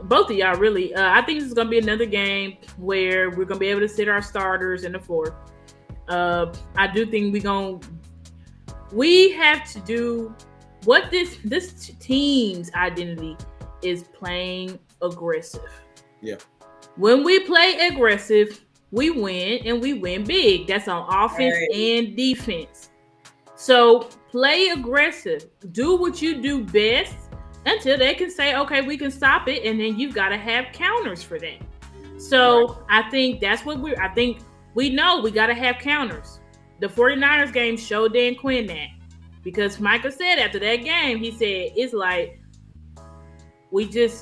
Both of y'all really. I think this is going to be another game where we're going to be able to sit our starters in the fourth. I do think we have to do what this team's identity is: playing aggressive. Yeah. When we play aggressive, we win, and we win big. That's on offense and defense. So play aggressive. Do what you do best until they can say, okay, we can stop it, and then you've got to have counters for that. So I think that's what I think we know we got to have counters. The 49ers game showed Dan Quinn that, because Micah said after that game, he said, it's like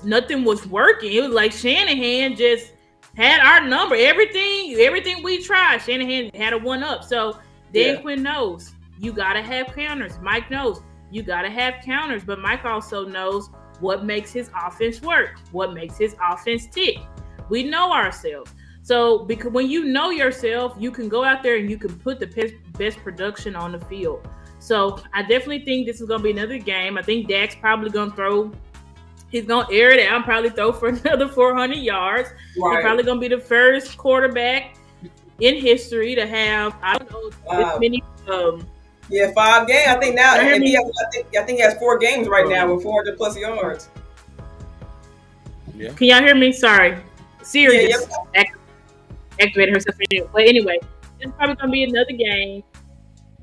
nothing was working. It was like Shanahan just had our number. Everything we tried, Shanahan had a one up. So Dan Quinn knows you got to have counters. Mike knows you got to have counters, but Mike also knows what makes his offense work, what makes his offense tick. We know ourselves. So because when you know yourself, you can go out there and you can put the best production on the field. So I definitely think this is going to be another game. I think Dak's probably going to throw. He's going to air it out and probably throw for another 400 yards. Right. He's probably going to be the first quarterback in history to have, I don't know, this many. 5 games. I think now. I think he has 4 games right now with 400 plus yards. Yeah. Can y'all hear me? Sorry. Siri activated herself. But anyway, it's probably going to be another game.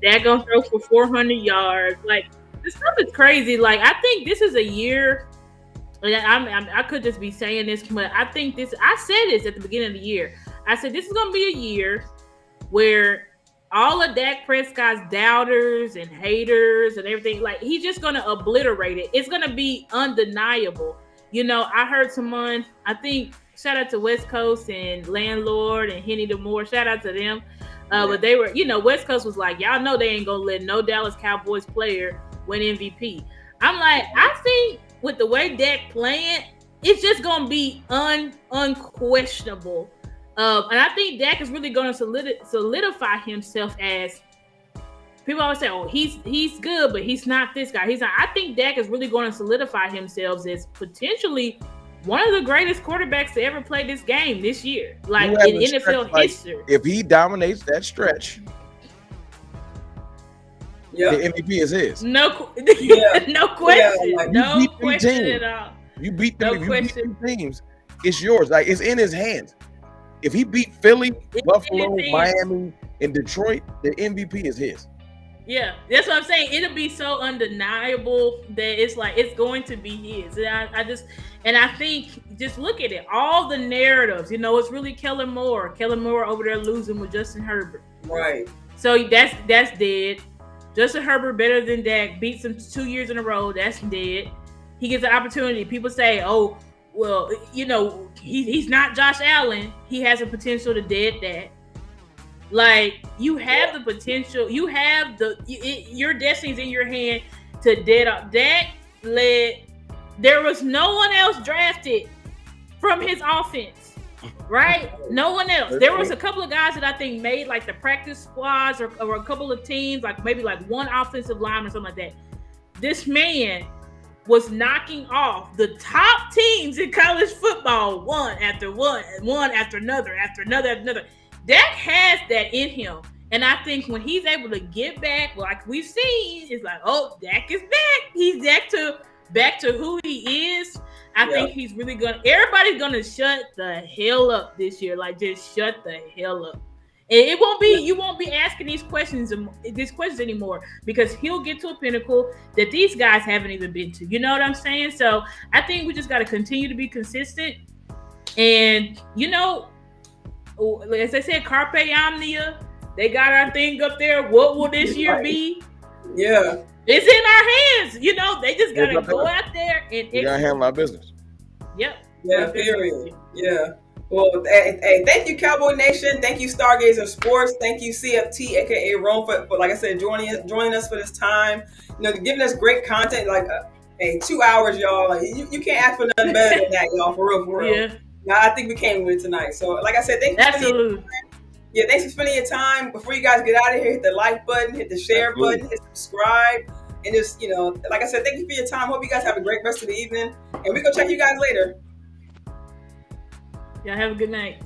Dak going to throw for 400 yards. Like, this stuff is crazy. Like, I think this is a year. I could just be saying this, but I think this. I said this at the beginning of the year. I said this is going to be a year where all of Dak Prescott's doubters and haters and everything, like, he's just going to obliterate it. It's going to be undeniable. You know, I heard someone, I think, shout out to West Coast and Landlord and Henny DeMore. Shout out to them. But they were, West Coast was like, y'all know they ain't going to let no Dallas Cowboys player win MVP. I'm like, I think with the way Dak playing, it's just going to be unquestionable. And I think Dak is really going to solidify himself as, people always say, oh, he's good, but he's not this guy. He's not. I think Dak is really going to solidify himself as potentially one of the greatest quarterbacks to ever play this game this year, like in NFL history. If he dominates that stretch, the MVP is his. No question. No question at all. You beat them. If you beat them teams, it's yours. Like, it's in his hands. If he beat Philly, Buffalo, Miami, and Detroit, the MVP is his. Yeah, that's what I'm saying. It'll be so undeniable that it's like it's going to be his. And I think just look at it. All the narratives, it's really Kellen Moore. Kellen Moore over there losing with Justin Herbert. Right. So that's dead. Justin Herbert better than Dak, beats him 2 years in a row. That's dead. He gets an opportunity. People say, oh, well, he's not Josh Allen. He has a potential to dead that. Like, you have the potential. You have your destiny's in your hand to dead up. Dak led. There was no one else drafted from his offense, right? No one else. There was a couple of guys that I think made like the practice squads or a couple of teams, like maybe like one offensive line or something like that. This man was knocking off the top teams in college football one after another. Dak has that in him. And I think when he's able to get back, like we've seen, it's like, oh, Dak is back. He's back to who he is. I think he's really everybody's gonna shut the hell up this year. Like, just shut the hell up. It won't be, you won't be asking these questions anymore, because he'll get to a pinnacle that these guys haven't even been to. You know what I'm saying? So I think we just got to continue to be consistent. And, you know, as I said, Carpe Omnia, they got our thing up there. What will this year be? Yeah. It's in our hands. You know, they just got to go out there and we got to handle our business. Yep. Yeah, period. Yeah. Well, hey, thank you, Cowboy Nation. Thank you, Stargazer Sports. Thank you, CFT, aka Rome, for like I said, joining us for this time. You know, giving us great content. Like, 2 hours, y'all. Like, you can't ask for nothing better than that, y'all. For real. Yeah. Now, I think we came with it tonight. So, like I said, thank you. Absolutely. Thanks for spending your time. Before you guys get out of here, hit the like button, hit the share button, hit subscribe, and just, you know, like I said, thank you for your time. Hope you guys have a great rest of the evening, and we're gonna check you guys later. Y'all have a good night.